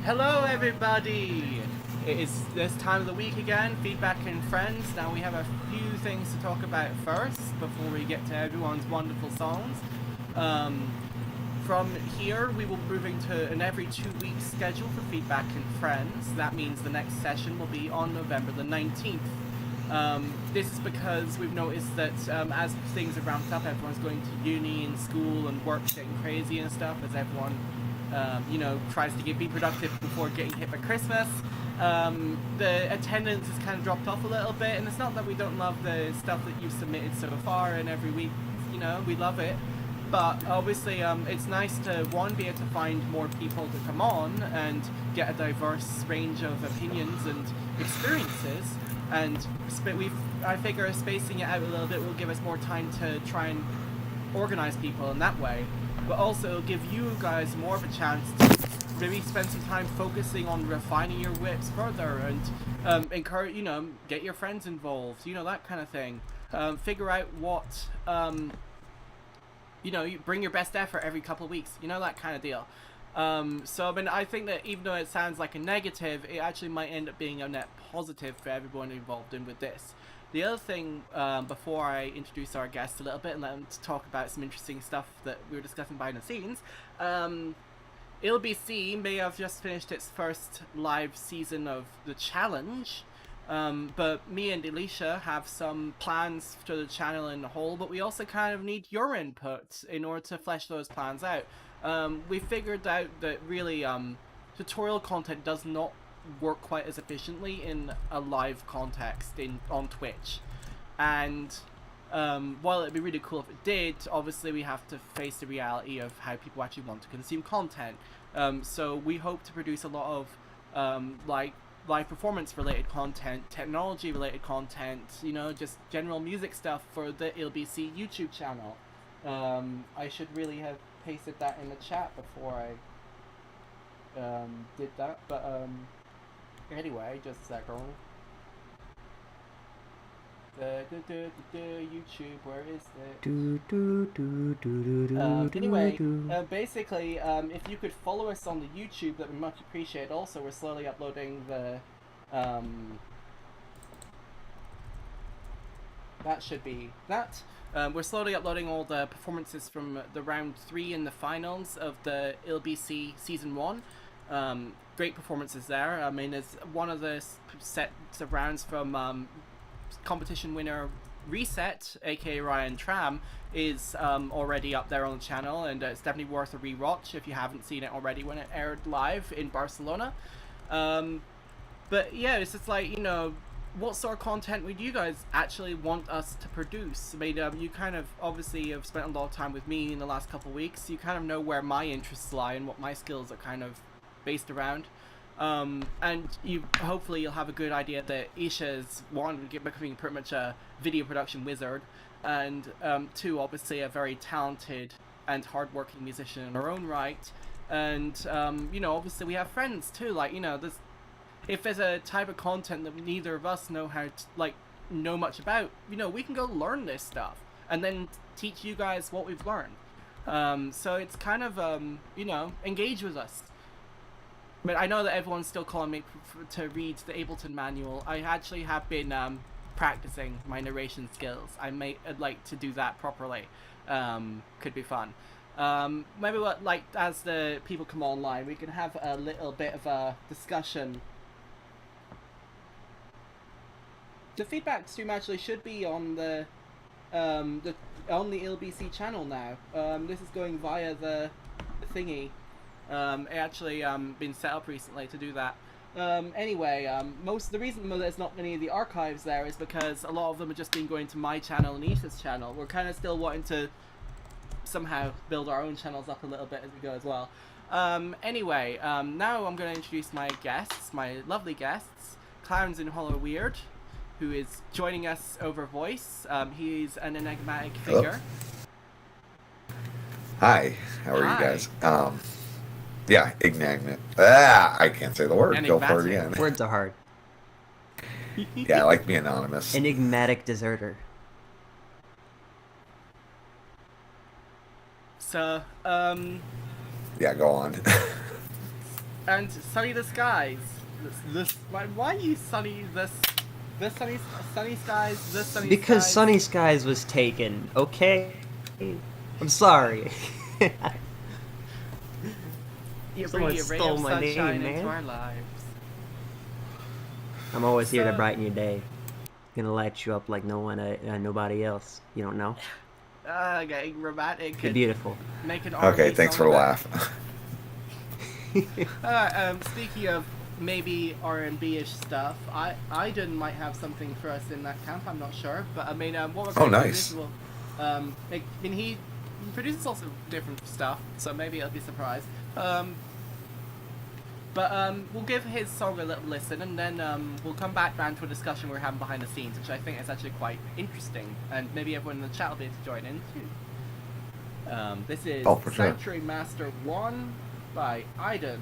Hello, everybody! It is this time of the week again, feedback and friends. Now we have a few things to talk about first before we get to everyone's wonderful songs. From here, we will be moving to an every 2 week schedule for feedback and friends. That means the next session will be on November the 19th. This is because we've noticed that as things are ramped up, everyone's going to uni and school and work's getting crazy and stuff as everyone tries to be productive before getting hit by Christmas. The attendance has kind of dropped off a little bit, and it's not that we don't love the stuff that you've submitted so far, and every week, we love it. But obviously, it's nice to, one, be able to find more people to come on and get a diverse range of opinions and experiences. And I figure spacing it out a little bit will give us more time to try and organize people in that way. But also give you guys more of a chance to maybe spend some time focusing on refining your whips further and encourage, get your friends involved, that kind of thing. Figure out what, you bring your best effort every couple of weeks, that kind of deal. I think that even though it sounds like a negative, it actually might end up being a net positive for everyone involved in with this. The other thing, before I introduce our guests a little bit and let them talk about some interesting stuff that we were discussing behind the scenes, ILBC may have just finished its first live season of the challenge, but me and Alicia have some plans for the channel in the whole, but we also kind of need your input in order to flesh those plans out. We figured out that really tutorial content does not work quite as efficiently in a live context on Twitch, and while it'd be really cool if it did, obviously we have to face the reality of how people actually want to consume content. So we hope to produce a lot of live performance related content, technology related content, just general music stuff for the ILBC YouTube channel. I should really have pasted that in the chat before I did that, but anyway, just a second. YouTube, where is it? Anyway, basically, if you could follow us on the YouTube, that would be much appreciated. Also, we're slowly uploading the that should be that. We're slowly uploading all the performances from the round 3 and the finals of the ILBC Season 1. Great performances there. I mean, it's one of the sets of rounds from competition winner Reset, aka Ryan Tram, is already up there on the channel, and it's definitely worth a rewatch if you haven't seen it already when it aired live in Barcelona. But yeah, it's just like, what sort of content would you guys actually want us to produce? I mean, you kind of obviously have spent a lot of time with me in the last couple of weeks. You kind of know where my interests lie and what my skills are kind of based around. And hopefully you'll have a good idea that Isha is, one, becoming pretty much a video production wizard, and two, obviously a very talented and hardworking musician in her own right. And obviously we have friends too. Like, if there's a type of content that neither of us know know much about, we can go learn this stuff and then teach you guys what we've learned. So it's kind of engage with us. But I know that everyone's still calling me to read the Ableton manual. I actually have been practicing my narration skills. I may like to do that properly. Could be fun. Maybe as the people come online, we can have a little bit of a discussion. The feedback stream actually should be on the ILBC channel now. This is going via the thingy. It actually been set up recently to do that. Anyway, the reason there's not any of the archives there is because a lot of them have just been going to my channel and Isha's channel. We're kind of still wanting to somehow build our own channels up a little bit as we go as well. Anyway, now I'm going to introduce my guests, my lovely guests, Clowns in Hollow Weird, who is joining us over voice. He's an enigmatic figure. Hi, how are you guys? Yeah, enigmatic. I can't say the word. Enigmatic. Go for it again. Words are hard. Yeah, I like being anonymous. Enigmatic deserter. So, Yeah, go on. And Sunny the Skies. Why are you Sunny this sunny skies, this sunny Because skies? Sunny Skies was taken, okay? I'm sorry. You Someone bring a ray stole of my name, sunshine man. into our lives. I'm always here to So- brighten your day. Gonna light you up like nobody else. You don't know? Getting romantic. You're beautiful. Make an Okay, R&B thanks song for the about- laugh. Speaking of maybe R&B-ish stuff, Aiden might have something for us in that camp. I'm not sure, but I mean, what we're going to do nice. is he produces lots of different stuff, so maybe I'll be surprised. But we'll give his song a little listen, and then we'll come back round to a discussion we're having behind the scenes, which I think is actually quite interesting, and maybe everyone in the chat will be able to join in too. This is For sure. Sanctuary Master 1 by Aiden.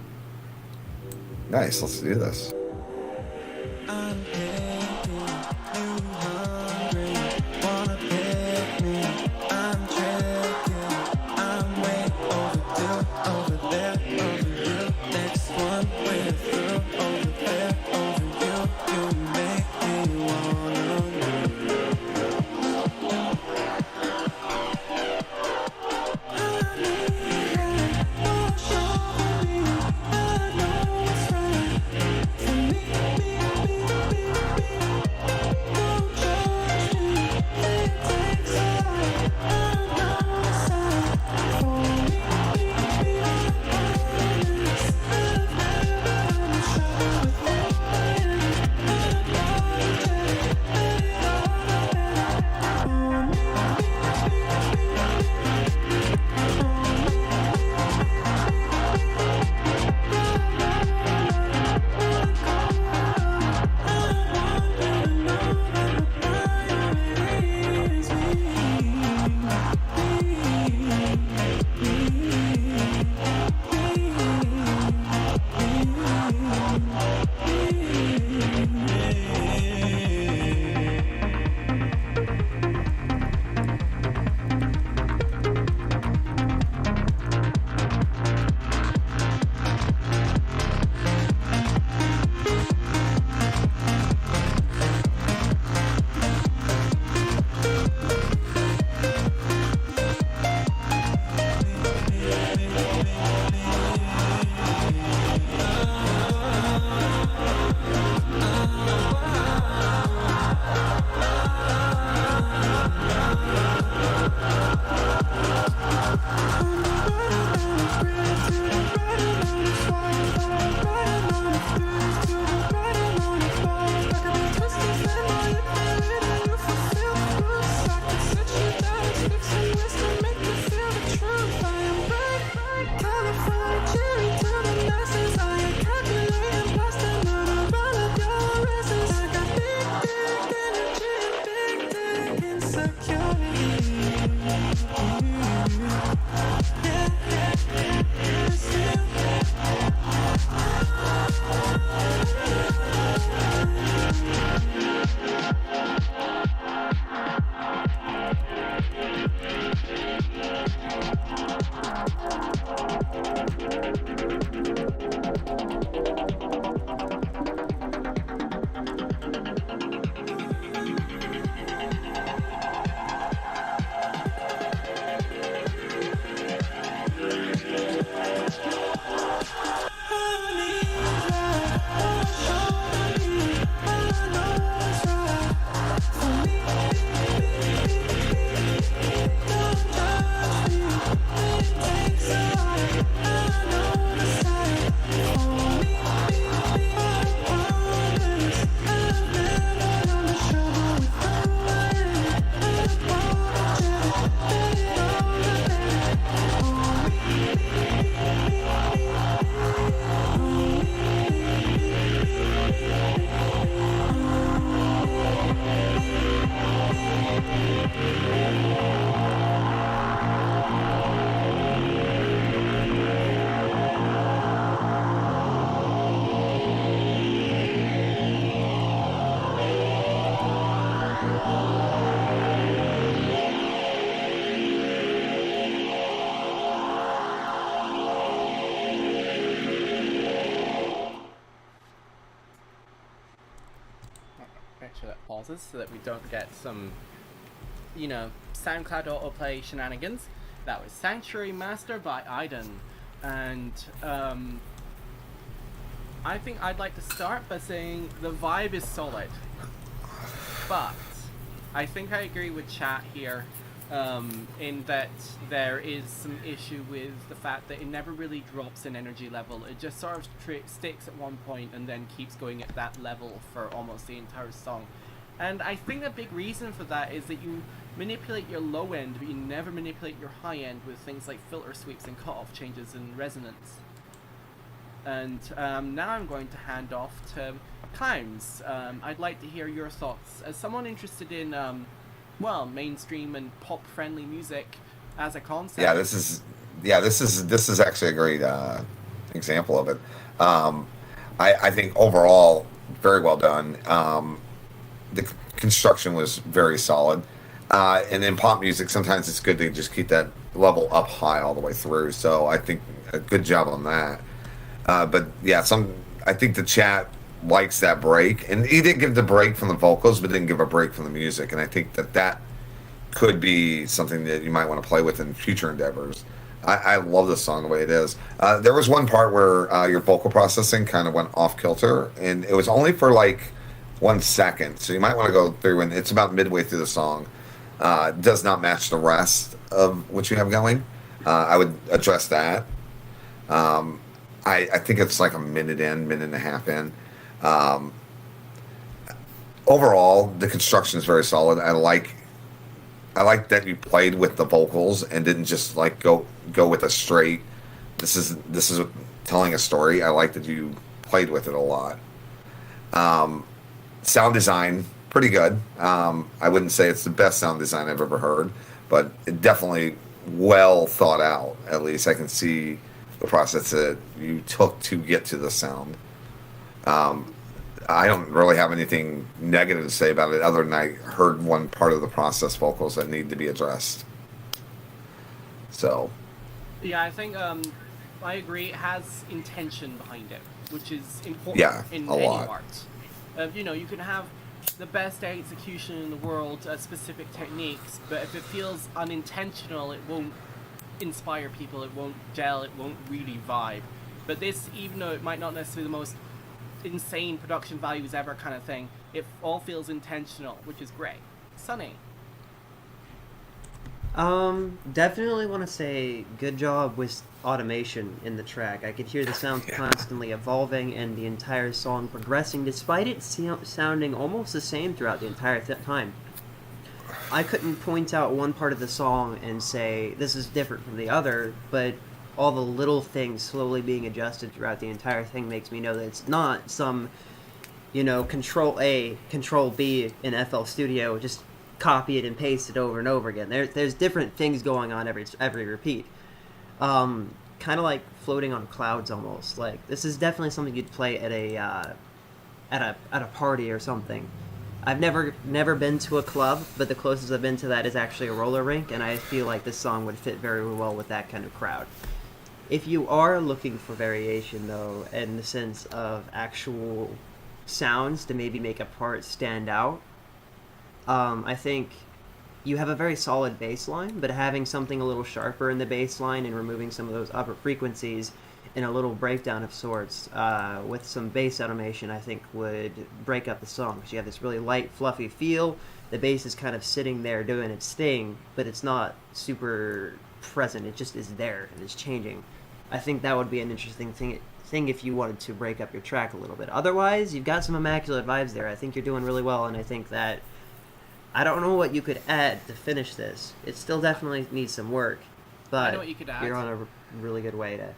Nice, let's do this. I'm begging, you hungry, wanna pick me, I'm trekking, I'm way overdue, over there, over you, next one, we're through, over there, over you, you make me wanna move. I need that, wash over me, I know it's right. For me, don't judge me. It takes a lot. pauses so that we don't get some, SoundCloud autoplay shenanigans. That was Sanctuary Master by Aiden. And I think I'd like to start by saying the vibe is solid. But I think I agree with chat here in that there is some issue with the fact that it never really drops in energy level. It just sort of sticks at one point and then keeps going at that level for almost the entire song. And I think the big reason for that is that you manipulate your low end, but you never manipulate your high end with things like filter sweeps and cutoff changes and resonance. And now I'm going to hand off to Clowns. I'd like to hear your thoughts. As someone interested in, mainstream and pop-friendly music as a concept. This is actually a great example of it. I think overall, very well done. The construction was very solid. And in pop music, sometimes it's good to just keep that level up high all the way through. So I think a good job on that. I think the chat likes that break, and he didn't give the break from the vocals, but didn't give a break from the music. And I think that could be something that you might want to play with in future endeavors. I love this song the way it is. There was one part where your vocal processing kind of went off kilter, and it was only for like 1 second. So you might want to go through, and it's about midway through the song. Does not match the rest of what you have going. I would address that. I think it's like a minute and a half in. Overall, the construction is very solid. I like that you played with the vocals and didn't just like go with a straight. This is telling a story. I like that you played with it a lot. Sound design, pretty good. I wouldn't say it's the best sound design I've ever heard, but it definitely well thought out. At least I can see the process that you took to get to the sound. I don't really have anything negative to say about it other than I heard one part of the process vocals that need to be addressed. So. Yeah, I think I agree. It has intention behind it, which is important in any art. You can have the best execution in the world, specific techniques, but if it feels unintentional, it won't inspire people, it won't gel, it won't really vibe. But this, even though it might not necessarily be the most insane production values ever kind of thing, it all feels intentional, which is great. Sunny. Definitely want to say good job with automation in the track. I could hear the sounds constantly evolving and the entire song progressing despite it sounding almost the same throughout the entire time. I couldn't point out one part of the song and say this is different from the other, but all the little things slowly being adjusted throughout the entire thing makes me know that it's not some, Control A, Control B in FL Studio, just copy it and paste it over and over again. There's different things going on every repeat. Kind of like floating on clouds almost. Like this is definitely something you'd play at a party or something. I've never been to a club, but the closest I've been to that is actually a roller rink, and I feel like this song would fit very well with that kind of crowd. If you are looking for variation, though, in the sense of actual sounds to maybe make a part stand out, I think you have a very solid bass line, but having something a little sharper in the bass line and removing some of those upper frequencies in a little breakdown of sorts with some bass automation, I think would break up the song. Because you have this really light, fluffy feel. The bass is kind of sitting there doing its thing, but it's not super present. It just is there and it's changing. I think that would be an interesting thing if you wanted to break up your track a little bit. Otherwise, you've got some immaculate vibes there. I think you're doing really well, and I think that I don't know what you could add to finish this. It still definitely needs some work, but I know what you could add. You're on a really good way to.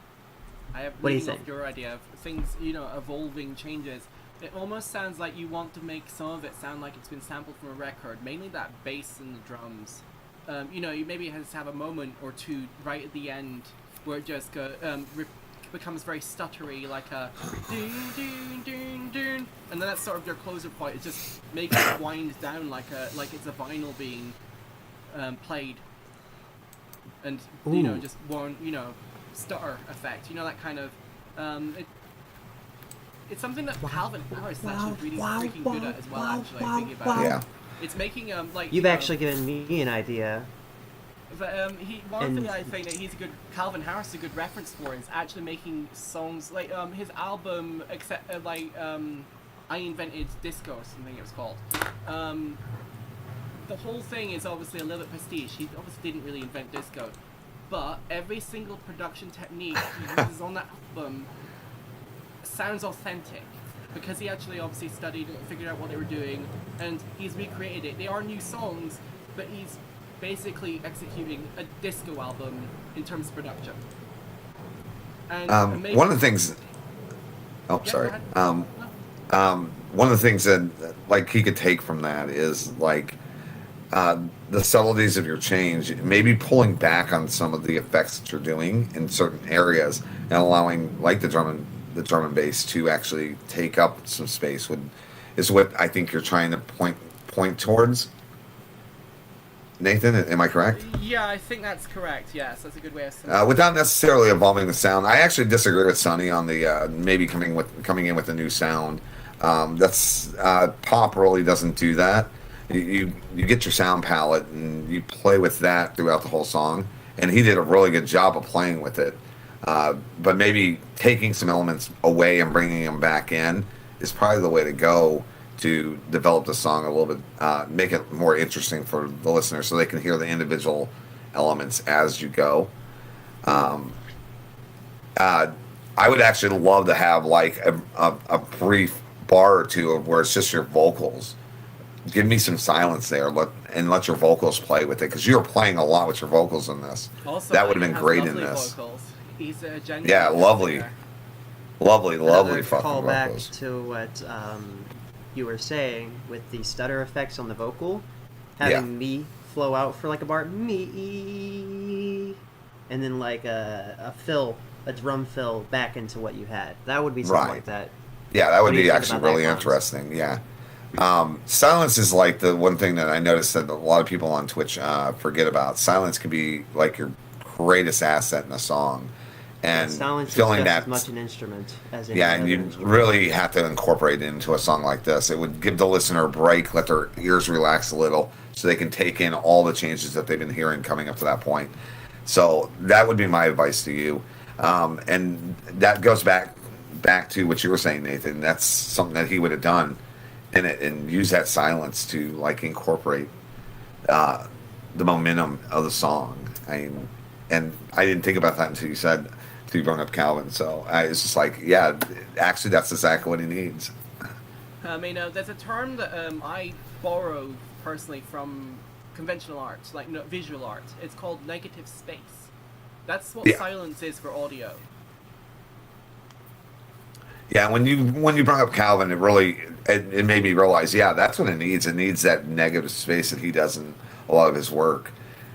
I have What do you leading think? off your idea of things, evolving changes. It almost sounds like you want to make some of it sound like it's been sampled from a record, mainly that bass and the drums. You maybe has to have a moment or two right at the end where it just becomes very stuttery, like a ding ding ding ding, and then that's sort of your closer point. It just makes it wind down like it's a vinyl being played, and just one stutter effect. That kind of it's something that Calvin Harris is actually really freaking good at as well. Actually, thinking about it. Yeah. It's making like You've actually given me an idea. But one thing I think that he's a good Calvin Harris is a good reference for is actually making songs like his album I Invented Disco or something it was called. The whole thing is obviously a little bit prestige. He obviously didn't really invent disco, but every single production technique he uses on that album sounds authentic because he actually obviously studied and figured out what they were doing, and he's recreated it. They are new songs, but he's basically executing a disco album in terms of production. And one of the things. Oh, Yeah, sorry. go ahead. One of the things that like he could take from that is like the subtleties of your change, maybe pulling back on some of the effects that you're doing in certain areas and allowing like the drum and bass to actually take up some space is what I think you're trying to point towards. Nathan, am I correct? Yeah, I think that's correct. Yes, that's a good way of saying it. Without necessarily evolving the sound, I actually disagree with Sonny on the maybe coming in with a new sound. That's pop really doesn't do that. You get your sound palette and you play with that throughout the whole song, and he did a really good job of playing with it. But maybe taking some elements away and bringing them back in is probably the way to go to develop the song a little bit, make it more interesting for the listener so they can hear the individual elements as you go. I would actually love to have like a brief bar or two of where it's just your vocals. Give me some silence there, let your vocals play with it, because you're playing a lot with your vocals in this. Also, that would have been has great in lovely this. Vocals. He's a genuine Yeah, lovely. singer. Lovely Another fucking call back vocals. to what you were saying with the stutter effects on the vocal, having me flow out for like a bar, me, and then like a drum fill back into what you had. That would be something Right. like that. Yeah, that would What do you be think actually about that, really Cons? interesting. Yeah. Silence is like the one thing that I noticed that a lot of people on Twitch forget about. Silence can be like your greatest asset in a song. And Silence is filling just that, as much an instrument as any yeah, other and you instrument. really have to incorporate it into a song like this. It would give the listener a break, let their ears relax a little, so they can take in all the changes that they've been hearing coming up to that point. So that would be my advice to you, and that goes back to what you were saying, Nathan. That's something that he would have done in it, and use that silence to like incorporate the momentum of the song. And I didn't think about that until you brought up Calvin. So I was just like, yeah, actually, that's exactly what he needs. I mean, there's a term that I borrow personally from conventional art, like visual art. It's called negative space. That's what Yeah. silence is for audio. Yeah, when you brought up Calvin, it made me realize, yeah, that's what it needs. It needs that negative space that he does in a lot of his work,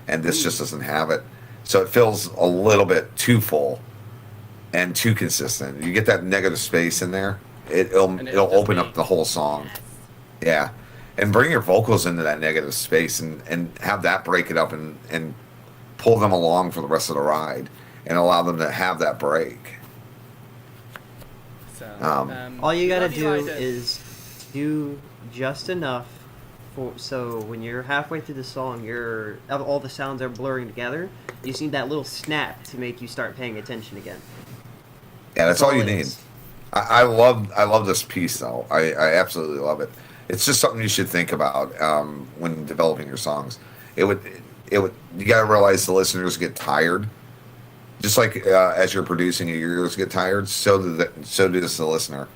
and this just doesn't have it. So it feels a little bit too full and too consistent. You get that negative space in there, it'll And it'll just open be- up the whole song. Yeah, and bring your vocals into that negative space and have that break it up and pull them along for the rest of the ride and allow them to have that break. So, All you gotta love do ideas. is do just enough so when you're halfway through the song, all the sounds are blurring together. You just need that little snap to make you start paying attention again. Yeah, that's all you it need. is. I love this piece though. I absolutely love it. It's just something you should think about when developing your songs. It would you got to realize the listeners get tired. Just like as you're producing, your ears get tired. So does the listener,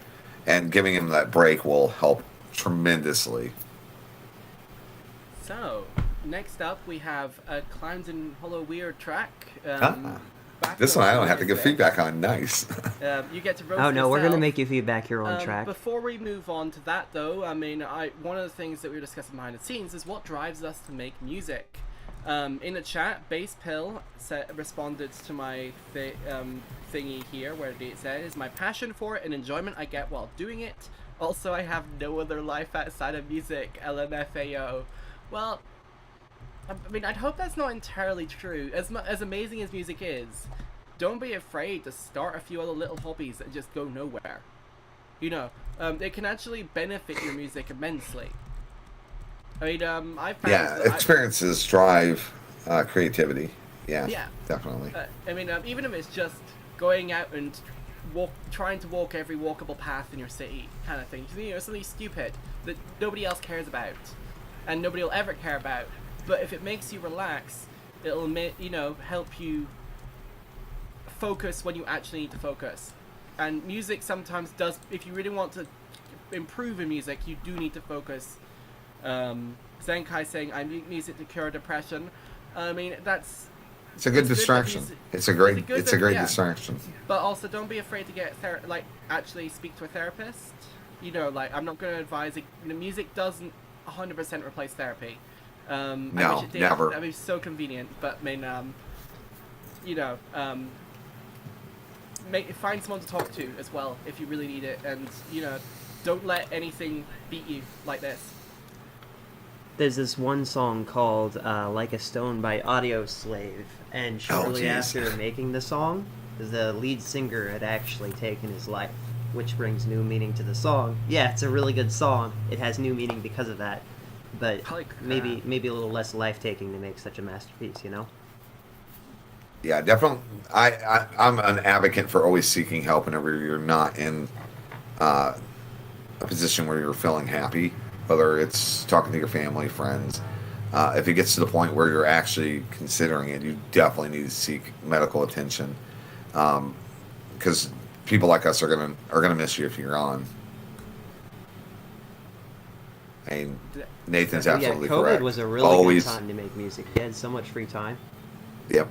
and giving him that break will help tremendously. So, next up we have a Clowns in Hollow Weird track. This one I don't have to give feedback on. Nice. You get to roast Oh no, we're gonna yourself. make you feedback your own track. Before we move on to that, though, I mean, one of the things that we were discussing behind the scenes is what drives us to make music. In the chat, Bass Pill responded to my thingy here, where it says, "My passion for it and enjoyment I get while doing it. Also, I have no other life outside of music. LMFAO." Well, I mean, I'd hope that's not entirely true. As amazing as music is, don't be afraid to start a few other little hobbies that just go nowhere. It can actually benefit your music immensely. I mean, I found Yeah, that experiences drive creativity. Yeah, yeah. definitely. Even if it's just going out and trying to walk every walkable path in your city, kind of thing. Something stupid that nobody else cares about, and nobody will ever care about. But if it makes you relax, it'll help you focus when you actually need to focus. And music sometimes does. If you really want to improve in music, you do need to focus. Zenkai saying, "I make music to cure depression." I mean, It's a good distraction. It's a great yeah. distraction. But also, don't be afraid to get actually speak to a therapist. I'm not going to advise. Music doesn't 100% replace therapy. I No, wish it did. never. That'd be so convenient. But I mean, find someone to talk to as well if you really need it, and don't let anything beat you like this. There's this one song called Like a Stone by Audio Slave, and shortly geez. after making the song, the lead singer had actually taken his life, which brings new meaning to the song. Yeah, it's a really good song. It has new meaning because of that, but Holy crap. maybe a little less life-taking to make such a masterpiece, Yeah, definitely. I'm an advocate for always seeking help whenever you're not in a position where you're feeling happy, whether it's talking to your family, friends. If it gets to the point where you're actually considering it, you definitely need to seek medical attention, because people like us are gonna miss you if you're on. I mean, Nathan's absolutely COVID correct. was a really Always, good time to make music. You had so much free time. Yep.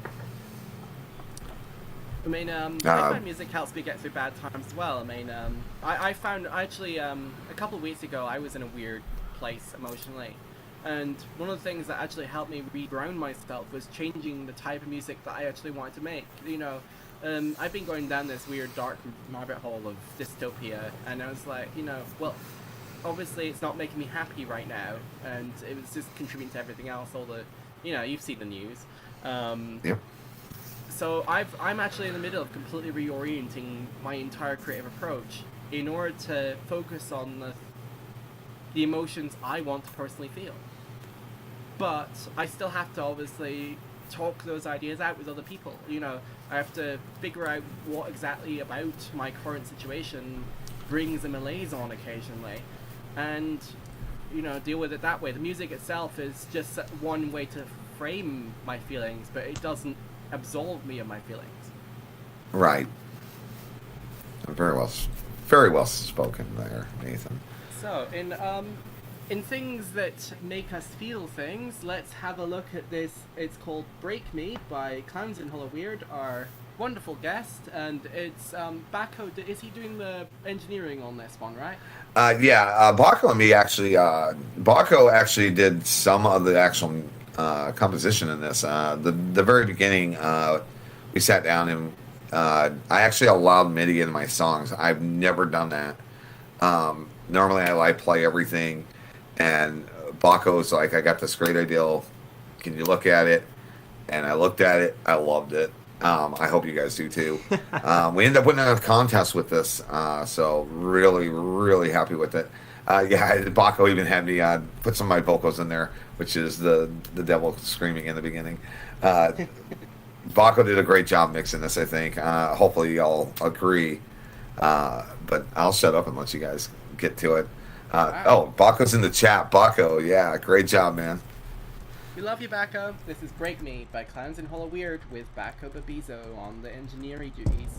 I mean, I find music helps me get through bad times as well. I mean, I found actually a couple of weeks ago I was in a weird place emotionally, and one of the things that actually helped me reground myself was changing the type of music that I actually wanted to make. I've been going down this weird dark rabbit hole of dystopia, and I was like, well, obviously it's not making me happy right now, and it was just contributing to everything else. All the, you've seen the news. Yep. So I'm actually in the middle of completely reorienting my entire creative approach in order to focus on the emotions I want to personally feel. But I still have to obviously talk those ideas out with other people. I have to figure out what exactly about my current situation brings a malaise on occasionally, and deal with it that way. The music itself is just one way to frame my feelings, but it doesn't absolve me of my feelings. Right. Very well spoken there, Nathan. So, in things that make us feel things, let's have a look at this. It's called Break Me by Clowns in Hollow Weird, our wonderful guest, and it's Bacco. Is he doing the engineering on this one, right? Baco and me actually. Baco actually did some of the actual composition in this. The very beginning, we sat down and I actually allowed MIDI in my songs. I've never done that. Normally, I play everything, and Baco's like, "I got this great idea. Can you look at it?" And I looked at it. I loved it. I hope you guys do too. We ended up winning a contest with this, so really, really happy with it. Baco even had me put some of my vocals in there, which is the devil screaming in the beginning. Baco did a great job mixing this, I think. Hopefully y'all agree. But I'll shut up and let you guys get to it. Oh, Baco's in the chat. Baco, yeah, great job, man. We love you, Bacco. This is Break Me by Clowns in Hollow Weird with Bacco Babizo on the engineering duties.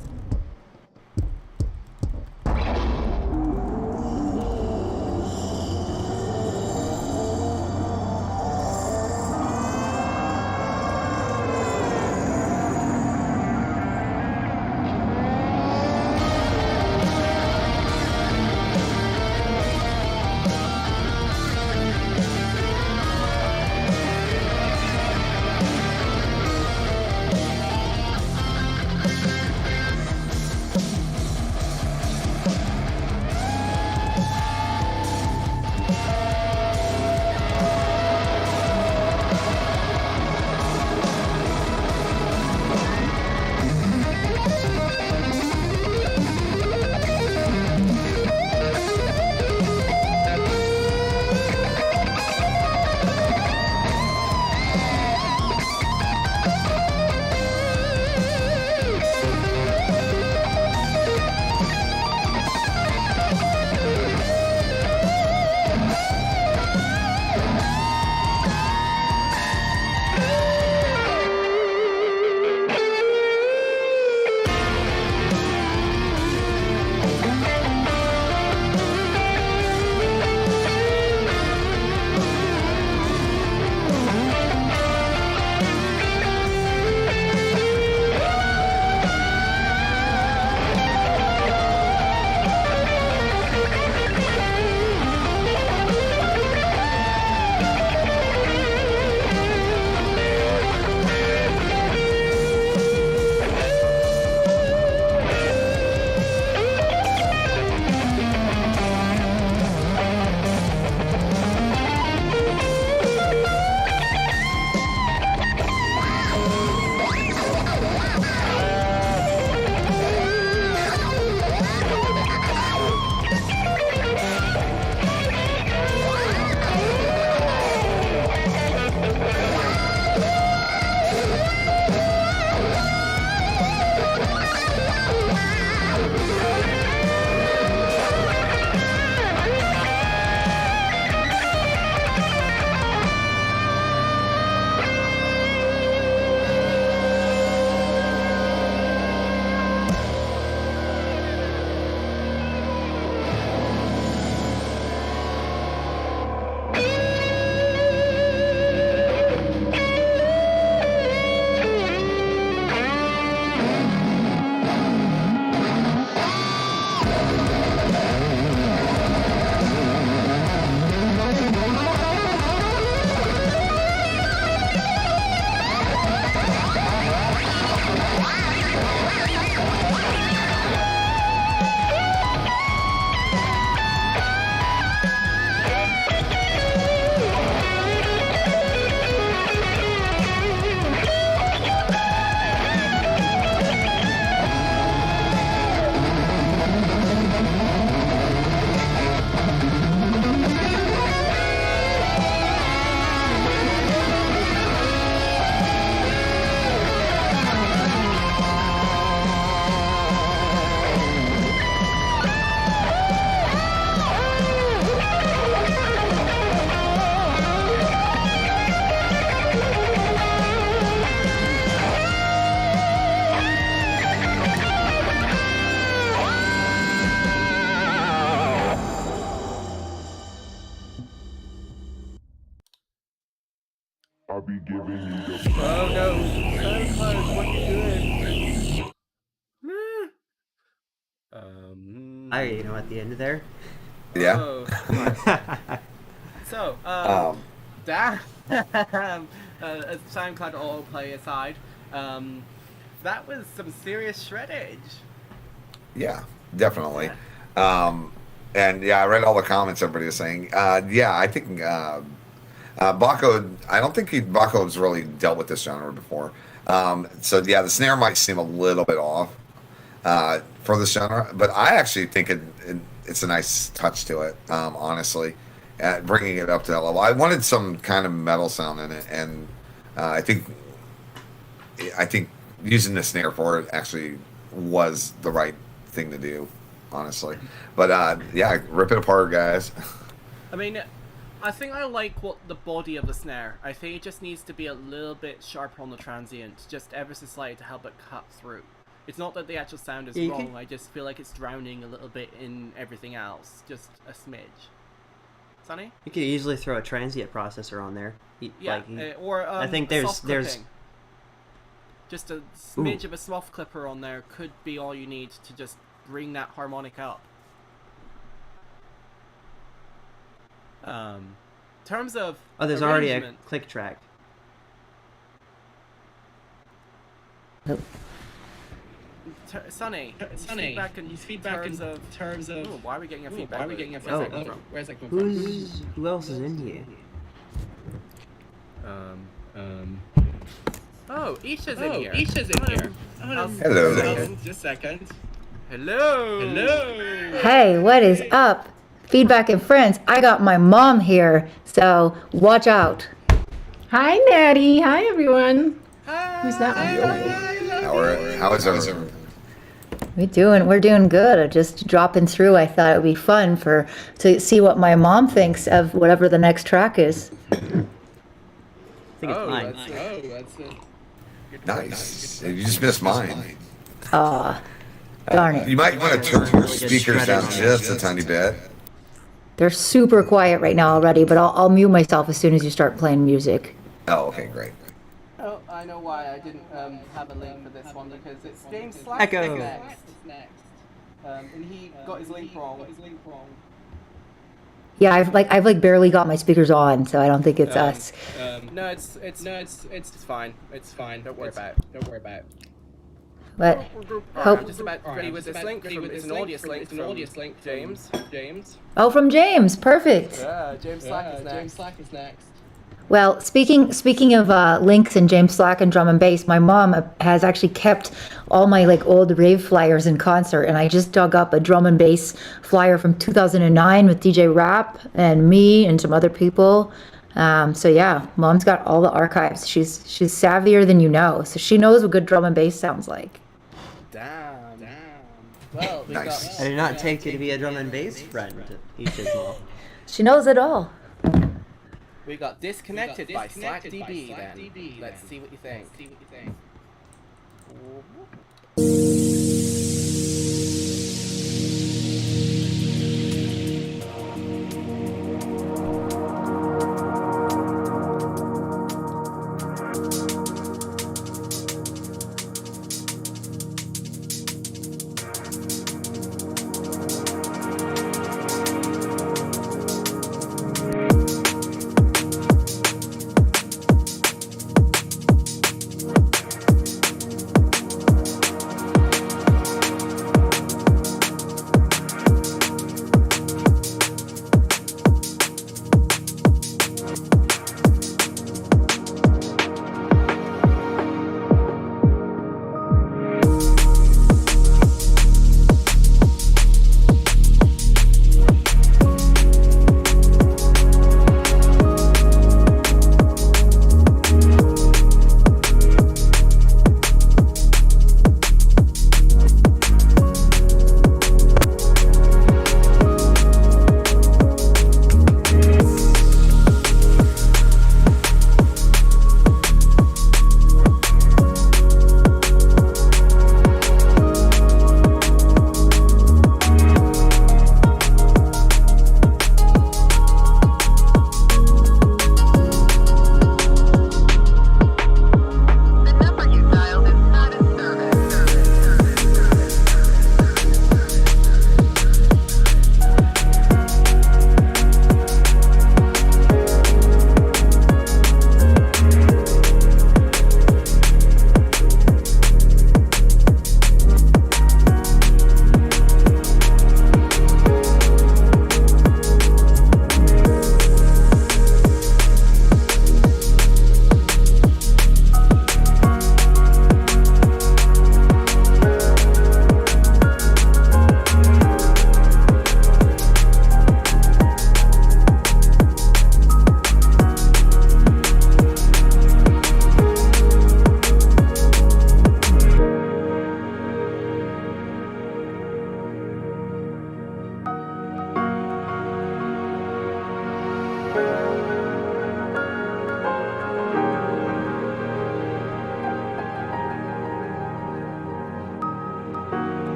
I already know at the end there. Yeah. Oh. So, that SoundCloud autoplay aside, that was some serious shreddage. Yeah, definitely. And yeah, I read all the comments everybody was saying. Yeah, I think Baco. I don't think Baco's really dealt with this genre before. So yeah, the snare might seem a little bit off for this genre, but I actually think it's a nice touch to it. Honestly, bringing it up to that level. I wanted some kind of metal sound in it, and I think using the snare for it actually was the right thing to do, honestly. But yeah, rip it apart, guys. I mean, I think I like what the body of the snare. I think it just needs to be a little bit sharper on the transient, just ever so slightly to help it cut through. It's not that the actual sound is wrong, I just feel like it's drowning a little bit in everything else, just a smidge. Sonny? You could easily throw a transient processor on there. Yeah, or I think a there's soft clipping. Just a smidge of a soft clipper on there could be all you need to just bring that harmonic up. In terms of there's already a arrangement- click track. Sonny, feedback in terms of. Ooh, why are we getting a feedback? Where's that coming from? Who else is in here? Oh, Isha's in here. Hello. Just a second. Hello. Hey, what is up? Feedback and friends, I got my mom here, so watch out. Hi, Natty. Hi, everyone. Who's that one? How is everyone? We're doing good. Just dropping through. I thought it would be fun to see what my mom thinks of whatever the next track is. I think it's mine. That's it. Nice. You just missed mine. Aw, darn it. You might want to turn your speakers down just a tiny bit. They're super quiet right now already, but I'll mute myself as soon as you start playing music. Oh, okay, great. Oh, I know why I didn't have a link for this one, because it's James Slack Echo. next. And he got his link wrong. Yeah, I've barely got my speakers on, so I don't think it's us. No, it's fine. It's fine. Don't worry about it. But I'm just about ready with this link. It's an audience link from James. oh, from James, perfect. Yeah, James Slack is next. Well, speaking of links and James Slack and drum and bass, my mom has actually kept all my old rave flyers in concert, and I just dug up a drum and bass flyer from 2009 with DJ Rap and me and some other people. So yeah, mom's got all the archives. She's savvier than you know, so she knows what good drum and bass sounds like. Damn. Well, we Nice. got. I did not take you to be a drum and bass friend, Isha's mom. She knows it all. We got disconnected by SlackDB then. Let's see what you think.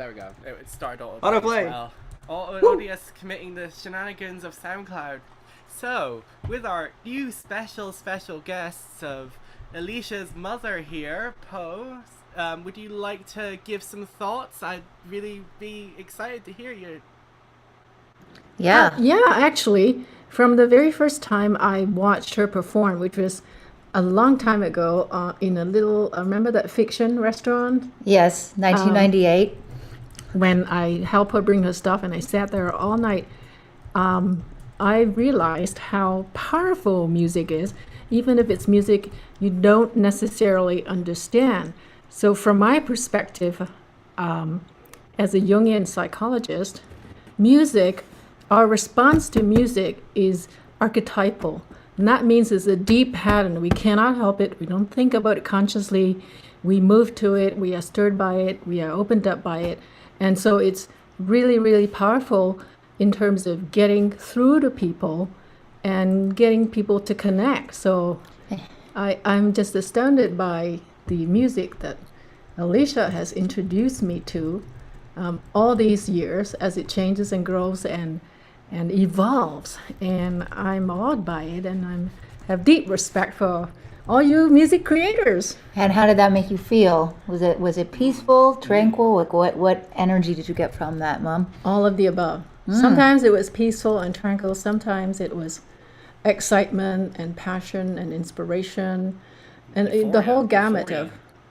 There we go. It started autoplay. Autoplay. As well. ODS committing the shenanigans of SoundCloud. So, with our new special guests of Alicia's mother here, Poe, would you like to give some thoughts? I'd really be excited to hear you. Yeah. Yeah, actually, from the very first time I watched her perform, which was a long time ago, in a little, remember that fiction restaurant? Yes, 1998. When I helped her bring her stuff and I sat there all night, I realized how powerful music is, even if it's music you don't necessarily understand. So from my perspective, as a Jungian psychologist, music, our response to music is archetypal. And that means it's a deep pattern. We cannot help it. We don't think about it consciously. We move to it. We are stirred by it. We are opened up by it. And so it's really, really powerful in terms of getting through to people and getting people to connect. So I'm just astounded by the music that Alicia has introduced me to all these years as it changes and grows and evolves. And I'm awed by it, and I have deep respect for all you music creators. And how did that make you feel? Was it peaceful, tranquil? Like what energy did you get from that, Mom? All of the above. Sometimes it was peaceful and tranquil. Sometimes it was excitement and passion and inspiration and the whole gamut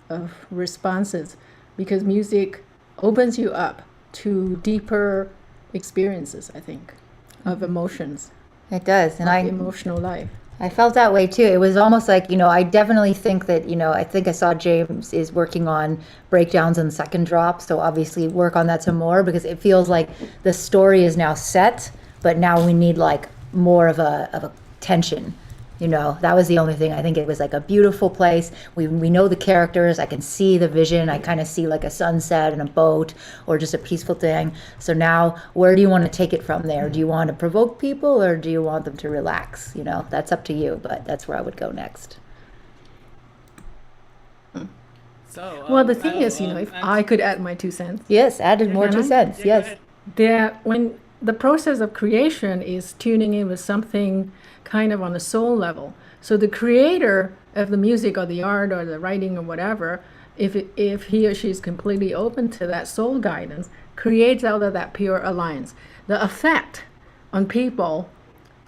of responses, because music opens you up to deeper experiences, I think, of emotions, It does, and emotional life. I felt that way too. It was almost like, I definitely think that, I think I saw James is working on breakdowns and second drops. So obviously work on that some more, because it feels like the story is now set, but now we need like more of a tension. That was the only thing. I think it was like a beautiful place. We know the characters. I can see the vision. I kind of see like a sunset and a boat or just a peaceful thing. So now where do you want to take it from there? Do you want to provoke people or do you want them to relax? That's up to you, but that's where I would go next. So, Well, the thing is, if I could add my 2 cents. Yes, added more 2 cents. Yes. When the process of creation is tuning in with something kind of on a soul level. So the creator of the music or the art or the writing or whatever, if he or she is completely open to that soul guidance, creates out of that pure alliance. The effect on people,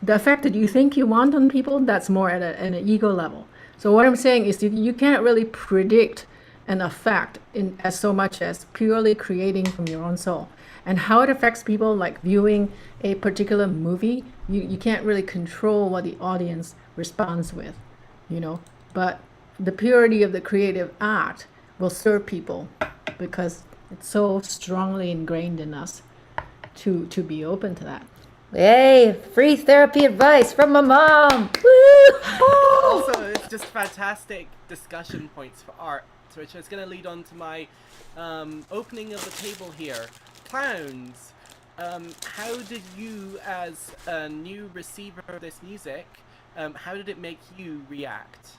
the effect that you think you want on people, that's more at an ego level. So what I'm saying is you can't really predict an effect in as so much as purely creating from your own soul. And how it affects people, like viewing a particular movie, you can't really control what the audience responds with, But the purity of the creative act will serve people because it's so strongly ingrained in us to be open to that. Hey, free therapy advice from my mom. Woo! Also, it's just fantastic discussion points for art, which is going to lead on to my opening of the table here. Clowns, how did you, as a new receiver of this music, how did it make you react?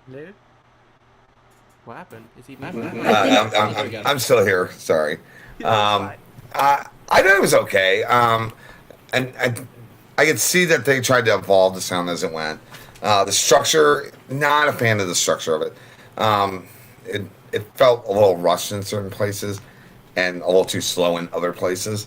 Lou? What happened? Is he back? I'm still here. Sorry. I thought it was okay. And I could see that they tried to evolve the sound as it went. The structure, not a fan of the structure of it. It felt a little rushed in certain places and a little too slow in other places.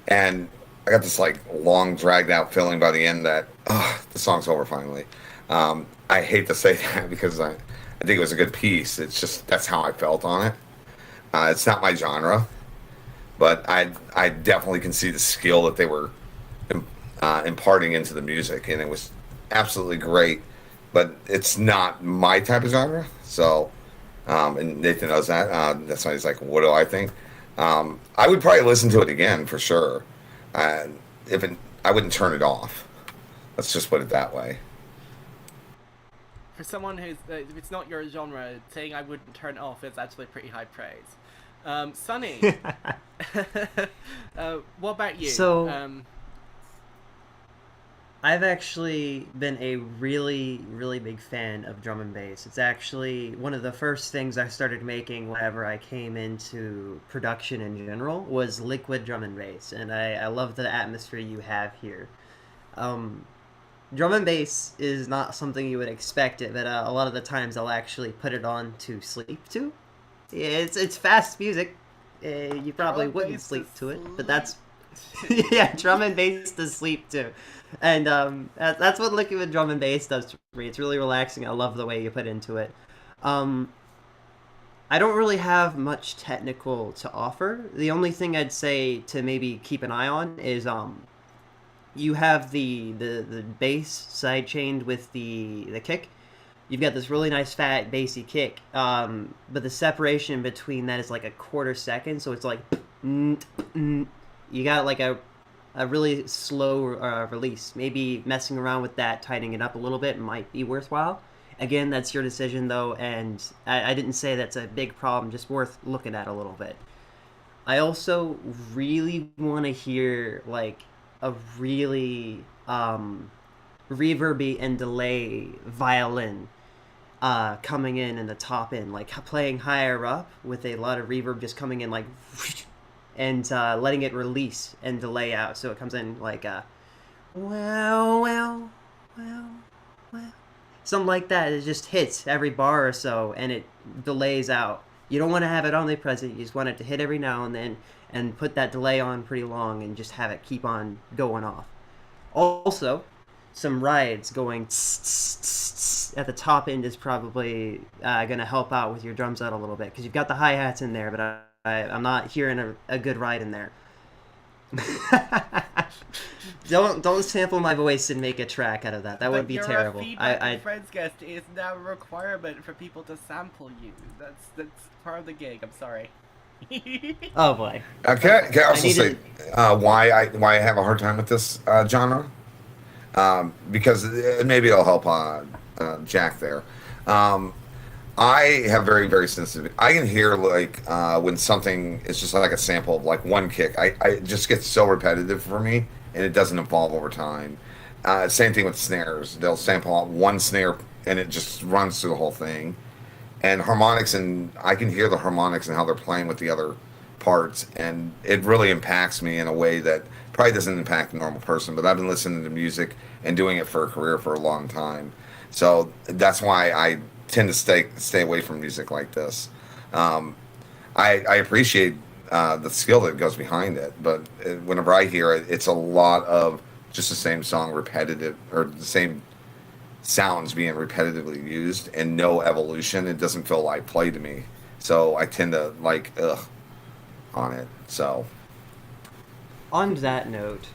And I got this like long dragged out feeling by the end that the song's over finally. I hate to say that because I think it was a good piece. It's just that's how I felt on it. It's not my genre, but I definitely can see the skill that they were imparting into the music, and it was absolutely great. But it's not my type of genre, so. And Nathan knows that. That's why he's like, what do I think? I would probably listen to it again for sure. I wouldn't turn it off. Let's just put it that way. For someone who's, if it's not your genre, saying I wouldn't turn it off is actually pretty high praise. Sonny, what about you? So, I've actually been a really, really big fan of drum and bass. It's actually one of the first things I started making whenever I came into production in general was liquid drum and bass, and I love the atmosphere you have here. Um, Drum and bass is not something you would expect it, but a lot of the times I'll actually put it on to sleep to. It's fast music. You probably Drum wouldn't bass to sleep to it, but sleep. that's yeah, drum and bass to sleep to, and that's what liquid drum and bass does to me. It's really relaxing. I love the way you put into it. Um, I don't really have much technical to offer. The only thing I'd say to maybe keep an eye on is you have the bass side chained with the kick. You've got this really nice fat bassy kick, but the separation between that is like a quarter second, so it's like you got like a really slow release. Maybe messing around with that, tightening it up a little bit might be worthwhile. Again, that's your decision though, and I didn't say that's a big problem, just worth looking at a little bit. I also really want to hear like a really reverby and delay violin coming in the top end, like playing higher up with a lot of reverb just coming in like and letting it release and delay out, so it comes in like well, well, well, well, something like that. It just hits every bar or so, and it delays out. You don't want to have it omnipresent. You just want it to hit every now and then, and put that delay on pretty long, and just have it keep on going off. Also, some rides going at the top end is probably going to help out with your drums out a little bit, because you've got the hi-hats in there, but I'm not hearing a good ride in there. Don't sample my voice and make a track out of that. That would be terrible. A feedback and friends guest is now a requirement for people to sample you. That's part of the gig. I'm sorry. Oh boy. Can I also say needed- why I have a hard time with this genre? Because maybe it'll help Jack there. I have very, very sensitive. I can hear like when something is just like a sample of like one kick. I it just gets so repetitive for me, and it doesn't evolve over time. Same thing with snares. They'll sample out one snare, and it just runs through the whole thing. And harmonics, and I can hear the harmonics and how they're playing with the other parts, and it really impacts me in a way that probably doesn't impact a normal person. But I've been listening to music and doing it for a career for a long time, so that's why I tend to stay away from music like this. I appreciate the skill that goes behind it, but whenever I hear it, it's a lot of just the same song repetitive, or the same sounds being repetitively used and no evolution. It doesn't feel like play to me, so I tend to like on it. So On that note,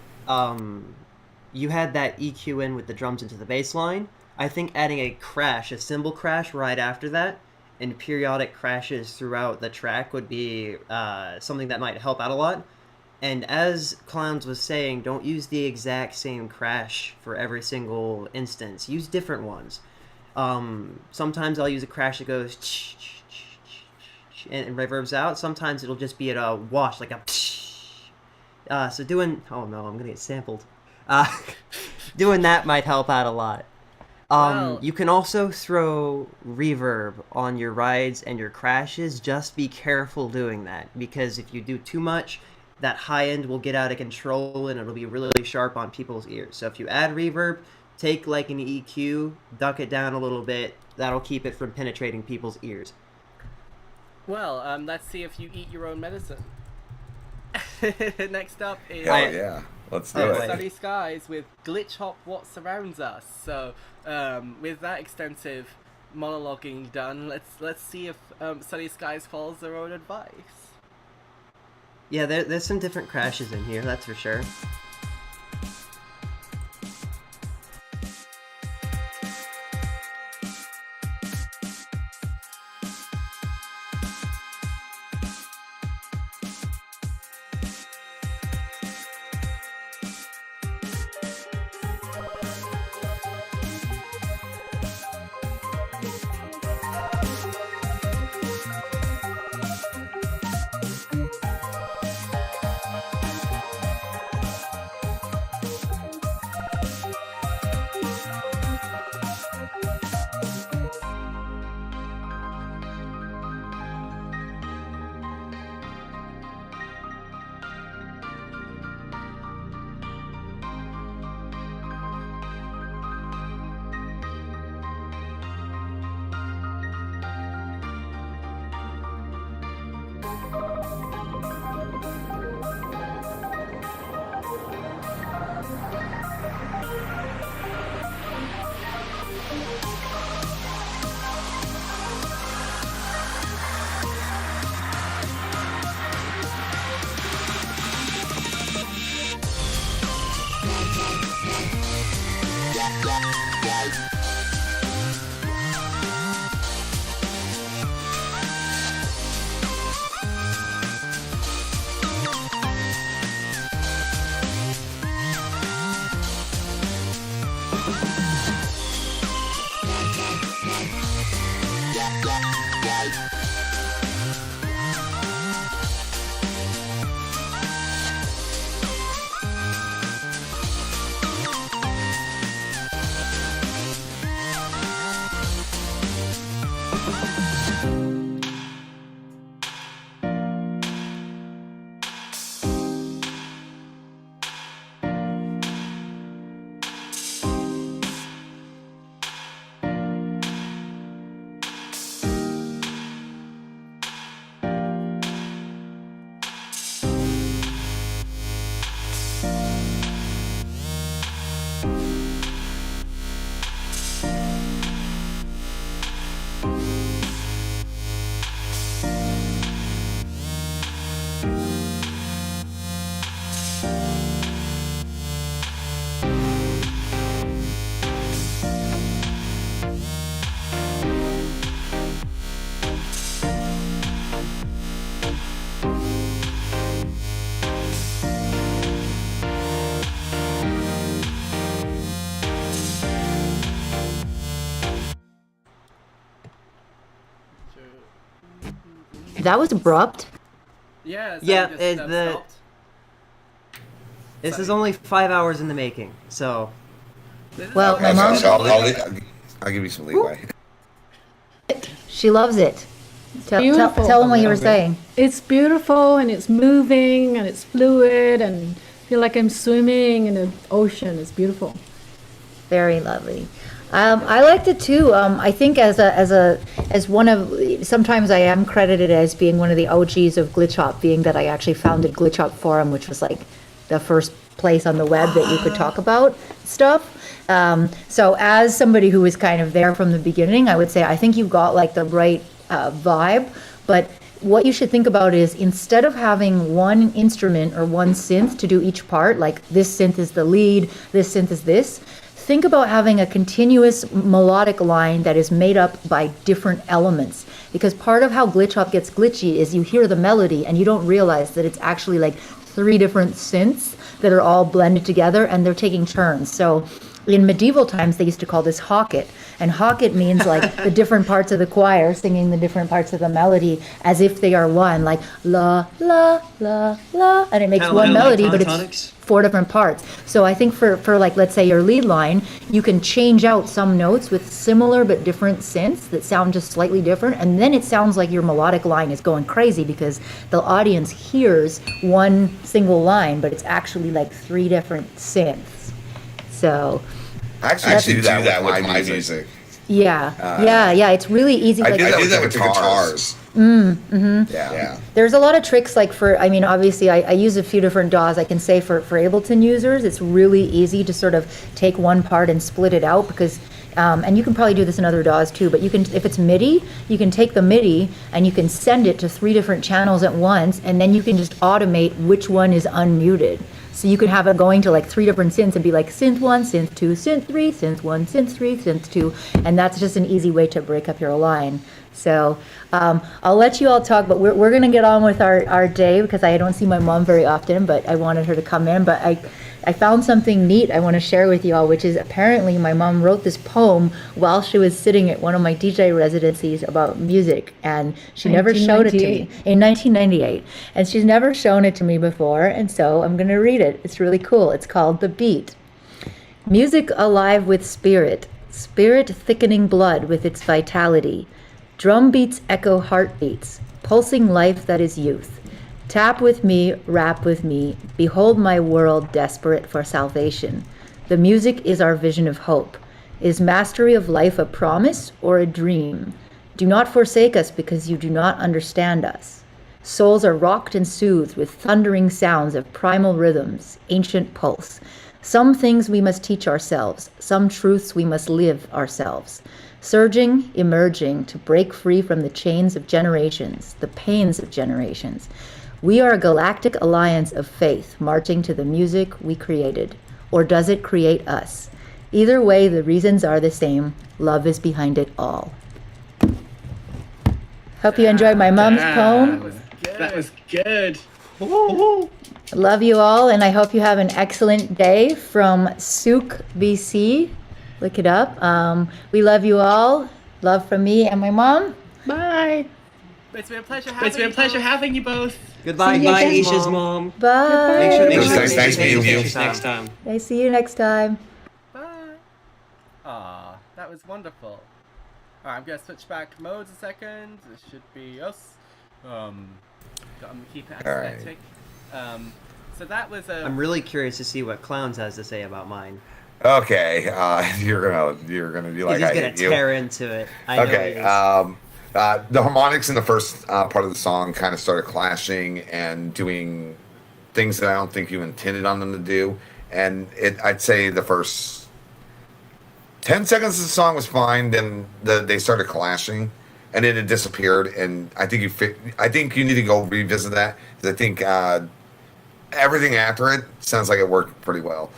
you had that EQ in with the drums into the bass line. I think adding a crash, a cymbal crash right after that, and periodic crashes throughout the track would be something that might help out a lot. And as Clowns was saying, don't use the exact same crash for every single instance. Use different ones. Sometimes I'll use a crash that goes and reverbs out. Sometimes it'll just be at a wash, like a so doing... Oh no, I'm gonna get sampled. Doing that might help out a lot. Well- You can also throw reverb on your rides and your crashes. Just be careful doing that, because if you do too much, that high end will get out of control and it'll be really sharp on people's ears. So if you add reverb, take like an EQ, duck it down a little bit. That'll keep it from penetrating people's ears. Well, let's see if you eat your own medicine. Next up is hell yeah, let's do Oh, it. wait. Sunny Skies with Glitch Hop What Surrounds Us. So, with that extensive monologuing done, let's see if Sunny Skies follows their own advice. Yeah, there's some different crashes in here, that's for sure. That was abrupt. Yeah. Yeah, Just, the- stopped. This is only 5 hours in the making, so Well, Okay, my mom, so I'll give you some leeway. she loves it. Tell Beautiful. them what you were Okay. saying. It's beautiful and it's moving and it's fluid and I feel like I'm swimming in the ocean. It's beautiful. Very lovely. I liked it too. I think as one of, sometimes I am credited as being one of the OGs of Glitch Hop, being that I actually founded Glitch Hop Forum, which was like the first place on the web that you could talk about stuff. So as somebody who was kind of there from the beginning, I would say I think you've got like the right vibe, but what you should think about is instead of having one instrument or one synth to do each part, like this synth is the lead, this synth is this, think about having a continuous melodic line that is made up by different elements. Because part of how glitch hop gets glitchy is you hear the melody and you don't realize that it's actually like 3 different synths that are all blended together and they're taking turns. So in medieval times, they used to call this hocket. And hocket means like the different parts of the choir singing the different parts of the melody as if they are one, like la, la, la, la. And it makes Kinda one like melody, but pentatonics? it's 4 different parts. So I think for like, let's say your lead line, you can change out some notes with similar but different synths that sound just slightly different. And then it sounds like your melodic line is going crazy because the audience hears one single line, but it's actually like 3 different synths. So I actually do that with my music. yeah, it's really easy. I Like, do that with the guitars. Yeah. there's a lot of tricks, like I mean, obviously I use a few different DAWs. I can say for Ableton users, it's really easy to sort of take one part and split it out because, and you can probably do this in other DAWs too, but you can, if it's MIDI, you can take the MIDI and you can send it to 3 different channels at once, and then you can just automate which one is unmuted. So you could have it going to like 3 different synths and be like synth 1, synth 2, synth 3, synth 1, synth 3, synth 2, and that's just an easy way to break up your line. So I'll let you all talk, but we're going to get on with our day because I don't see my mom very often, but I wanted her to come in. But I found something neat I want to share with you all, which is apparently my mom wrote this poem while she was sitting at one of my DJ residencies about music, and she never showed it to me. 1998. In 1998, and she's never shown it to me before, and so I'm going to read it. It's really cool. It's called The Beat. Music alive with spirit, spirit thickening blood with its vitality. Drum beats echo heartbeats, pulsing life that is youth. Tap with me, rap with me, behold my world desperate for salvation. The music is our vision of hope. Is mastery of life a promise or a dream? Do not forsake us because you do not understand us. Souls are rocked and soothed with thundering sounds of primal rhythms, ancient pulse. Some things we must teach ourselves, some truths we must live ourselves. Surging, emerging, to break free from the chains of generations, the pains of generations. We are a galactic alliance of faith, marching to the music we created. Or does it create us? Either way, the reasons are the same. Love is behind it all. Hope you enjoyed my mom's poem. That was good. Love you all, and I hope you have an excellent day from Souk, BC. Look it up. We love you all. Love from me and my mom. Bye. It's been a pleasure having It's been a pleasure having you both. Goodbye, See you bye, again, Isha's mom. Bye. Make sure to Thanks, make sure to thanks, stay meeting you. safe next time. I see you next time. Bye. Aw, that was wonderful. Alright, I'm gonna switch back modes a second. This should be us. Gotta keep it Alright. aesthetic. So that was a. I'm really curious to see what Clowns has to say about mine. Okay, you're gonna be Because like, he's I gonna hate you. tear into it. I know Okay, he is. the harmonics in the first part of the song kind of started clashing and doing things that I don't think you intended on them to do. And I'd say the first 10 seconds of the song was fine. Then they started clashing, and then it disappeared. And I think you need to go revisit that, because I think everything after it sounds like it worked pretty well.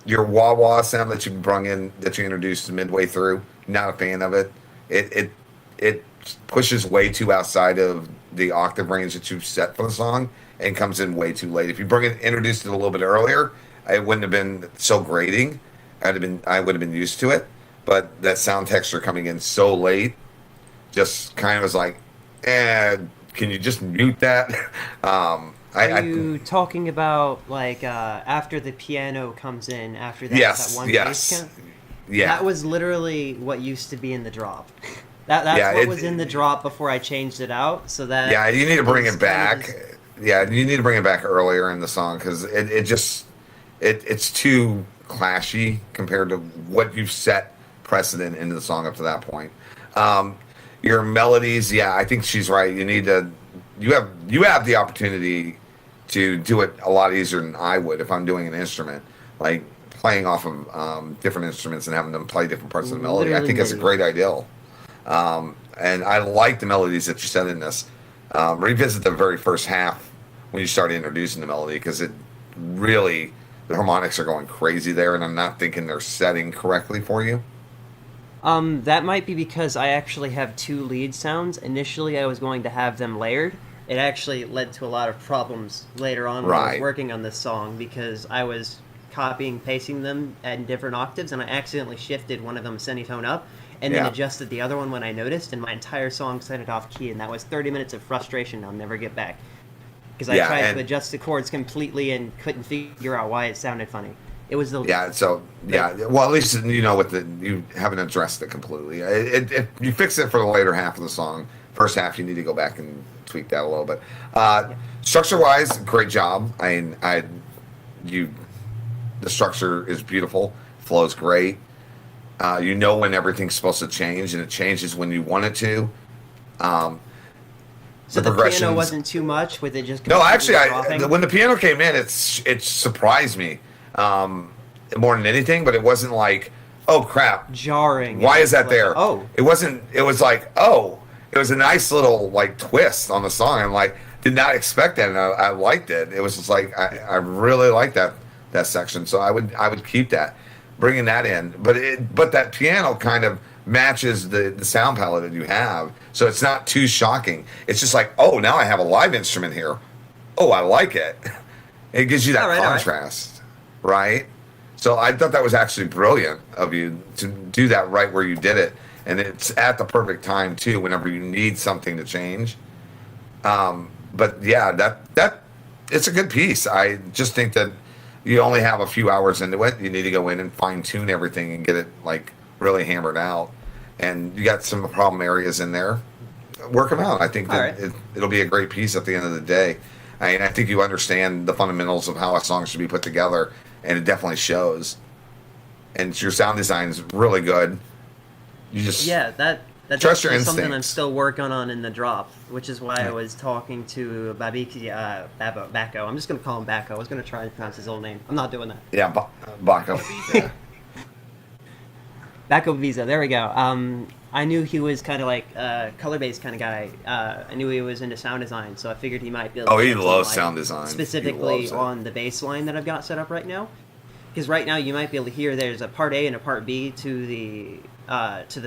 Your wah wah sound that you brung in, that you introduced midway through, not a fan of it. It pushes way too outside of the octave range that you've set for the song, and comes in way too late. If you introduced it a little bit earlier, it wouldn't have been so grating. I would have been used to it. But that sound texture coming in so late just kind of was like, can you just mute that? Are you talking about like after the piano comes in after that, Yes, that one yes. bass count? Yeah. That was literally what used to be in the drop. That's Yeah, what was in the drop before I changed it out. So that Yeah, you need to bring is it kind of back. just- Yeah, you need to bring it back earlier in the song, because it's too clashy compared to what you've set precedent into the song up to that point. Your melodies, yeah, I think she's right. You have the opportunity to do it a lot easier than I would if I'm doing an instrument, like playing off of different instruments and having them play different parts of the melody. I Literally think that's a great idea. And I like the melodies that you said in this. Revisit the very first half when you start introducing the melody, because it really, the harmonics are going crazy there, and I'm not thinking they're setting correctly for you. That might be because I actually have two lead sounds. Initially, I was going to have them layered. It actually led to a lot of problems later on when I was Right. working on this song, because I was copying, pasting them at different octaves, and I accidentally shifted one of them semitone up, and then Yeah. adjusted the other one when I noticed, and my entire song sounded off key, and that was 30 minutes of frustration I'll never get back. Because I Yeah, tried and- to adjust the chords completely and couldn't figure out why it sounded funny. It was the Yeah, so yeah, well, at least you know you haven't addressed it completely. If you fix it for the later half of the song, first half you need to go back and tweak that a little bit. Structure wise, great job. The structure is beautiful, flows great. You know when everything's supposed to change, and it changes when you want it to. So the piano wasn't too much with it just No, completely actually, dropping? when the piano came in, it surprised me more than anything. But it wasn't like, oh crap, jarring. why is that Like, there? oh, It wasn't. It was like, oh, it was a nice little like twist on the song. I'm like, did not expect that, and I liked it. It was just like I really liked that section. So I would keep that, bringing that in. But that piano kind of matches the sound palette that you have, so it's not too shocking. It's just like, oh, now I have a live instrument here. Oh, I like it. It gives you that All right. contrast, right? So I thought that was actually brilliant of you to do that right where you did it, and it's at the perfect time too, whenever you need something to change. But yeah, that it's a good piece. I just think that you only have a few hours into it. You need to go in and fine tune everything and get it like really hammered out. And you got some problem areas in there. Work them out. I think that All right. it'll be a great piece at the end of the day. I think you understand the fundamentals of how a song should be put together, and it definitely shows. And your sound design is really good. You just yeah, That's Trust your actually something I'm instincts. still working on in the drop, which is why I was talking to Bacco. I'm just gonna call him Bacco. I was gonna try and pronounce his old name. I'm not doing that. Yeah, Baco. Bacco Visa. There we go. I knew he was kind of like color-based kind of guy. I knew he was into sound design, so I figured he might be able Oh, to he shed some loves light sound design. He specifically loves it. on the bass line that I've got set up right now. Because right now you might be able to hear there's a part A and a part B to the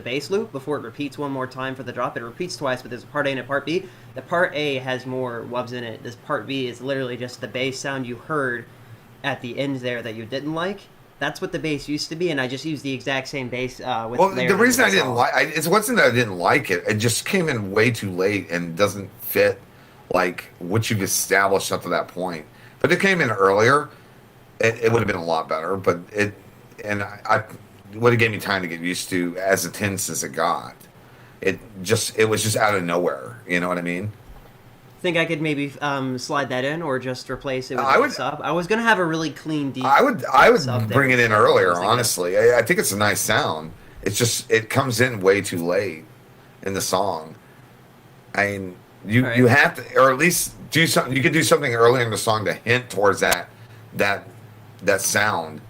bass loop before it repeats one more time for the drop. It repeats twice, but there's a part A and a part B. The part A has more wubs in it. This part B is literally just the bass sound you heard at the end there that you didn't like. That's what the bass used to be, and I just used the exact same bass with. Well, the reason I didn't like like it wasn't that I didn't like it. It just came in way too late and doesn't fit like what you've established up to that point. But it came in earlier. It would have been a lot better, but I would have gave me time to get used to as intense as it got. It was just out of nowhere. You know what I mean? Think I could maybe slide that in, or just replace it with I a would- sub. I was gonna have a really clean deep. I would sub bring there. it in I earlier. was thinking- Honestly, I think it's a nice sound. It's just it comes in way too late in the song. I mean, you Right. you have to, or at least do something. You could do something earlier in the song to hint towards that sound,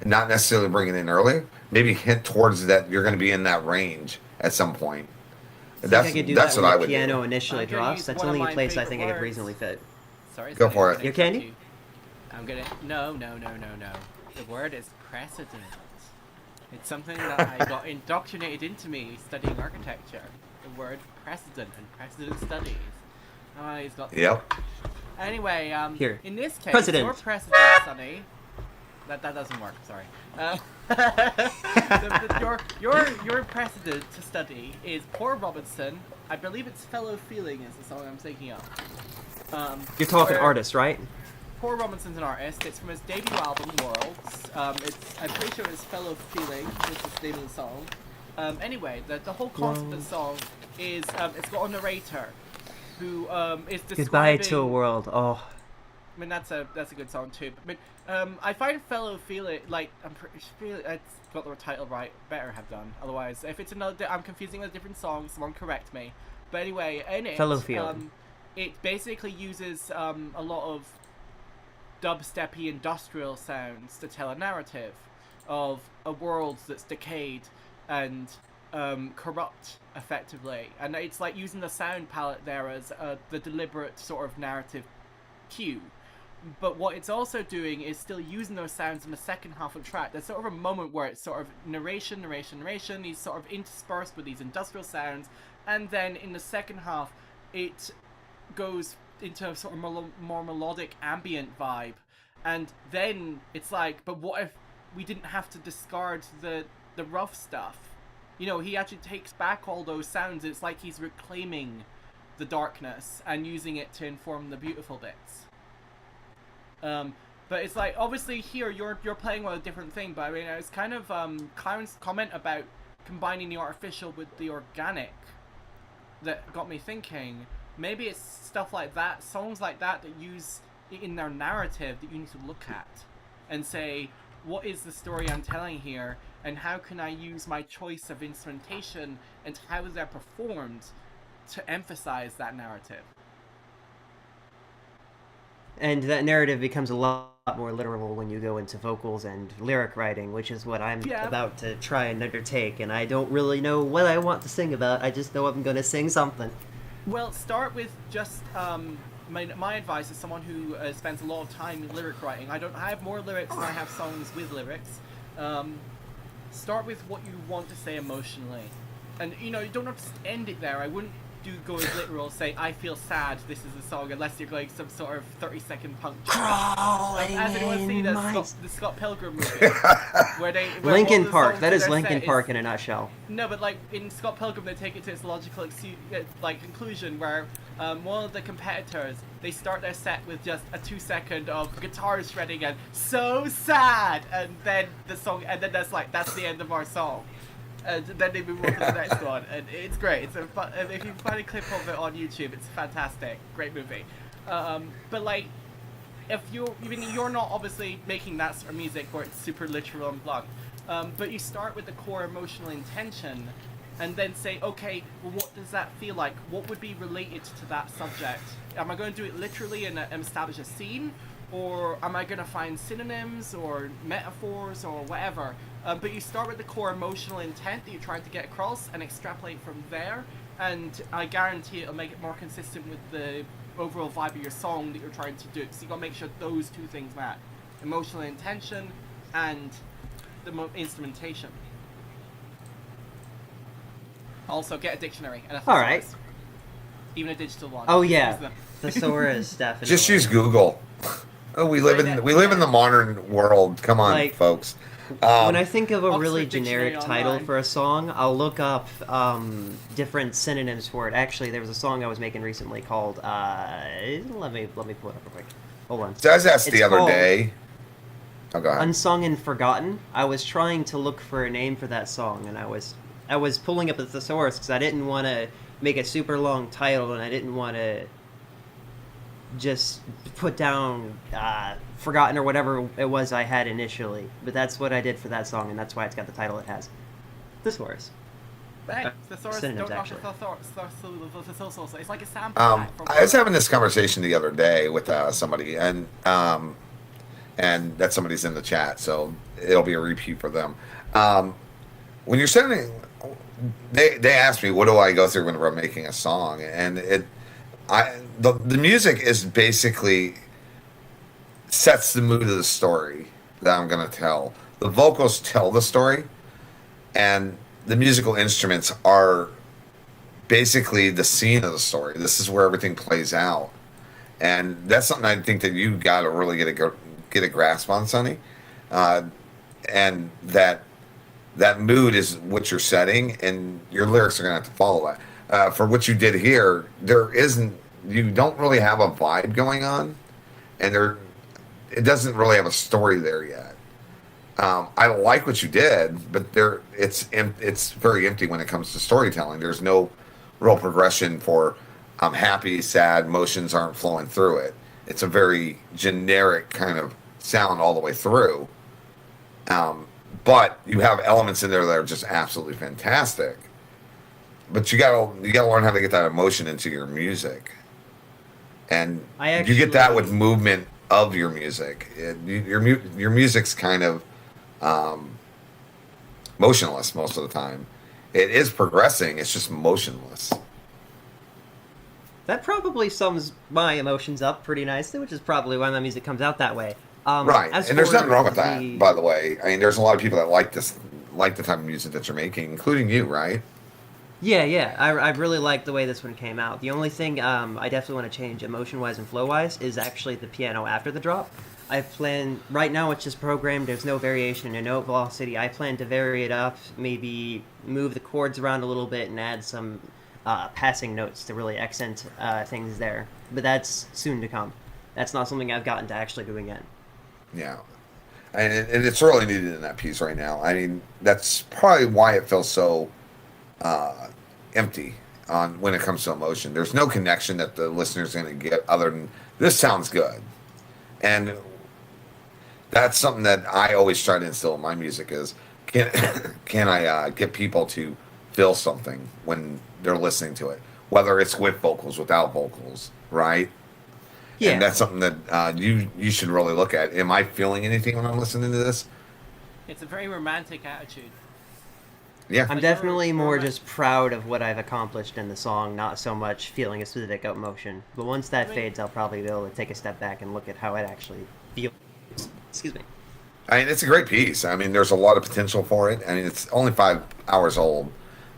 and not necessarily bring it in early. Maybe hint towards that you're going to be in that range at some point. I That's think I could do that's that what I when would the piano do. initially I'm gonna drops. use That's one of only a my place I favorite think I could words. reasonably fit. Sorry, Go Sonny, for I'm it. gonna Your candy? interrupt you. I'm gonna no. The word is precedent. It's something that I got indoctrinated into me studying architecture. The word precedent and precedent studies. Oh, he's got. Yep. Anyway, Here. in this case, Precedent. your precedent, Sonny. That doesn't work. Sorry. Your precedent to study is Poor Robinson. I believe it's Fellow Feeling is the song I'm thinking of. You're talking where- artist, right? Poor Robinson's an artist. It's from his debut album, Worlds. I'm pretty sure it's Fellow Feeling, which is the name of the song. Anyway, the whole concept of the song is it's got a narrator who is describing. Goodbye to a world. Oh, I mean that's a good song too. But I find Fellow Feeling like I got the title right. Better have done. Otherwise, if it's another, I'm confusing with a different song. Someone correct me. But anyway, in it, Fellow Feeling. it basically uses a lot of dubsteppy industrial sounds to tell a narrative of a world that's decayed and corrupt effectively, and it's like using the sound palette there as the deliberate sort of narrative cue. But what it's also doing is still using those sounds in the second half of the track. There's sort of a moment where it's sort of narration, he's sort of interspersed with these industrial sounds, and then in the second half it goes into a sort of more melodic ambient vibe, and then it's like, but what if we didn't have to discard the rough stuff? You know, he actually takes back all those sounds. It's like he's reclaiming the darkness and using it to inform the beautiful bits. But it's like, obviously here you're playing with a different thing, but I mean, it's kind of Kyron's comment about combining the artificial with the organic that got me thinking. Maybe it's stuff like that, songs like that use in their narrative that you need to look at and say, what is the story I'm telling here, and how can I use my choice of instrumentation and how they're performed to emphasize that narrative. and that narrative becomes a lot more literal when you go into vocals and lyric writing, which is what I'm Yeah. about to try and undertake. And I don't really know what I want to sing about. I just know I'm going to sing something. Well, start with just my advice as someone who spends a lot of time in lyric writing. I have more lyrics than I have songs with lyrics. Start with what you want to say emotionally, and you don't have to end it there. I wouldn't go as literal, say I feel sad, this is the song, unless you're going some sort of 30-second punk. As anyone seen the Scott Pilgrim movie, where one Linkin of the Park. songs That in is their Linkin set Park in a nutshell. No, but like in Scott Pilgrim, they take it to its logical conclusion, where one of the competitors, they start their set with just a 2-second of guitars shredding and so sad, and then the song, and then that's the end of our song. And then they move on to the next one, and it's great. It's if you find a clip of it on YouTube, it's fantastic. Great movie. But like, if you're not obviously making that sort of music where it's super literal and blunt, but you start with the core emotional intention, and then say, okay, well, what does that feel like? What would be related to that subject? Am I going to do it literally and establish a scene? Or am I going to find synonyms or metaphors or whatever? But you start with the core emotional intent that you're trying to get across and extrapolate from there. And I guarantee it'll make it more consistent with the overall vibe of your song that you're trying to do. So you got to make sure those two things match. Emotional intention and the instrumentation. Also, get a dictionary and a thesaurus. All right. Even a digital one. Oh Use yeah, them. thesaurus definitely. Just use Google. Oh, we live in the modern world. Come on, Like, folks. When I think of a really Oxford Dictionary generic title online. for a song, I'll look up different synonyms for it. Actually, there was a song I was making recently called. Let me pull it up real quick. Hold on. I was asked It's the other called day. Oh, go ahead. Unsung and Forgotten. I was trying to look for a name for that song, and I was pulling up a thesaurus because I didn't want to make a super long title, and I didn't want to just put down Forgotten or whatever it was I had initially. But that's what I did for that song, and that's why it's got the title it has. Thesaurus. Hey, thesaurus, synonyms, don't knock the actually. thesaurus. It's like a sample pack from I was having this conversation the other day with somebody, and that somebody's in the chat, so it'll be a repeat for them. When you're sending, they asked me, what do I go through whenever I'm making a song? And the music is basically sets the mood of the story that I'm going to tell. The vocals tell the story, and the musical instruments are basically the scene of the story. This is where everything plays out, and that's something I think that you got to really get a grasp on, Sonny. And that mood is what you're setting, and your lyrics are going to have to follow that. For what you did here, you don't really have a vibe going on, and it doesn't really have a story there yet. I like what you did, but it's very empty when it comes to storytelling. There's no real progression for I'm happy, sad, emotions aren't flowing through it. It's a very generic kind of sound all the way through. But you have elements in there that are just absolutely fantastic. But you gotta learn how to get that emotion into your music, and you get that with movement of your music. Your music's kind of motionless most of the time. It is progressing. It's just motionless. That probably sums my emotions up pretty nicely, which is probably why my music comes out that way. Right, as and there's for nothing wrong with that, the- by the way. I mean, there's a lot of people that like the type of music that you're making, including you, right? Yeah. I really like the way this one came out. The only thing I definitely want to change emotion-wise and flow-wise is actually the piano after the drop. I plan, right now it's just programmed, there's no variation in note velocity. I plan to vary it up, maybe move the chords around a little bit and add some passing notes to really accent things there. But that's soon to come. That's not something I've gotten to actually doing yet. Yeah. And it's really needed in that piece right now. I mean, that's probably why it feels so empty when it comes to emotion. There's no connection that the listener's going to get other than this sounds good. And that's something that I always try to instill in my music is can I get people to feel something when they're listening to it, whether it's with vocals, without vocals, right? Yeah. And that's something that you should really look at. Am I feeling anything when I'm listening to this? It's a very romantic attitude. Yeah. I'm Like, definitely you're- more you're- just proud of what I've accomplished in the song, not so much feeling a specific emotion. But once that fades, I'll probably be able to take a step back and look at how it actually feels. Excuse me. I mean, it's a great piece. I mean, there's a lot of potential for it. I mean, it's only 5 hours old.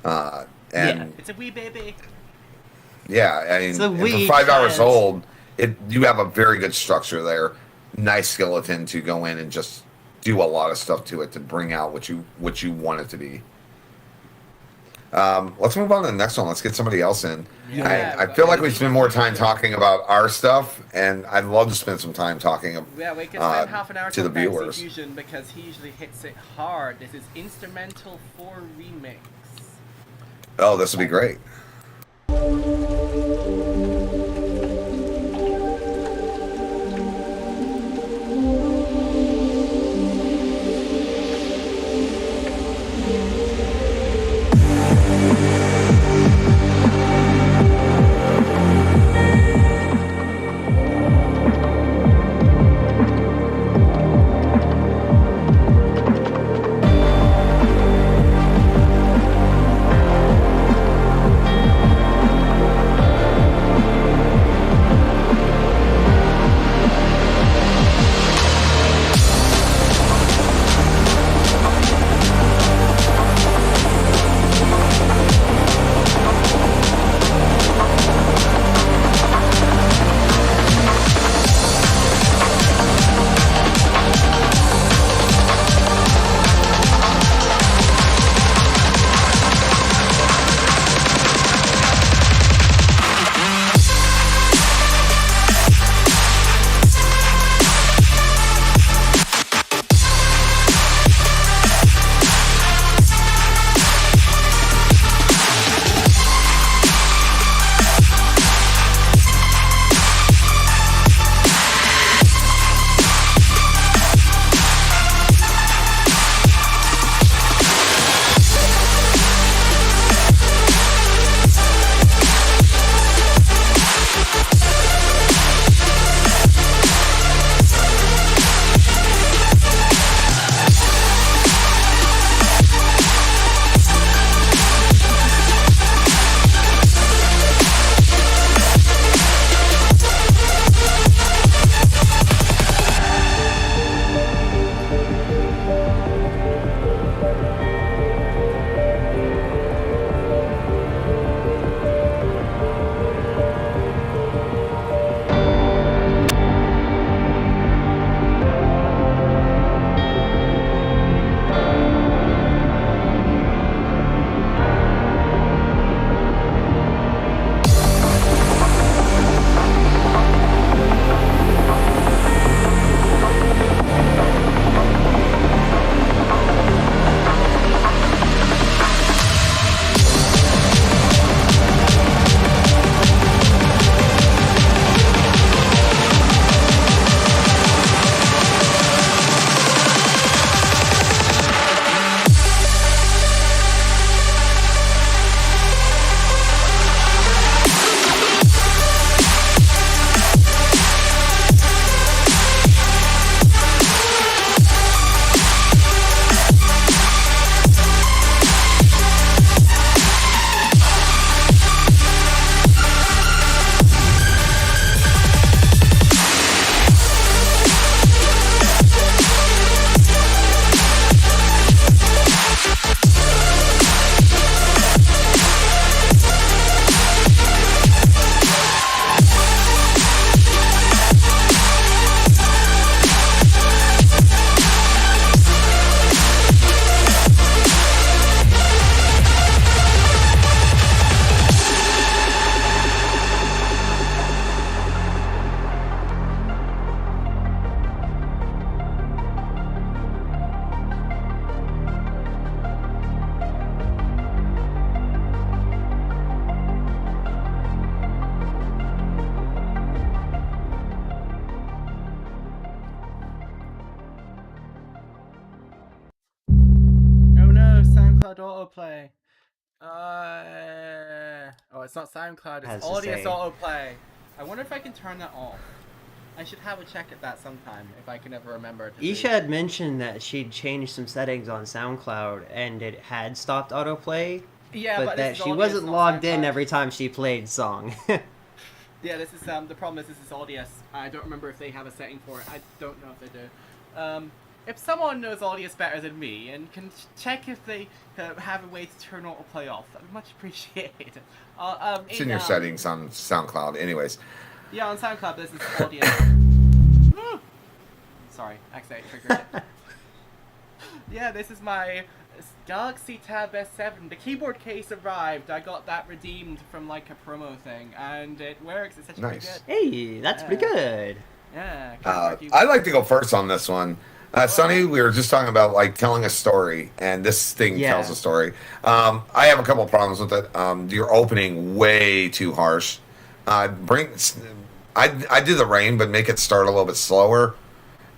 And It's a wee baby. yeah, I mean, It's a and wee for 5 hours child. old, you have a very good structure there. Nice skeleton to go in and just do a lot of stuff to it to bring out what you want it to be. Let's move on to the next one. Let's get somebody else in. Yeah. I feel like we spend more time talking about our stuff, and I'd love to spend some time talking Yeah, we can spend half an hour to the talking about viewers. Fusion because he usually hits it hard. This is Instrumental 4 Remix. Oh, this would be great. autoplay. Oh, it's not SoundCloud. Has It's to Audius say. autoplay. I wonder if I can turn that off. I should have a check at that sometime if I can ever remember. To Isha had mentioned that she'd changed some settings on SoundCloud and it had stopped autoplay, Yeah, but but that this is she Audius, wasn't not logged in SoundCloud. every time she played song. Yeah, this is the problem is this is Audius. I don't remember if they have a setting for it. I don't know if they do. If someone knows Audius better than me and can check if they have a way to turn autoplay off, I'd much appreciate it. It's in your settings on SoundCloud, anyways. Yeah, on SoundCloud, this is Audius. Sorry, accidentally triggered it. Yeah, this is my Galaxy Tab S7. The keyboard case arrived. I got that redeemed from like a promo thing, and it works. It's actually Nice. pretty good. Hey, that's pretty good. Yeah. I'd like to go first on this one. Sonny, we were just talking about like telling a story, and this thing Yeah. tells a story. I have a couple of problems with it. You're opening way too harsh. I do the rain, but make it start a little bit slower,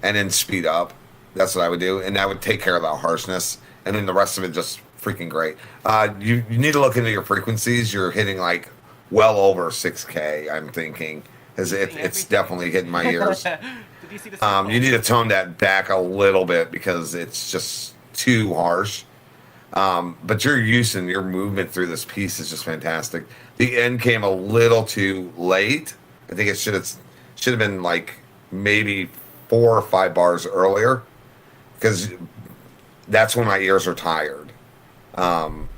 and then speed up. That's what I would do, and that would take care of that harshness, and then the rest of it just freaking great. You need to look into your frequencies. You're hitting like well over 6K. I'm thinking, because it's Everything. definitely hitting my ears. Did you see the You need to tone that back a little bit because it's just too harsh. But your use and your movement through this piece is just fantastic. The end came a little too late. I think it should have been like maybe 4 or 5 bars earlier, because that's when my ears are tired. And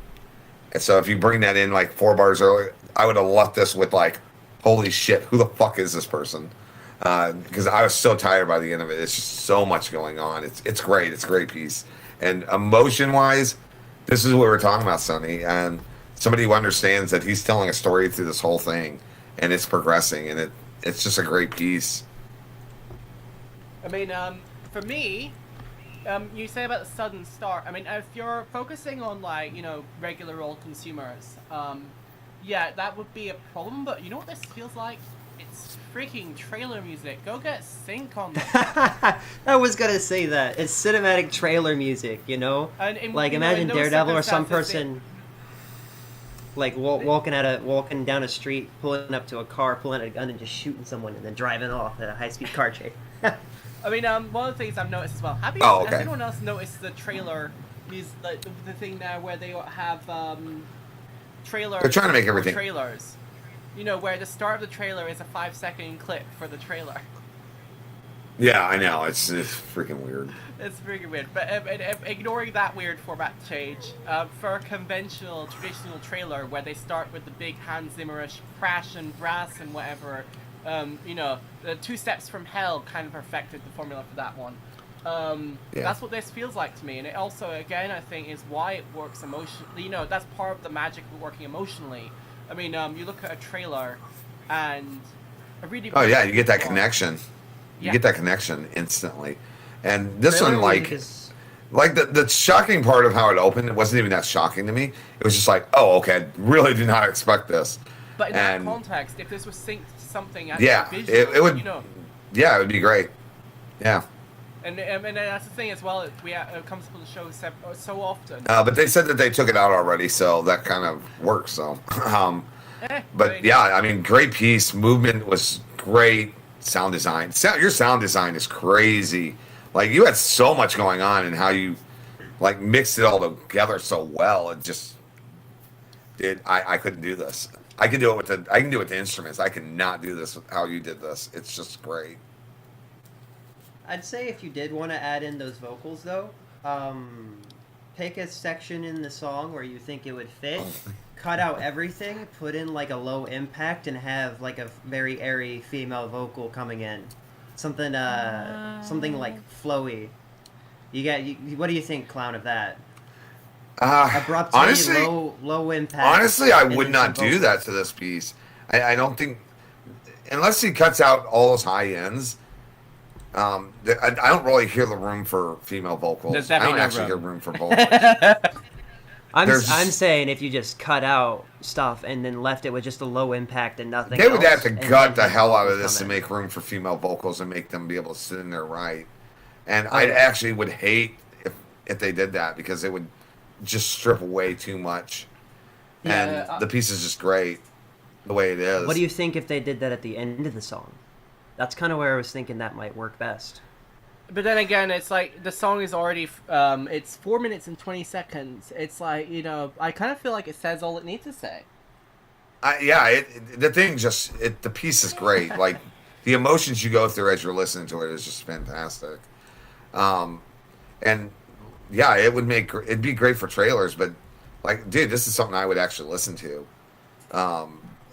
so if you bring that in like 4 bars earlier, I would have left this with like, holy shit, who the fuck is this person? Because I was so tired by the end of it. It's just so much going on. It's great. It's a great piece. And emotion wise, this is what we're talking about, Sonny. And somebody who understands that he's telling a story through this whole thing, and it's progressing, and it's just a great piece. I mean, for me, you say about the sudden start. I mean, if you're focusing on like, regular old consumers, yeah, that would be a problem. But you know what this feels like? It's freaking trailer music. Go get sync on this. I was gonna say that. It's cinematic trailer music, And like in imagine those Daredevil or some circumstances, person like walking down a street, pulling up to a car, pulling out a gun and just shooting someone and then driving off at a high-speed car chase. I mean, one of the things I've noticed as well. Has anyone else noticed the trailer music, like the thing now where they have trailers? They're trying to make everything. Trailers. Where the start of the trailer is a 5-second clip for the trailer. Yeah, I know. It's freaking weird. It's freaking weird. But ignoring that weird format change, for a conventional, traditional trailer where they start with the big Hans Zimmerish crash and brass and whatever, the 2 Steps from Hell kind of perfected the formula for that one. Yeah. That's what this feels like to me. And it also, again, I think is why it works emotionally. That's part of the magic of working emotionally. I mean, you look at a trailer and a really... Oh yeah, you get that connection. You Yeah. get that connection instantly. And this Trailer one, music is- like the shocking part of how it opened, it wasn't even that shocking to me. It was just like, oh, okay, I really did not expect this. But in And- that context, if this was synced to something Yeah, visual, it would. Yeah, it would be great. Yeah. And that's the thing as well. It comes up on the show so often. But they said that they took it out already, so that kind of works. So, but yeah, I mean, great piece. Movement was great. Sound design. Your sound design is crazy. Like you had so much going on, and how you like mixed it all together so well. It just did. I couldn't do this. I can do it with the instruments. I cannot do this with how you did this. It's just great. I'd say if you did want to add in those vocals, though, pick a section in the song where you think it would fit, cut out everything, put in like a low impact, and have like a very airy female vocal coming in, something like flowy. What do you think, Clown, of that? Abrupt, Honestly, low impact. Honestly, I and would then not some do vocals. that to this piece. I don't think, unless he cuts out all those high ends. I don't really hear the room for female vocals. There's I don't definitely no actually hear room. room for vocals. I'm There's- saying if you just cut out stuff and then left it with just a low impact and nothing They would else, have to and gut then the hell out of vocals this to come in. make room for female vocals and make them be able to sit in there right. And Oh, I yeah. actually would hate if they did that, because it would just strip away too much, Yeah, and the piece is just great the way it is. What do you think if they did that at the end of the song? That's kind of where I was thinking that might work best. But then again, it's like the song is already it's 4 minutes and 20 seconds. It's like, you know, I kind of feel like it says all it needs to say. The thing the piece is great. Like the emotions you go through as you're listening to it is just fantastic. And yeah, it'd be great for trailers, but like, dude, this is something I would actually listen to,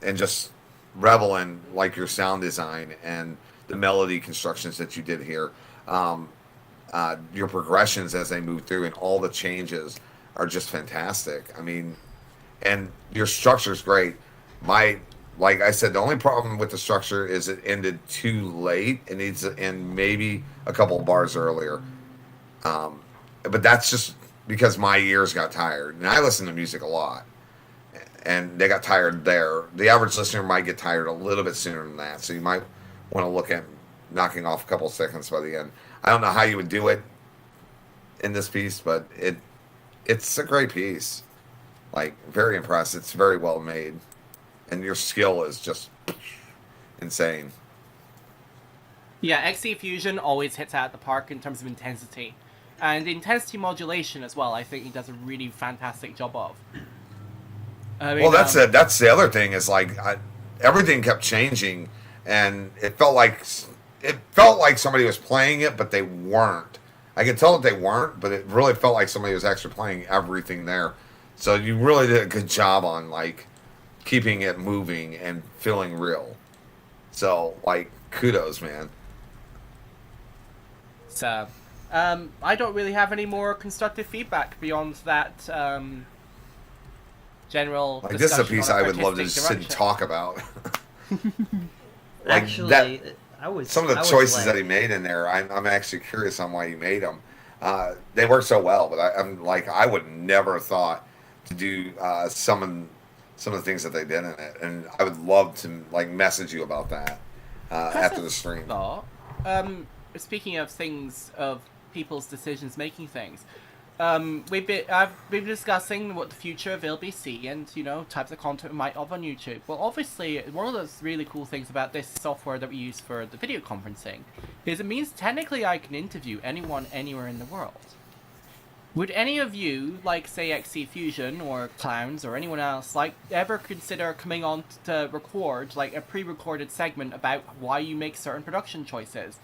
and just revel in like your sound design and the melody constructions that you did here. Your progressions as they move through and all the changes are just fantastic. I mean, and your structure's great. Like I said, the only problem with the structure is it ended too late. It needs to end maybe a couple of bars earlier. But that's just because my ears got tired. And I listen to music a lot. And they got tired there. The average listener might get tired a little bit sooner than that. So you might want to look at knocking off a couple of seconds by the end. I don't know how you would do it in this piece, but it's a great piece. Like, very impressed. It's very well made. And your skill is just insane. Yeah, XC Fusion always hits out of the park in terms of intensity. And intensity modulation as well, I think he does a really fantastic job of. I mean, Well, that's it. That's the other thing is like everything kept changing, and it felt like somebody was playing it, but they weren't. I could tell that they weren't, but it really felt like somebody was actually playing everything there. So you really did a good job on like keeping it moving and feeling real. So like, kudos, man. So, I don't really have any more constructive feedback beyond that general. Like, this is a discussion piece on I would love to artistic just sit and direction. talk about. Like Actually, that- I was Some of the I was choices like- that he made in there, I'm actually curious on why he made them. They work so well, but I'm like, I would never have thought to do some of the things that they did in it, and I would love to like message you about that after the stream. Thought. Speaking of things, of people's decisions making things, I've been discussing what the future of ILBC and, you know, types of content we might have on YouTube. Well, obviously, one of those really cool things about this software that we use for the video conferencing is it means technically I can interview anyone anywhere in the world. Would any of you, like say XC Fusion or Clowns or anyone else, like ever consider coming on to record like a pre-recorded segment about why you make certain production choices?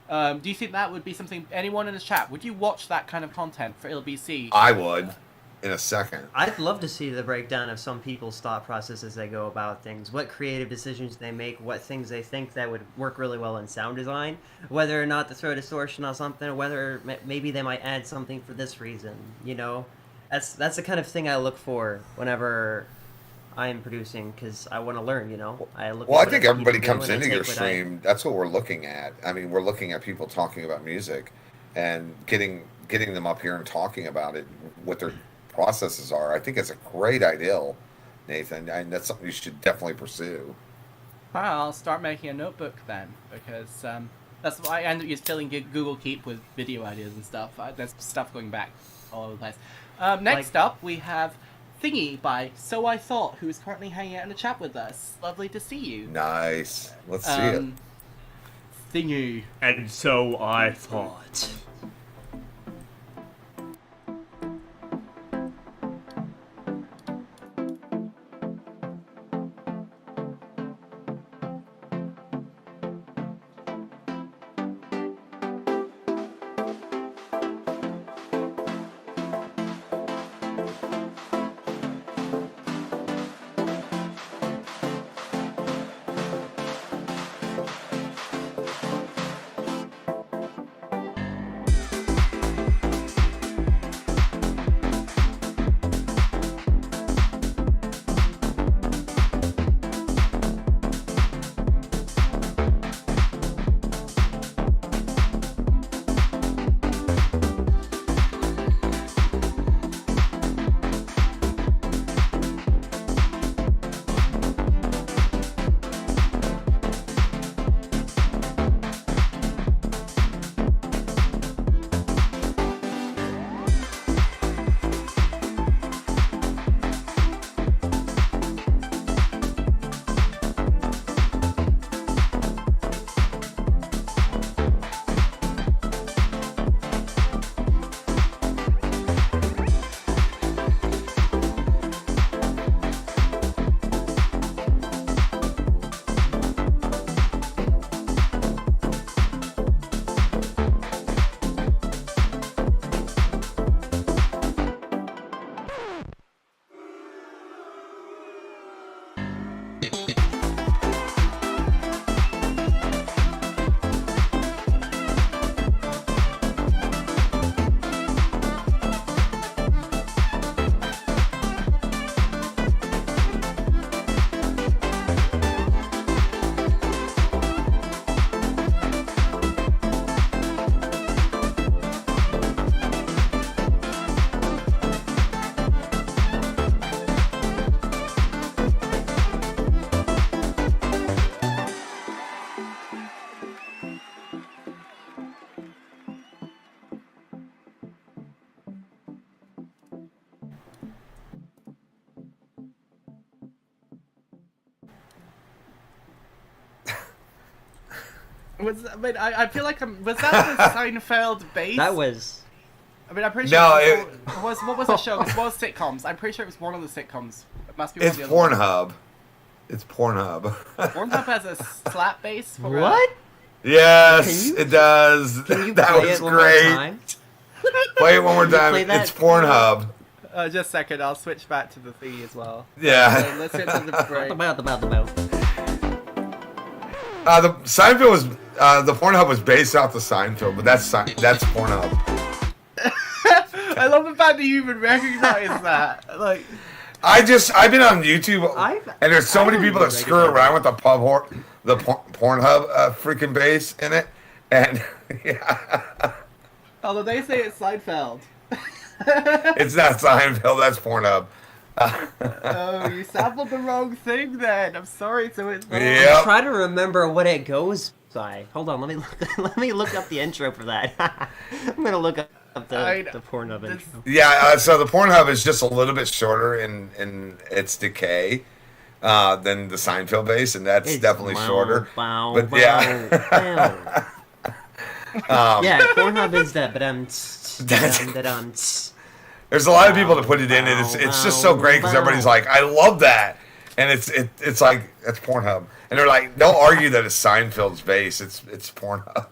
Do you think that would be something, anyone in the chat, would you watch that kind of content for ILBC? I would, in a second. I'd love to see the breakdown of some people's thought process as they go about things, what creative decisions they make, what things they think that would work really well in sound design, whether or not to throw distortion on something, or whether maybe they might add something for this reason, you know? That's the kind of thing I look for whenever I'm producing, because I want to learn, you know? I think everybody comes into your stream. That's what we're looking at. I mean, we're looking at people talking about music and getting them up here and talking about it, what their processes are. I think it's a great ideal, Nathan, and that's something you should definitely pursue. Well, I'll start making a notebook then, because that's why I end up just filling Google Keep with video ideas and stuff. There's stuff going back all over the place. Next up, we have Thingy by So I Thought, who is currently hanging out in the chat with us. Lovely to see you. Nice. Let's see it. Thingy. And so I thought. I feel like was that the Seinfeld base? That was. I mean, I'm pretty sure. No, it was. What was the show? It was sitcoms. I'm pretty sure it was one of the sitcoms. It must be one It's of the other ones. Pornhub. It's Pornhub. Pornhub has a slap base for What? Yes, Can you- it does. Can you That play was it one more great. time? Play it one more time. play that? It's Pornhub. Just a second, I'll switch back to the thing as well. Yeah. Okay, let's get to the break. About. The Seinfeld was the Pornhub was based off the Seinfeld, but that's Pornhub. I love the fact that you even recognize that. Like, I've been on YouTube, I've- and there's so I many don't people that even screw recognize around with the Pornhub freaking base in it, and yeah, although they say it's Seinfeld. it's not Seinfeld. That's Pornhub. Oh, you sampled the wrong thing then. I'm sorry, so it's not. Yep. Try to remember what it goes by. Hold on, let me look up the intro for that. I'm gonna look up the Pornhub intro. Yeah, so the Pornhub is just a little bit shorter in its decay than the Seinfeld base, and that's It's definitely shorter. But yeah. Yeah, Pornhub is that, but There's a lot of people that put it in, and it's just so great because everybody's like, I love that, and it's like that's Pornhub, and they're like, don't argue that it's Seinfeld's base, it's Pornhub,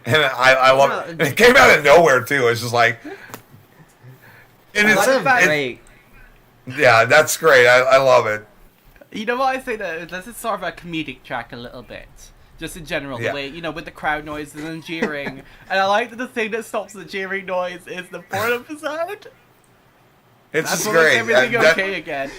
and I love it. And it came out of nowhere too. It's just like, and great. yeah, that's great. I love it. You know what I say that this is sort of a comedic track a little bit. Just in general, Yeah. the way, with the crowd noises and jeering. And I like that the thing that stops the jeering noise is the Pornhub sound. It's That's just what makes great. everything That- okay again.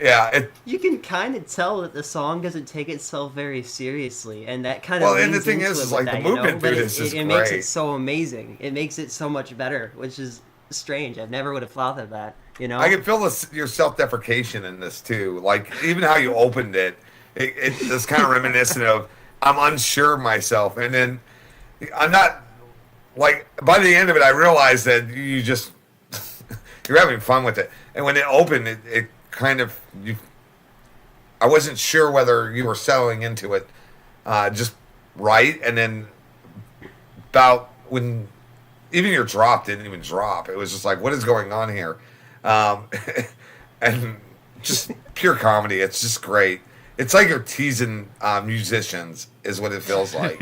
Yeah, You can kind of tell that the song doesn't take itself very seriously, and that kind Well, of. and the leans thing into is it like, with the that, you know? movement But through this is it makes great. it so amazing. It makes it so much better, which is strange. I never would have thought of that. You know. I can feel your self-deprecation in this too. Like even how you opened it's kind of reminiscent of I'm unsure of myself, and then I'm not like by the end of it, I realized that you're having fun with it. And when it opened, it kind of I wasn't sure whether you were settling into it just right, and then about when even your drop didn't even drop. It was just like, what is going on here? And just pure comedy. It's just great. It's like you're teasing musicians, is what it feels like.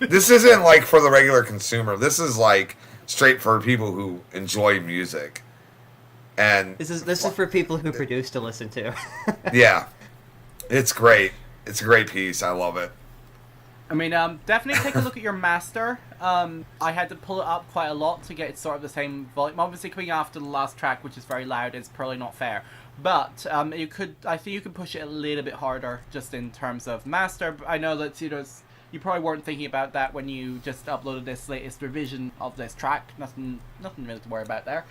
This isn't like for the regular consumer. This is like straight for people who enjoy music. And This is for people who produce to listen to. yeah, it's great. It's a great piece. I love it. I mean, definitely take a look at your master. I had to pull it up quite a lot to get sort of the same volume. Obviously, coming after the last track, which is very loud, is probably not fair. But I think you could push it a little bit harder, just in terms of master. I know that you probably weren't thinking about that when you just uploaded this latest revision of this track. Nothing really to worry about there.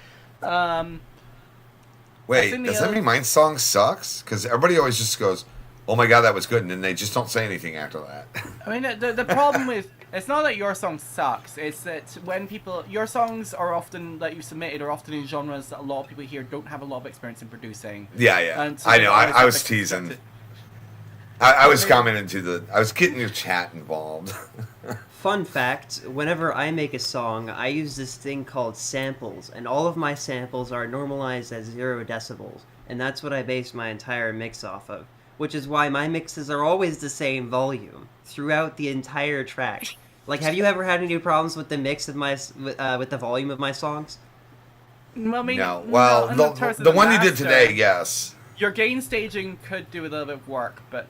Wait, think the does that other- mean my song sucks? Because everybody always just goes, "Oh my god, that was good," and then they just don't say anything after that. I mean, the problem with it's not that your song sucks. It's that when your songs are often that you submitted are often in genres that a lot of people here don't have a lot of experience in producing. Yeah. And so I they know. always I have was to teasing. accept I was commenting I was getting your chat involved. Fun fact, whenever I make a song, I use this thing called samples, and all of my samples are normalized at 0 decibels, and that's what I base my entire mix off of, which is why my mixes are always the same volume throughout the entire track. Like, have you ever had any problems with the mix of with the volume of my songs? Well, I mean, No. Well, not in terms of the one you did master. today, yes. Your gain staging could do a little bit of work, but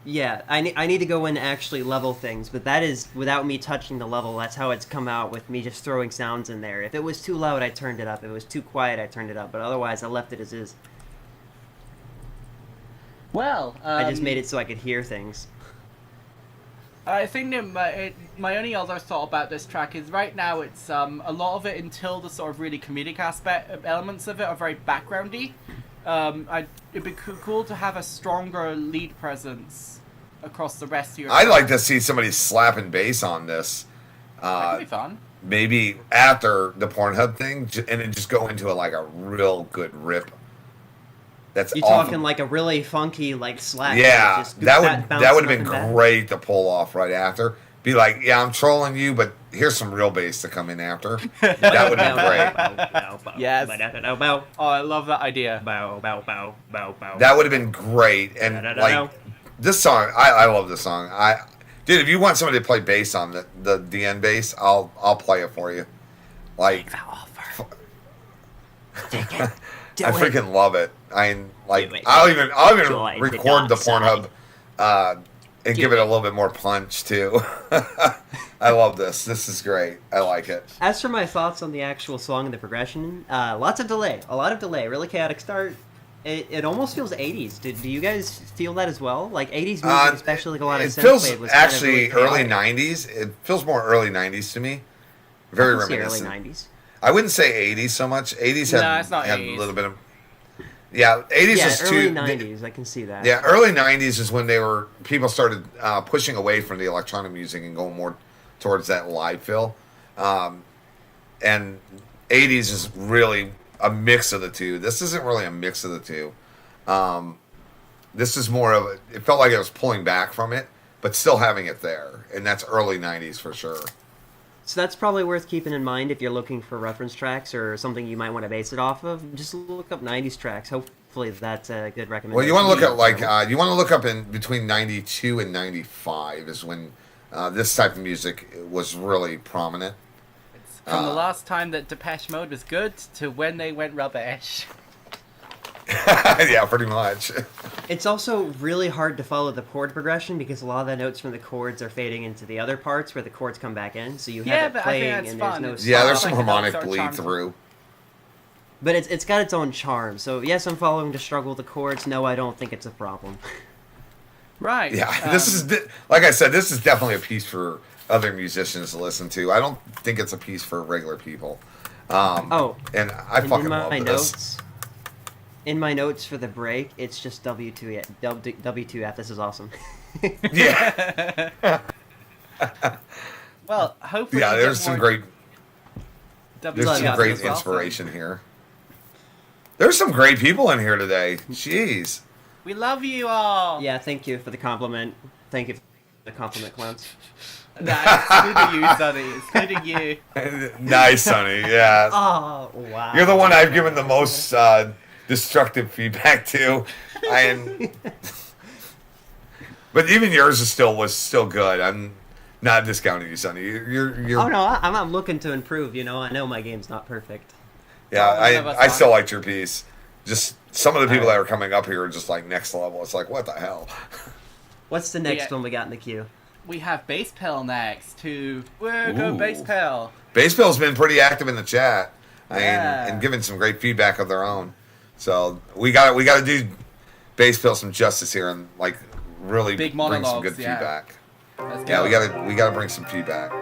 Yeah, I need to go in and actually level things, but that is without me touching the level. That's how it's come out with me just throwing sounds in there. If it was too loud, I turned it up. If it was too quiet, I turned it up. But otherwise, I left it as is. well, I just made it so I could hear things. I think that my only other thought about this track is right now it's a lot of it until the sort of really comedic elements of it are very backgroundy. It'd be cool to have a stronger lead presence across the rest of your. I'd like to see somebody slapping bass on this. That could be fun. Maybe after the Pornhub thing, and then just go into like a real good rip. That's You awesome. talking like a really funky like slap? Yeah, just that would bouncing have up been and back? great to pull off right after. Be like, yeah, I'm trolling you, but here's some real bass to come in after. That would be great. Yes. Oh, I love that idea. That would have been great. And like this song, I love this song. Dude, if you want somebody to play bass on the end bass, I'll play it for you. Like, I freaking love it. I'll even Join the record the dark Pornhub and give it a little bit more punch too. I love this. This is great. I like it. As for my thoughts on the actual song and the progression, lots of delay, a lot of delay, really chaotic start. It almost feels 80s. Do you guys feel that as well? Like 80s music, especially like a lot of It synthwave feels was actually kind of early really chaotic. 90s. It feels more early 90s to me. Very I can see reminiscent. early 90s. I wouldn't say 80s so much. 80s No, had, it's not had 80s. a little bit of. Yeah, 80s Yeah, is early too. 90s. I can see that. Yeah, early 90s is when people started pushing away from the electronic music and going more towards that live feel. And 80s is really a mix of the two. This isn't really a mix of the two. This is more of it felt like it was pulling back from it, but still having it there. And that's early 90s for sure. So that's probably worth keeping in mind if you're looking for reference tracks or something you might want to base it off of. Just look up 90s tracks. Hopefully that's a good recommendation. Well, you want to look at you want to look up in between 92 and 95 is when this type of music was really prominent. From the last time that Depeche Mode was good to when they went rubbish. Yeah, pretty much. It's also really hard to follow the chord progression because a lot of the notes from the chords are fading into the other parts where the chords come back in. So you have Yeah, it but I think playing that's and fun. there's no Yeah, there's stop. some Like the harmonic notes are bleed charming. through. But it's got its own charm. So yes, I'm following the struggle with the chords. No, I don't think it's a problem. Right. Yeah, this is like I said, this is definitely a piece for other musicians to listen to. I don't think it's a piece for regular people. And I And fucking in love my this. notes, in my notes for the break, it's just W2F. This is awesome. Yeah, Well, hopefully. yeah. you There's get some more great, there's WTF some great as well, so inspiration here. There's some great people in here today. Jeez. We love you all. Yeah, thank you for the compliment. Thank you for the compliment, clowns. Nah, it's good to you, Sonny. It's good to you. Nice, Sonny. Yeah. Oh, wow. You're the one I've given the most destructive feedback to. But even yours was still good. I'm not discounting you, Sonny. You're Oh, no, I'm looking to improve, you know. I know my game's not perfect. yeah. One of us I are. still liked your piece. Just some of the people Alright. that are coming up here are just like next level. It's like, what the hell? What's the next Yeah. one we got in the queue? We have Bass Pill next to go Bass Ooh. Pill. Baseball's been pretty active in the chat Yeah. and giving some great feedback of their own. So we got to do Baseball some justice here and like really Big bring some monologues, good yeah. feedback. Let's Yeah, go. we gotta bring some feedback.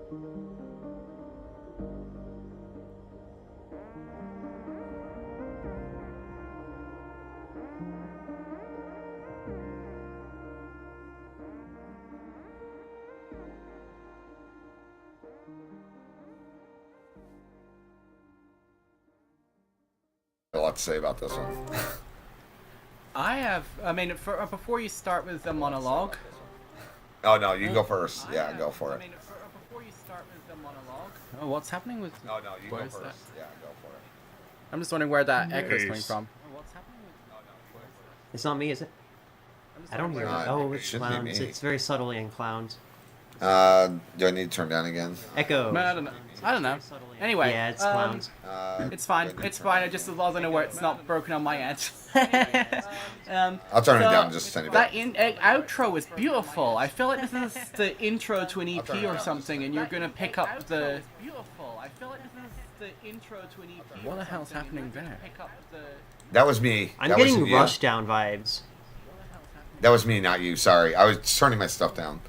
A lot to say about this one. Before you start with the monologue. Oh no, you go first. Yeah, go for it. Before you start with the monologue. Oh, what's happening with? No, you go Where's first. that? Yeah, go for it. I'm just wondering where that echo is coming Nice. from. Oh, what's happening with? It's not me, is it? I'm just I don't wondering hear where it. that Oh, echo it's should be clowns. me. It's very subtly in clowns. Do I need to turn down again? Echo. I don't know. I don't know. Very subtly in- Anyway, Yeah, it's clowns. It's fine. It's fine. I just as long as I know where it's not broken on my end. I'll turn it so down just a tiny That bit. outro is beautiful. I feel like this is the intro to an EP or something, and you're gonna pick up the. Beautiful. I feel like this is the intro to an EP. What the hell's happening there? That was me. I'm That was getting you. Rushdown vibes. That was me, not you. Sorry, I was turning my stuff down.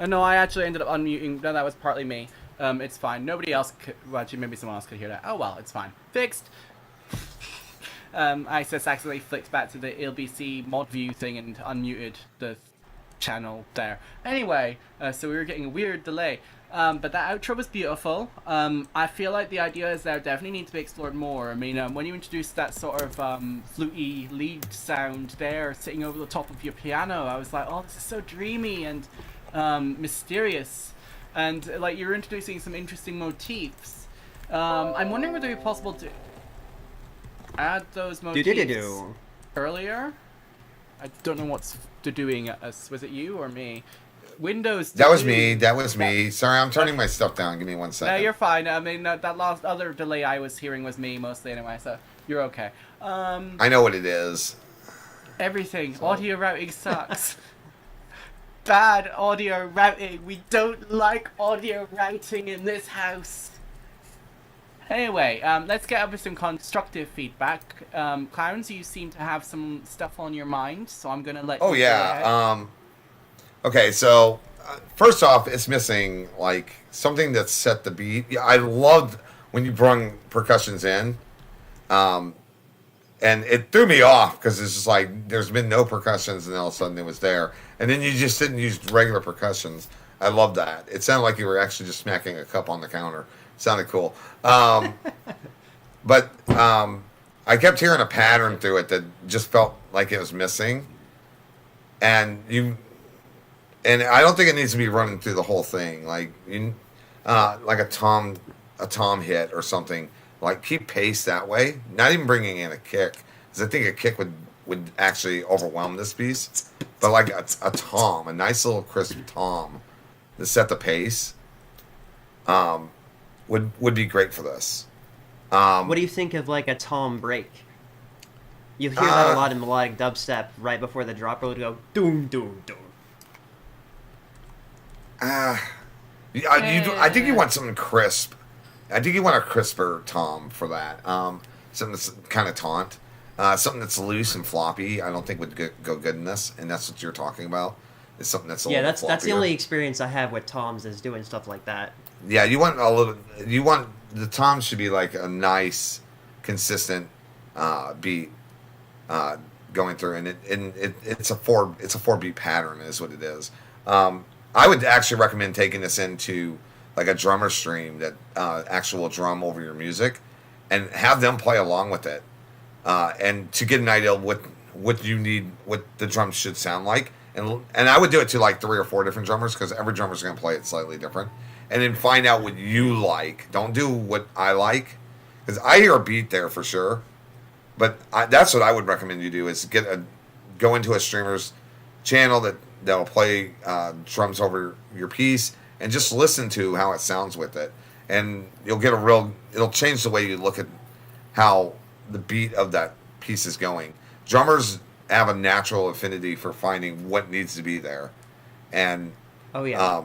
No, I actually ended up unmuting. No, that was partly me. It's fine. Nobody else could. Well, actually, maybe someone else could hear that. Oh well, it's fine. Fixed. I just accidentally flicked back to the ILBC mod view thing and unmuted the channel there. Anyway, so we were getting a weird delay. But that outro was beautiful. I feel like the ideas there definitely need to be explored more. I mean, when you introduced that sort of fluty lead sound there sitting over the top of your piano, I was like, oh, this is so dreamy and mysterious. And like you're introducing some interesting motifs. I'm wondering whether it would be possible to add those motifs Do-do-do-do. earlier. I don't know what's doing us. Was it you or me? Windows. That was me. That was me. Sorry, I'm turning my stuff down. Give me 1 No, second. you're fine. I mean, that last other delay I was hearing was me mostly anyway, so you're okay. I know what it is. Everything. Audio routing sucks. Bad audio routing. We don't like audio routing in this house. Anyway, let's get up with some constructive feedback. Clowns, you seem to have some stuff on your mind, so I'm gonna let. Oh you go ahead. yeah. Okay, so first off, it's missing like something that set the beat. Yeah, I loved when you brung percussions in, and it threw me off because it's just like there's been no percussions, and all of a sudden it was there, and then you just didn't use regular percussions. I love that. It sounded like you were actually just smacking a cup on the counter. Sounded cool. But I kept hearing a pattern through it that just felt like it was missing, and I don't think it needs to be running through the whole thing, like like a tom hit or something. Like keep pace that way. Not even bringing in a kick, because I think a kick would actually overwhelm this piece. But like a tom, a nice little crisp tom, to set the pace, would be great for this. What do you think of like a tom break? You hear that a lot in melodic dubstep right before the drop roll to go doom doom doom. I think you want something crisp. I think you want a crisper tom for that. Something that's kind of taunt. Something that's loose and floppy. I don't think would go good in this, and that's what you're talking about. Is something that's a Yeah, little that's the floppier. only experience I have with toms is doing stuff like that. Yeah, you want a little. You want the tom should be like a nice, consistent beat going through, and it's a four beat pattern is what it is. I would actually recommend taking this into like a drummer stream that actual drum over your music, and have them play along with it, and to get an idea of what you need, what the drums should sound like, and I would do it to like 3 or 4 different drummers because every drummer's going to play it slightly different, and then find out what you like. Don't do what I like, because I hear a beat there for sure, but that's what I would recommend you do is go into a streamer's channel that'll play drums over your piece and just listen to how it sounds with it, and you'll get it'll change the way you look at how the beat of that piece is going. Drummers have a natural affinity for finding what needs to be there, and Oh yeah.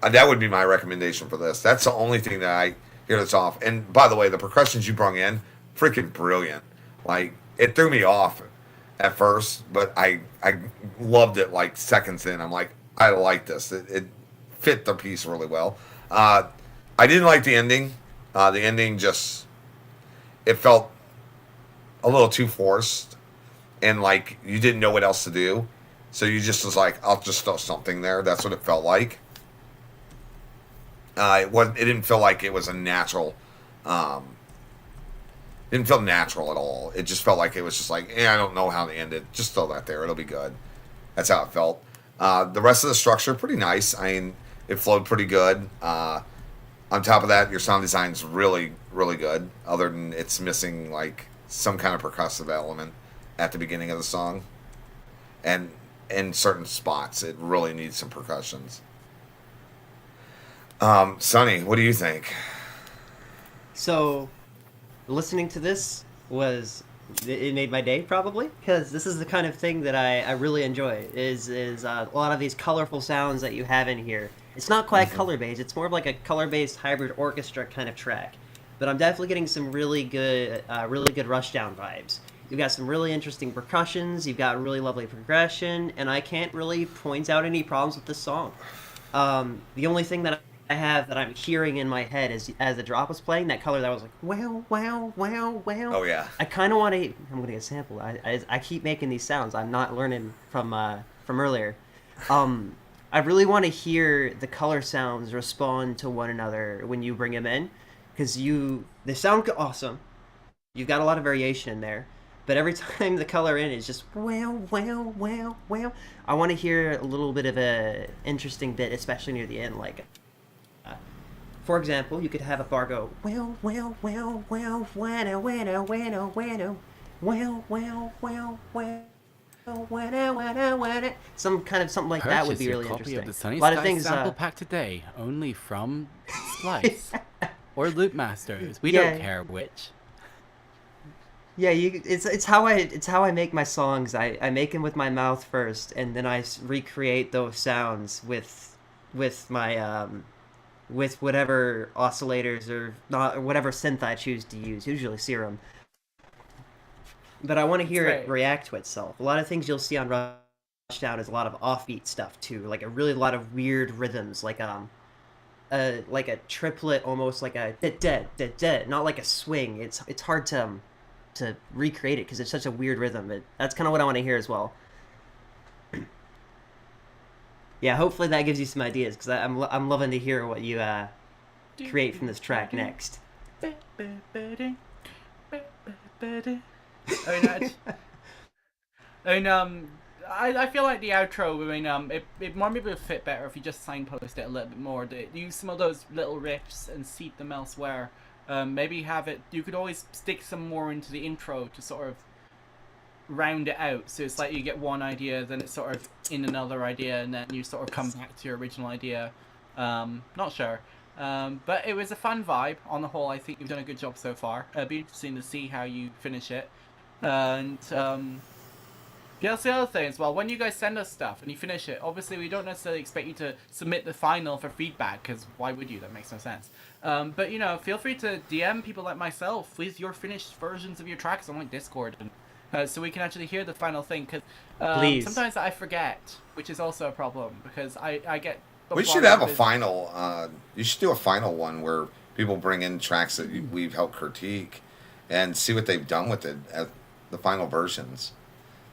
that would be my recommendation for this. That's the only thing that I hear that's off. And by the way, the percussions you brung in, freaking brilliant. Like it threw me off at first, but I loved it like seconds in. I'm like, I like this. It fit the piece really well. I didn't like the ending. The ending just it felt a little too forced, and like you didn't know what else to do, so you just was like, I'll just throw something there. That's what it felt like. It didn't feel like it was a natural. Didn't feel natural at all. It just felt like it was just like, I don't know how to end it. Just throw that there. It'll be good. That's how it felt. The rest of the structure, pretty nice. I mean, it flowed pretty good. On top of that, your sound design's really, really good. Other than it's missing like some kind of percussive element at the beginning of the song, and in certain spots, it really needs some percussions. Sonny, what do you think? So, listening to this it made my day probably, because this is the kind of thing that I really enjoy. Is a lot of these colorful sounds that you have in here. It's not quite color based. It's more of like a color based hybrid orchestra kind of track. But I'm definitely getting some really good Rushdown vibes. You've got some really interesting percussions. You've got really lovely progression, and I can't really point out any problems with this song. The only thing that I have that I'm hearing in my head is as the drop was playing, that color that was like wow wow wow wow. Oh yeah. I kind of want to. I'm gonna get a sample. I keep making these sounds. I'm not learning from earlier. I really want to hear the color sounds respond to one another when you bring them in, because they sound awesome. You've got a lot of variation in there, but every time the color in is just wow wow wow wow. I want to hear a little bit of a interesting bit, especially near the end, like. For example, you could have a bar go, well, well, well, well, bueno, bueno, bueno, bueno, well, well, well, well, bueno, bueno, bueno. Something like that would be really interesting. Of the Sunny a lot of Skies things. sample pack today, only from Splice or Loop Masters. We don't care which. Yeah, it's how I make my songs. I make them with my mouth first, and then I recreate those sounds with my with whatever oscillators or not, or whatever synth I choose to use, usually Serum. But I want to hear it react to itself. A lot of things you'll see on Rushdown is a lot of offbeat stuff too, like a lot of weird rhythms, like a triplet, almost like a dead, not like a swing. It's hard to recreate it because it's such a weird rhythm. That's kind of what I want to hear as well. Yeah, hopefully that gives you some ideas, because I'm loving to hear what you create from this track next. I feel like the outro, it maybe would fit better if you just signpost it a little bit more. Use some of those little riffs and seed them elsewhere. Maybe have it, you could always stick some more into the intro to sort of round it out, so it's like you get one idea, then it's sort of in another idea, and then you sort of come back to your original idea. Not sure, but it was a fun vibe on the whole. I think you've done a good job so far. It'll be interesting to see how you finish it. And yeah, that's the other thing as well. When you guys send us stuff and you finish it, obviously we don't necessarily expect you to submit the final for feedback, because why would you? That makes no sense. But feel free to DM people like myself with your finished versions of your tracks on like Discord, and so we can actually hear the final thing, because sometimes I forget, which is also a problem, because I get... We should have a final, you should do a final one where people bring in tracks that we've helped critique and see what they've done with it at the final versions.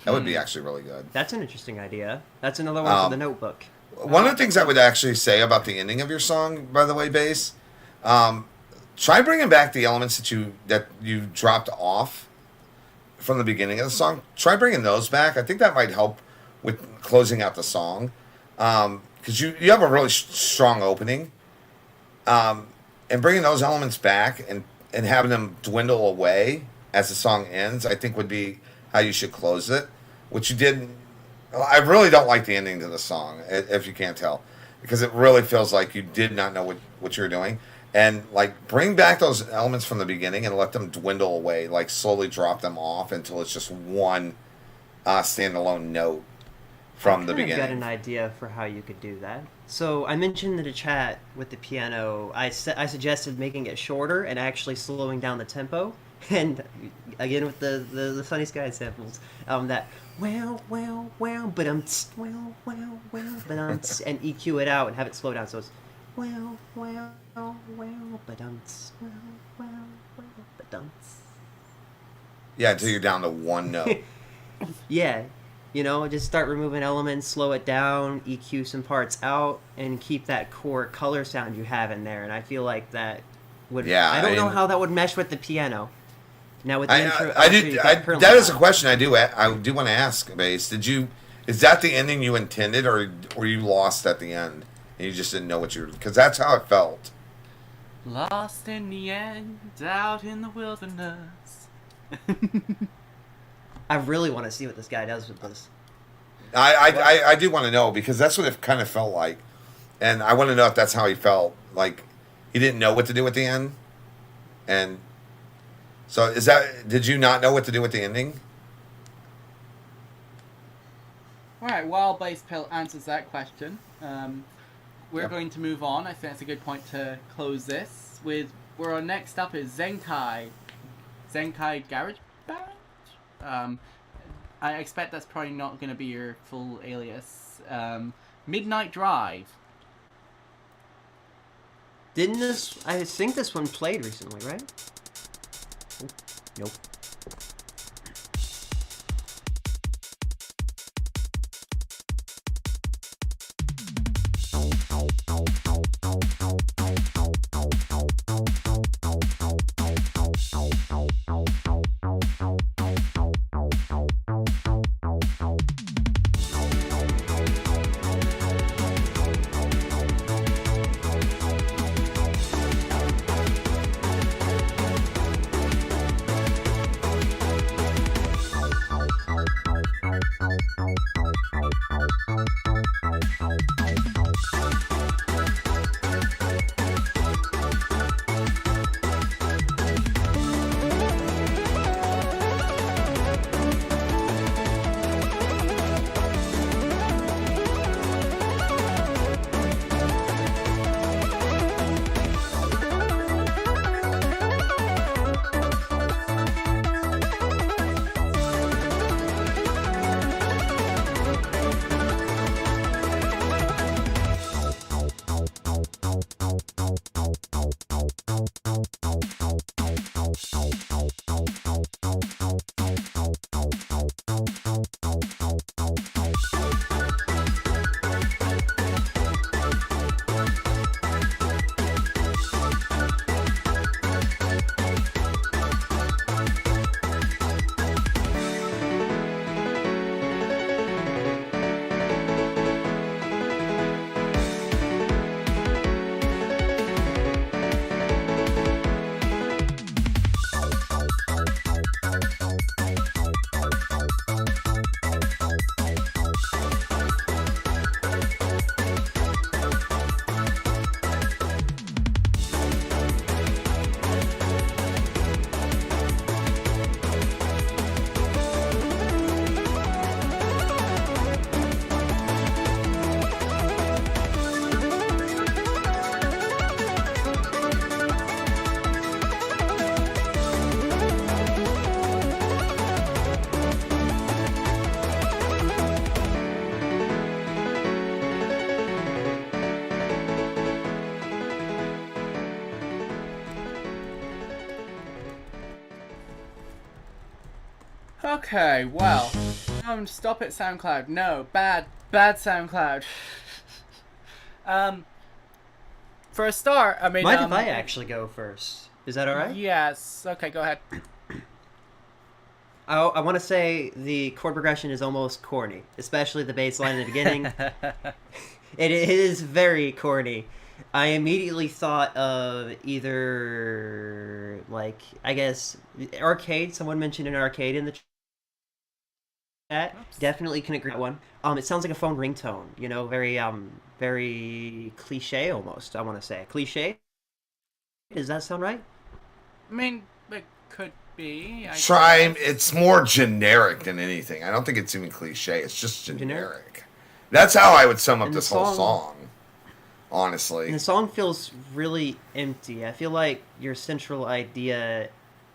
That would be actually really good. That's an interesting idea. That's another one for the notebook. One of the things I would actually say about the ending of your song, by the way, Bass, try bringing back the elements that you dropped off from the beginning of the song. Try bringing those back. I think that might help with closing out the song, because you have a really strong opening, and bringing those elements back and having them dwindle away as the song ends, I think would be how you should close it, which you did. I really don't like the ending to the song, if you can't tell, because it really feels like you did not know what you were doing. And like, bring back those elements from the beginning and let them dwindle away. Like, slowly drop them off until it's just one standalone note from the beginning. I got an idea for how you could do that. So I mentioned in the chat with the piano, I suggested making it shorter and actually slowing down the tempo. And again with the Sunny Sky samples, that well, but well, but and EQ it out and have it slow down. So it's well, ba-dunce, well, ba-dunce. Yeah, until you're down to one note. Yeah, just start removing elements, slow it down, EQ some parts out, and keep that core color sound you have in there. And I feel like that would. Yeah, I don't know mean- how that would mesh with the piano. Now with the intro, I outro, do. you got curly That is a sound. question I do want to ask, Base. Is that the ending you intended, or were you lost at the end and you just didn't know what you were? Because that's how it felt. Lost in the end, out in the wilderness. I really want to see what this guy does with this. I do want to know, because that's what it kind of felt like, and I want to know if that's how he felt. Like he didn't know what to do at the end, and so did you not know what to do with the ending? Alright, while Blaze Pill answers that question, we're Yep. going to move on. I think that's a good point to close this with where our next up is Zenkai Garage Band. I expect that's probably not going to be your full alias. Midnight Drive. I think this one played recently, right? Oh, nope. Okay, well, stop it, SoundCloud. No, bad SoundCloud. For a start, I mean, Mind if I actually go first? Is that all right? Yes. Okay, go ahead. I want to say the chord progression is almost corny, especially the bass line in the beginning. It is very corny. I immediately thought of either, like, I guess, arcade. Someone mentioned an arcade in the chat. Definitely can agree with that one. It sounds like a phone ringtone, very cliche almost, I want to say. Cliche? Does that sound right? I mean, it could be. I Try. guess. It's more generic than anything. I don't think it's even cliche. It's just Generic? generic. That's how I would sum up And the this whole song- song. Honestly. And the song feels really empty. I feel like your central idea,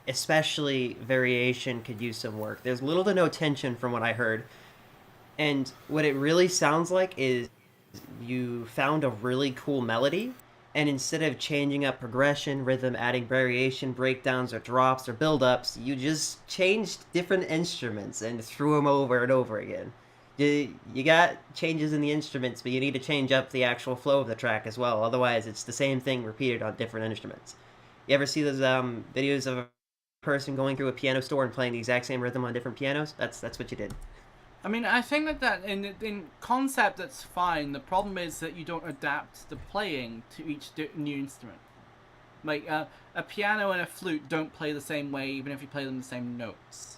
especially variation, could use some work. There's little to no tension from what I heard. And what it really sounds like is you found a really cool melody, And instead of changing up progression, rhythm, adding variation, breakdowns, or drops, or build-ups, you just changed different instruments and threw them over and over again. You got changes in the instruments, but you need to change up the actual flow of the track as well. Otherwise, it's the same thing repeated on different instruments. You ever see those videos of a person going through a piano store and playing the exact same rhythm on different pianos? That's what you did. I mean, I think that in concept that's fine. The problem is that you don't adapt the playing to each new instrument. Like a piano and a flute don't play the same way, even if you play them the same notes.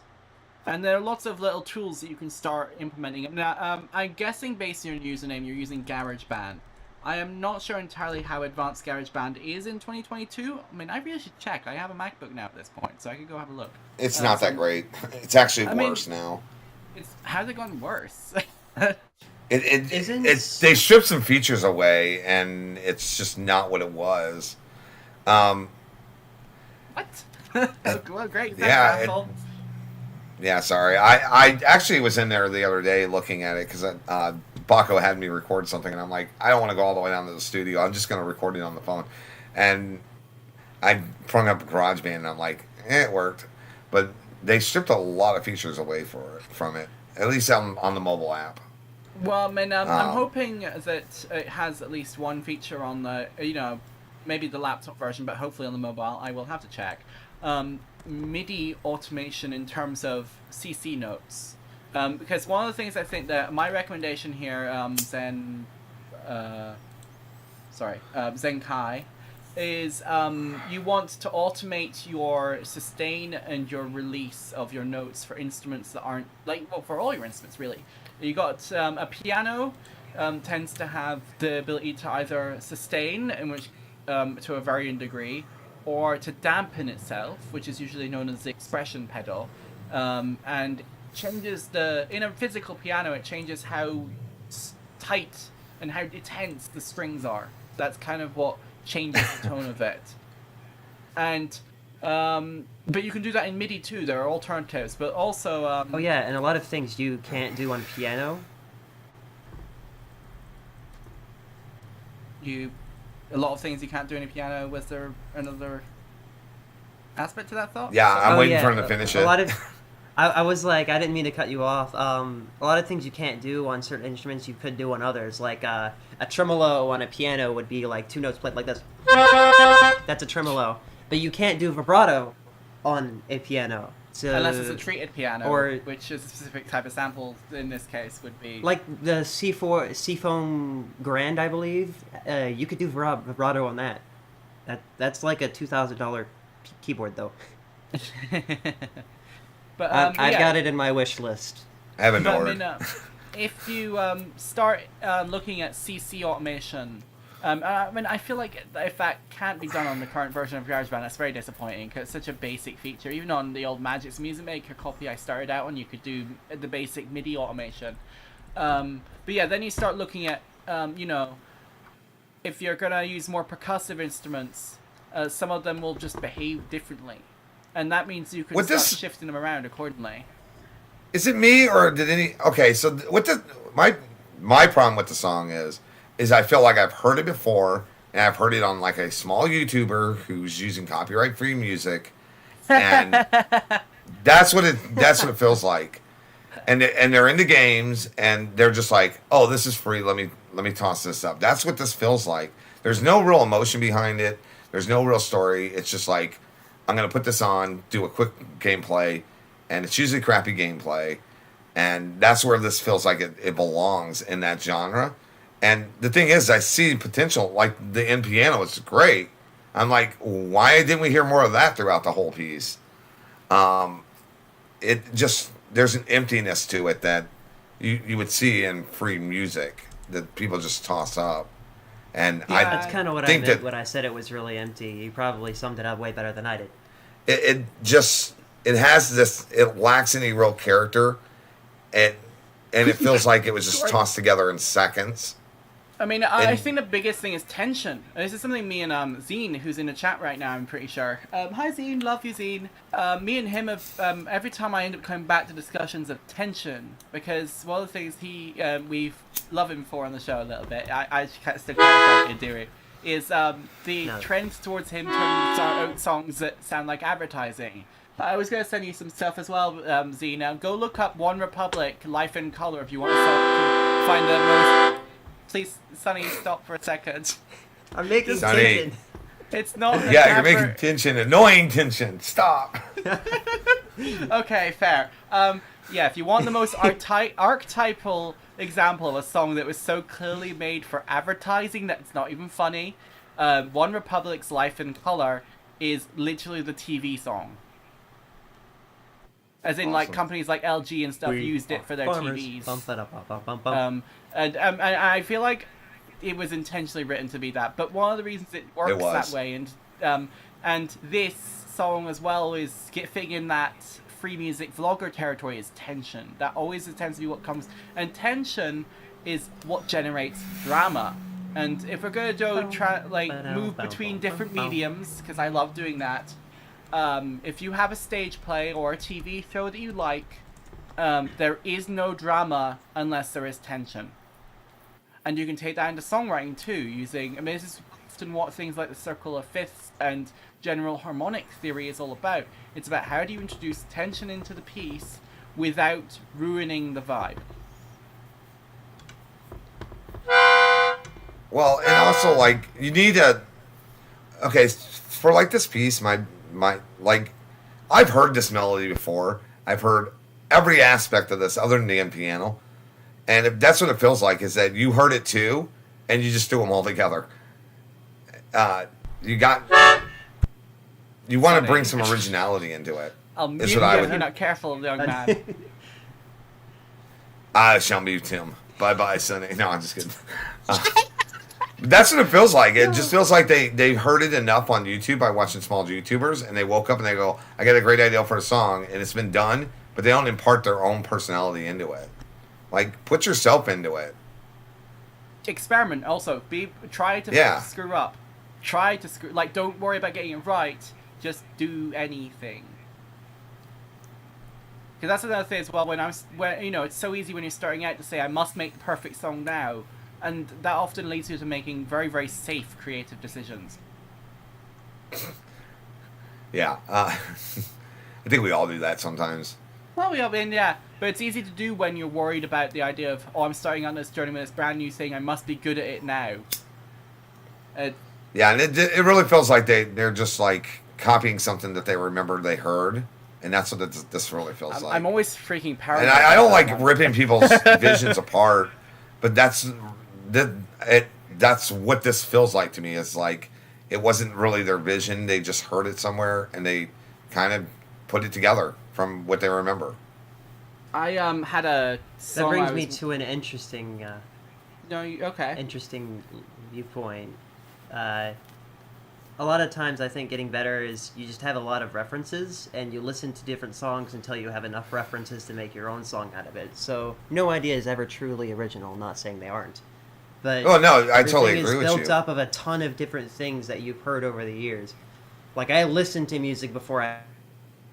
And there are lots of little tools that you can start implementing. Now, I'm guessing based on your username, you're using GarageBand. I am not sure entirely how advanced GarageBand is in 2022. I mean, I really should check. I have a MacBook now at this point, so I could go have a look. It's not that great. It's actually I mean, worse now. How's it gotten worse? They stripped some features away, and it's just not what it was. What? Well, great. Yeah, yeah. Sorry, I actually was in there the other day looking at it because Baco had me record something, and I'm like, I don't want to go all the way down to the studio. I'm just going to record it on the phone, and I sprung up GarageBand, and I'm like, it worked, but they stripped a lot of features away from it, at least on the mobile app. Well, I mean, I'm hoping that it has at least one feature on the, maybe the laptop version, but hopefully on the mobile. I will have to check. MIDI automation in terms of CC notes. Because one of the things I think that my recommendation here, Zenkai, is you want to automate your sustain and your release of your notes for instruments that aren't, for all your instruments really. You got a piano tends to have the ability to either sustain, in which to a varying degree, or to dampen itself, which is usually known as the expression pedal, and changes in a physical piano, it changes how tight and how tense the strings are. That's kind of what changes the tone of it. And but you can do that in MIDI too. There are alternatives, but also oh yeah, and a lot of things you can't do on piano. A lot of things you can't do in a piano. Was there another aspect to that thought? Yeah, I'm waiting for him to finish it. A lot of I was like, I didn't mean to cut you off. A lot of things you can't do on certain instruments you could do on others. Like a tremolo on a piano would be like two notes played like this. That's a tremolo. But you can't do vibrato on a piano. So, unless it's a treated piano, which is a specific type of sample. In this case, would be like the Seafoam Grand, I believe. You could do vibrato on that. That's like a $2,000 keyboard though. But I've got it in my wish list. I haven't ordered. I mean, if you start looking at CC automation, I feel like if that can't be done on the current version of GarageBand, that's very disappointing because it's such a basic feature. Even on the old Magic's Music Maker copy I started out on, you could do the basic MIDI automation. But yeah, then you start looking at, if you're going to use more percussive instruments, some of them will just behave differently. And that means you can start shifting them around accordingly. Is it me or did any? Okay, so my problem with the song is I feel like I've heard it before, and I've heard it on like a small YouTuber who's using copyright-free music, and that's what it feels like. And they're into games, and they're just like, oh, this is free. Let me toss this up. That's what this feels like. There's no real emotion behind it. There's no real story. It's just like, I'm going to put this on, do a quick gameplay, and it's usually crappy gameplay. And that's where this feels like it belongs in that genre. And the thing is, I see potential, like the end piano is great. I'm like, why didn't we hear more of that throughout the whole piece? There's an emptiness to it that you would see in free music that people just toss up. And Yeah. That's kind of what I meant when I said it was really empty. You probably summed it up way better than I did. It has this, it lacks any real character, and it feels like it was just tossed together in seconds. I mean, I think the biggest thing is tension. This is something me and Zine, who's in the chat right now, I'm pretty sure. Hi Zine, love you Zine. Me and him have, every time I end up coming back to discussions of tension, because one of the things we love him for on the show a little bit, I still can't endear it, is the No. trend towards him turning out songs that sound like advertising. I was going to send you some stuff as well, Z. Now, go look up One Republic, Life in Color, if you want to find the most... Please, Sonny, stop for a second. I'm making Sonny. tension. It's not... an Yeah, you're advert- making tension, annoying tension. Stop. Okay, fair. Yeah, if you want the most archetypal example of a song that was so clearly made for advertising that it's not even funny, One Republic's Life in Color is literally the TV song. As in, like, Awesome. companies like LG and stuff We used it for their farmers. TVs. Bum, ba, da, bum, bum, bum. And I feel like it was intentionally written to be that. But one of the reasons it works that was. way, and this song as well is fitting in that free music vlogger territory, is tension. That always tends to be what comes, and tension is what generates drama. And if we're gonna move between different mediums, because I love doing that. If you have a stage play or a TV show that you like, there is no drama unless there is tension. And you can take that into songwriting too, using... I mean, this is often what things like the circle of fifths and general harmonic theory is all about. It's about how do you introduce tension into the piece without ruining the vibe. Well, and also, like, you need a... Okay, for, like, this piece, my like, I've heard this melody before. I've heard every aspect of this other than the end piano. And if that's what it feels like, is that you heard it too, and you just do them all together. You want to bring some originality into it. I'll mute Is you what I if would- you're not careful, young man. I shall mute him. Bye-bye, Sonny. No, I'm just kidding. That's what it feels like. It just feels like they heard it enough on YouTube by watching small YouTubers, and they woke up and they go, I got a great idea for a song, and it's been done, but they don't impart their own personality into it. Like, put yourself into it. Experiment also. Try to Yeah. screw up. Try to screw... Like, don't worry about getting it right. Just do anything. Because that's another thing as well. When it's so easy when you're starting out to say, I must make the perfect song now. And that often leads you to making very, very safe creative decisions. Yeah. I think we all do that sometimes. Well, yeah. But it's easy to do when you're worried about the idea of, I'm starting on this journey with this brand new thing, I must be good at it now. Yeah, and it really feels like they're just, like, copying something that they remember they heard. And that's what this really feels like. I'm always freaking paranoid. And I don't about like that. ripping people's visions apart, but that's what this feels like to me. Is like it wasn't really their vision; they just heard it somewhere and they kind of put it together from what they remember. I had a That song brings me to an interesting, okay. interesting viewpoint. A lot of times I think getting better is you just have a lot of references and you listen to different songs until you have enough references to make your own song out of it. So no idea is ever truly original, not saying they aren't. But Oh no, I totally everything agree is with built you. up of a ton of different things that you've heard over the years. Like I listened to music before I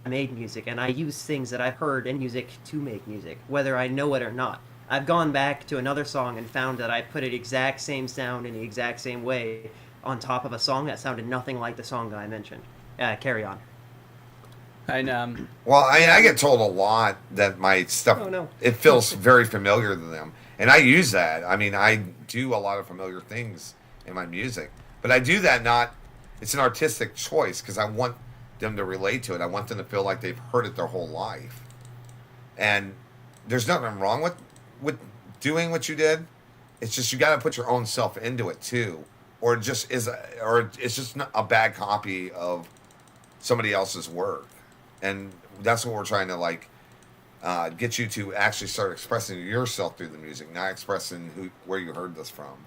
made music, and I use things that I've heard in music to make music, whether I know it or not. I've gone back to another song and found that I put it exact same sound in the exact same way on top of a song that sounded nothing like the song that I mentioned. Carry on. And Well, I get told a lot that my stuff Oh, no. it feels very familiar to them, and I use that. I mean, I do a lot of familiar things in my music, but I do that not. It's an artistic choice because I want them to relate to it. I want them to feel like they've heard it their whole life, and there's nothing wrong with doing what you did. It's just you got to put your own self into it too, or it just it's just not a bad copy of somebody else's work. And that's what we're trying to like get you to actually start expressing yourself through the music, not expressing where you heard this from.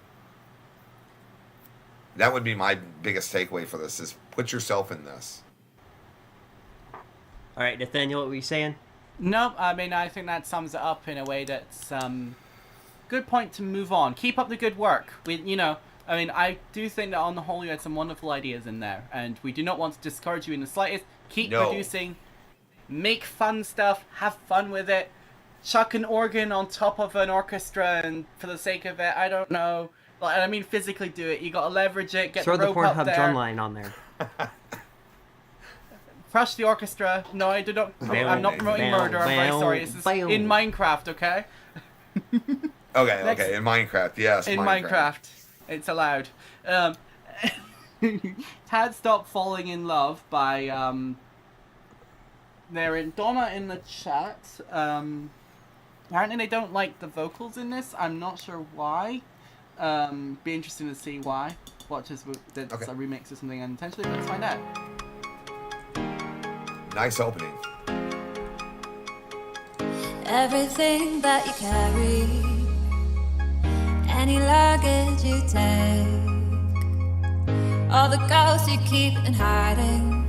That would be my biggest takeaway for this: is put yourself in this. All right, Nathaniel, what were you saying? no, I mean I think that sums it up in a way that's good point to move on. Keep up the good work. I mean I do think that on the whole you had some wonderful ideas in there, and we do not want to discourage you in the slightest. Keep No. producing, make fun stuff, have fun with it. Chuck an organ on top of an orchestra and for the sake of it, I don't know. Like, I mean, physically do it. You got to leverage it. Get Throw the the rope up Pornhub there. drum line on there. Crush the orchestra. No, I do not. I'm not promoting murder. I'm very sorry. This is in Minecraft, okay? Okay, Next- okay. In Minecraft, yes. In Minecraft, it's allowed. Tad Stop Falling in Love by they're in Donna in the chat. Apparently they don't like the vocals in this. I'm not sure why. Be interesting to see why. Watch as that's Okay. a remix or something unintentionally. Let's find out. Nice opening. Everything that you carry, any luggage you take, all the ghosts you keep in hiding,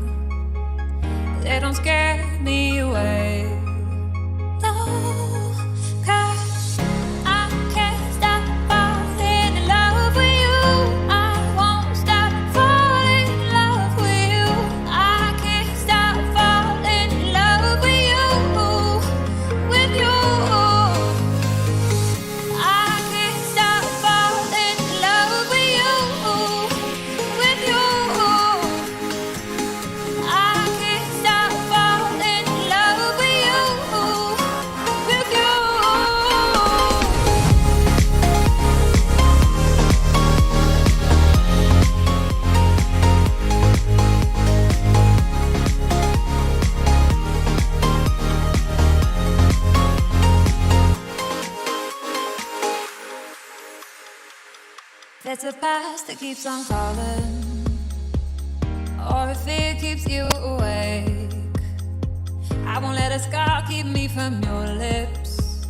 they don't scare me away. No, 'cause I can't stop falling in love with you. I won't stop falling in love with you. I can't stop falling in love with you, with you. I can't stop falling in love with you, with you. I can't stop falling in love with you, with you. There's a past that keeps on calling, or if it keeps you awake. I won't let a scar keep me from your lips.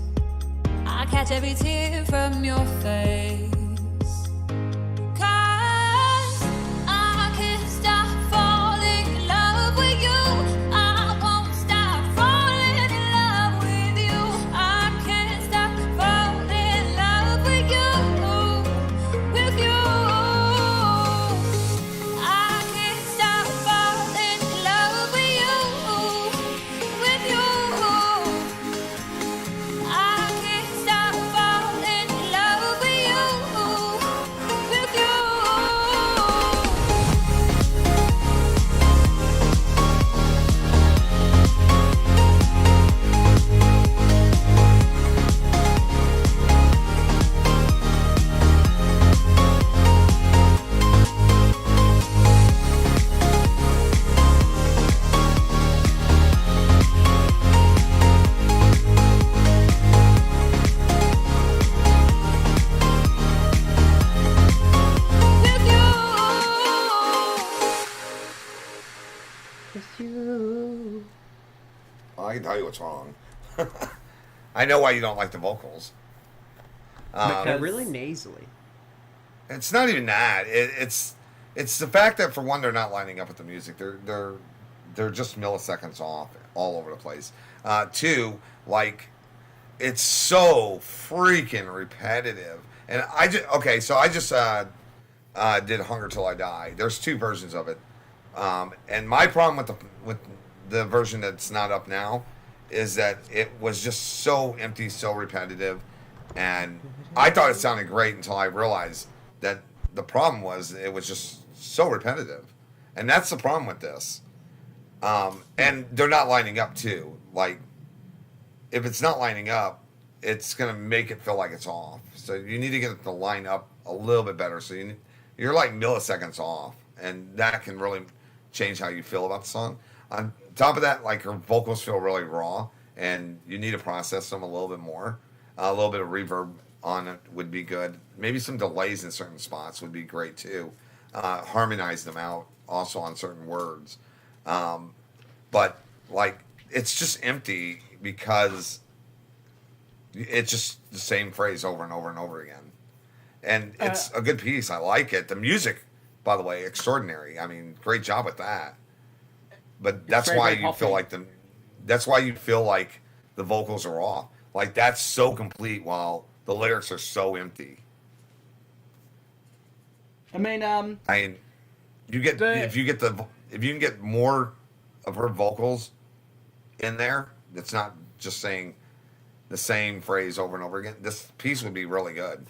I catch every tear from your face. 'Cause I can't stop falling in love with you. I won't stop falling in love with you. I can't stop falling in love with you, with you. I can't stop falling in love with you, with you. I can't stop falling in love with you, with you. With you. It's you. I can tell you what's wrong. I know why you don't like the vocals. They're really nasally. It's not even that. It's the fact that, for one, they're not lining up with the music. They're just milliseconds off all over the place. Two, like, it's so freaking repetitive. And I just did Hunger Till I Die. There's two versions of it. And my problem with the version that's not up now is that it was just so empty, so repetitive, and I thought it sounded great until I realized that the problem was it was just so repetitive, and that's the problem with this. And they're not lining up too. Like, if it's not lining up, it's gonna make it feel like it's off. So you need to get it to line up a little bit better. So you're like milliseconds off, and that can really change how you feel about the song. On top of that, like, her vocals feel really raw, and you need to process them a little bit more. A little bit of reverb on it would be good. Maybe some delays in certain spots would be great too. Harmonize them out also on certain words. But, like, it's just empty because it's just the same phrase over and over and over again. And it's a good piece. I like it. The music, by the way, extraordinary. I mean, great job with that. But that's very, why very you feel poppy. like that's why you feel like the vocals are off. Like, that's so complete while the lyrics are so empty. I mean, I mean, if you can get more of her vocals in there, that's not just saying the same phrase over and over again. This piece would be really good.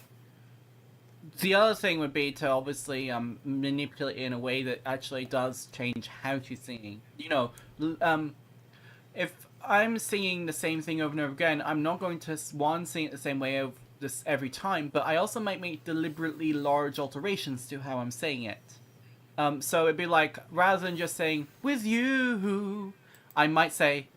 The other thing would be to obviously manipulate it in a way that actually does change how she's singing. You know, if I'm singing the same thing over and over again, I'm not going to sing it the same way of this every time, but I also might make deliberately large alterations to how I'm saying it. So it'd be like, rather than just saying "with you," I might say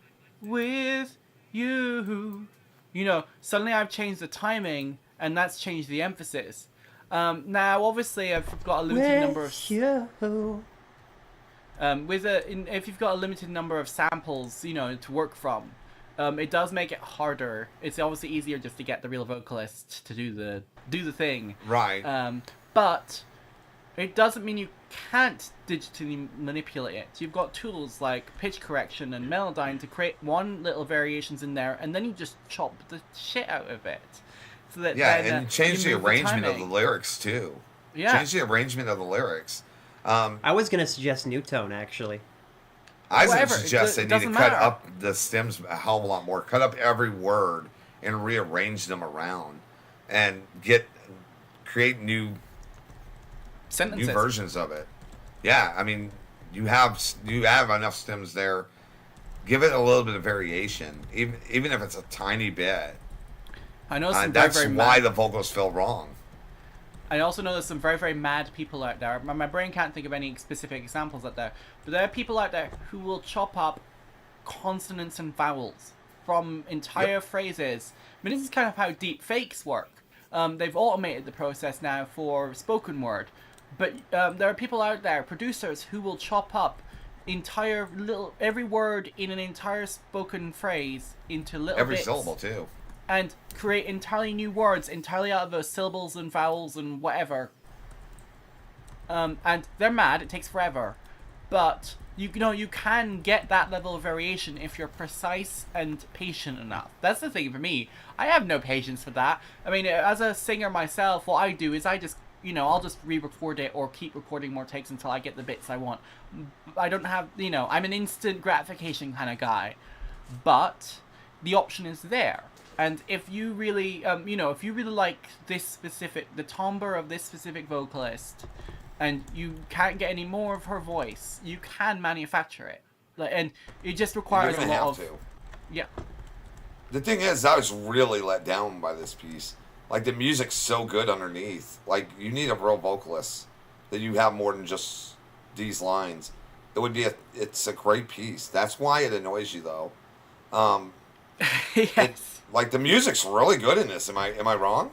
"with you." You know, suddenly I've changed the timing, and that's changed the emphasis. Now, obviously, if you've got a limited number of if you've got a limited number of samples, you know, to work from, it does make it harder. It's obviously easier just to get the real vocalist to do the thing. Right. But it doesn't mean you can't digitally manipulate it. You've got tools like pitch correction and melodyne to create one little variations in there, and then you just chop the shit out of it. So that and change the arrangement of the lyrics too. Yeah. Change the arrangement of the lyrics. I was gonna suggest new tone actually. I was Whatever, going to suggest they it need to doesn't cut matter. up the stems a hell of a lot more. Cut up every word and rearrange them around, and create new sentences. versions of it. Yeah, I mean, you have enough stems there. Give it a little bit of variation, even if it's a tiny bit. I know some That's very why mad, the vocals feel wrong. I also know there's some very, very mad people out there. My brain can't think of any specific examples out there, but there are people out there who will chop up consonants and vowels from entire phrases. I mean, this is kind of how deep fakes work. They've automated the process now for spoken word, but there are people out there, producers, who will chop up every word in an entire spoken phrase into little Every bits. syllable too. And create entirely new words, entirely out of those syllables and vowels and whatever. And they're mad, it takes forever. But, you know, you can get that level of variation if you're precise and patient enough. That's the thing for me. I have no patience for that. I mean, as a singer myself, what I do is I just, you know, I'll just re-record it or keep recording more takes until I get the bits I want. I don't have, you know, I'm an instant gratification kind of guy. But the option is there. And if you really, you know, if you really like the timbre of this specific vocalist, and you can't get any more of her voice, you can manufacture it. And it just requires You're a gonna lot have of... to. Yeah. The thing is, I was really let down by this piece. Like, the music's so good underneath. Like, you need a real vocalist that you have more than just these lines. It's a great piece. That's why it annoys you, though. Yes. Like, the music's really good in this. Am I wrong?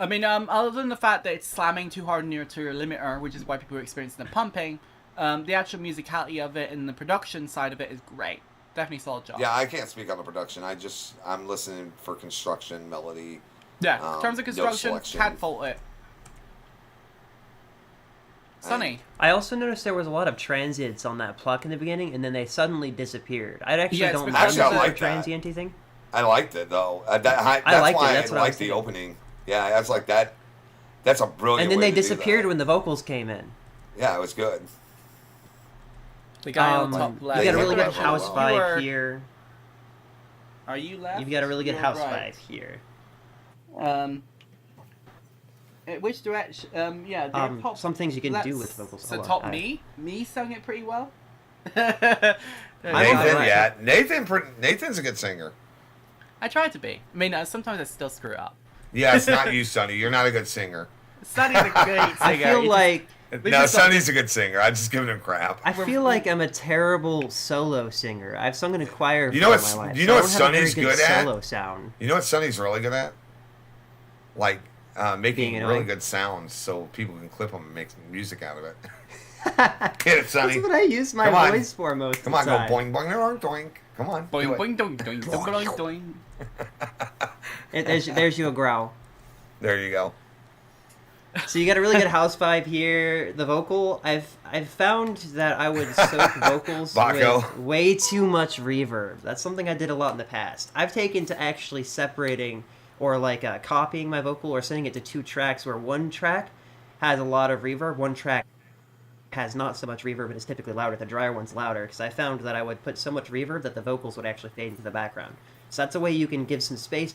I mean, other than the fact that it's slamming too hard near to your limiter, which is why people are experiencing the pumping, the actual musicality of it and the production side of it is great. Definitely solid job. Yeah, I can't speak on the production. I'm listening for construction, melody. Yeah, in terms of note construction, selection. can't fault it. Sunny. I also noticed there was a lot of transients on that pluck in the beginning, and then they suddenly disappeared. I actually Yeah, it's don't because- mind Actually, I the like that. transienty thing. I liked it, though. That's liked it, why that's what I I was liked the thinking. opening. Yeah, that's like that. That's a brilliant And then way they to do disappeared that. when the vocals came in. Yeah, it was good. The guy on the top You left. got a really Yeah, good you house are- vibe here. Are you left? You've got a really good You're house right. vibe here. Which direction? Yeah. Top, Some things you can do let's- with vocals. So Hold on, top alright. me sung it pretty well. I'm Nathan, alright. yeah, Nathan's a good singer. I try to be. I mean, sometimes I still screw up. Yeah, it's not you, Sonny. You're not a good singer. Sonny's a great singer. I feel like No, Sonny's a good singer. I just giving him crap. I feel like I'm a terrible solo singer. I've sung in a choir You for know my what's- life. you so know I what don't have a very Sonny's good at? solo sound. You know what Sonny's really good at? Like making Being really annoying. good sounds so people can clip them and make some music out of it. Get it, Sonny. That's what I use my Come on. voice for most Come of on, the go time. boing, boing, boing, boing. Come on. Boing, do it. boing, doing, doing, doing, doing, doing. There's you a growl. There you go. So you got a really good house vibe here. The vocal, I've found that I would soak vocals Baco. with way too much reverb. That's something I did a lot in the past. I've taken to actually separating or like copying my vocal or sending it to two tracks where one track has a lot of reverb, one track has not so much reverb and is typically louder. The drier one's louder because I found that I would put so much reverb that the vocals would actually fade into the background. So that's a way you can give some space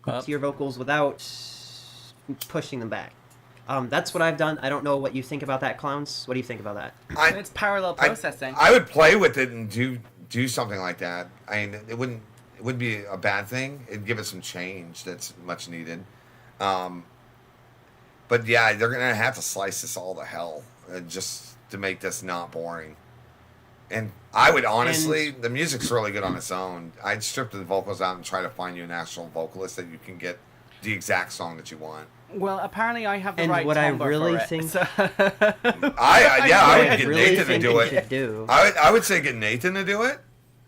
to your vocals without pushing them back. That's what I've done. I don't know what you think about that, Clowns. What do you think about that? It's parallel processing. I would play with it and do something like that. I mean, it wouldn't be a bad thing. It'd give it some change that's much needed. But yeah, they're gonna have to slice this all to hell just to make this not boring. And I would honestly, the music's really good on its own. I'd strip the vocals out and try to find you an actual vocalist that you can get the exact song that you want. Well, apparently I have the And right what I timbre really for it, think- so- I would get really Nathan to think do you it. should do. I would say get Nathan to do it,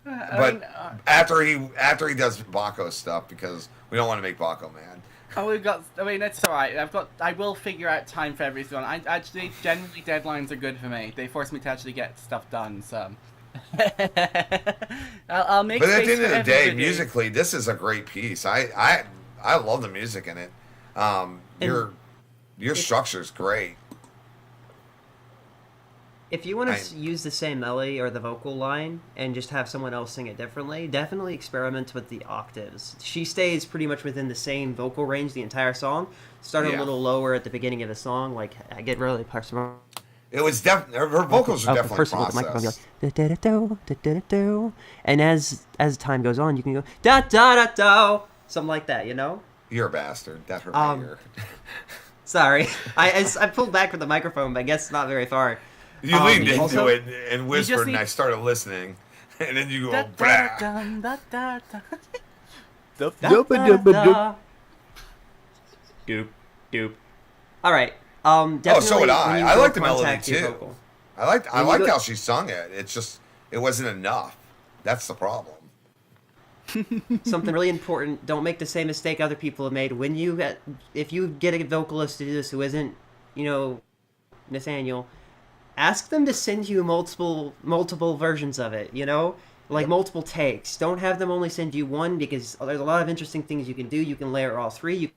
I but mean, after he does Baco stuff, because we don't want to make Baco mad. oh, we've got. I mean, it's all right. I will figure out time for everything. I actually generally deadlines are good for me. They force me to actually get stuff done. So I'll make. But at space the end of for the day, everybody. musically, this is a great piece. I love the music in it. Your structure's great. If you want to use the same melody or the vocal line and just have someone else sing it differently, definitely experiment with the octaves. She stays pretty much within the same vocal range the entire song. Start a little lower at the beginning of the song, like I get really personal. It was definitely her vocals are definitely first of all, the microphone processed. goes da-da-da-do, da-da-da-do. And as time goes on, you can go da da da da, something like that, you know. You're a bastard. That hurt my ear. Sorry, I pulled back with the microphone, but I guess not very far. You leaned into also- it and whispered, need- and I started listening. And then you go, Da, blah. da, da, da, da. Da, da, da. Doop, doop. All right. Definitely. Oh, so would I. when you I go like the melody contact your too. vocal. I liked When you go- how she sung it. It's just it wasn't enough. That's the problem. Something really important. Don't make the same mistake other people have made. If you get a vocalist to do this who isn't, Nathaniel, ask them to send you multiple versions of it. Like multiple takes. Don't have them only send you one, because there's a lot of interesting things you can do. You can layer all three. You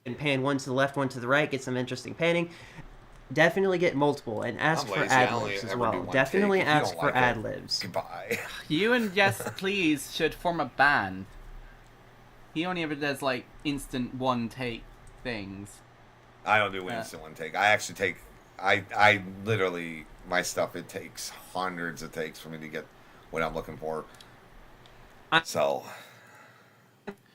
can pan one to the left, one to the right. Get some interesting panning. Definitely get multiple and ask I'm for lazy. I ad only libs as ever well. do one Definitely take. If you ask don't for like it, ad libs. Goodbye. You and Yes Please should form a band. He only ever does like instant one take things. I don't do instant one take. I actually take. I literally my stuff. It takes hundreds of takes for me to get what I'm looking for. So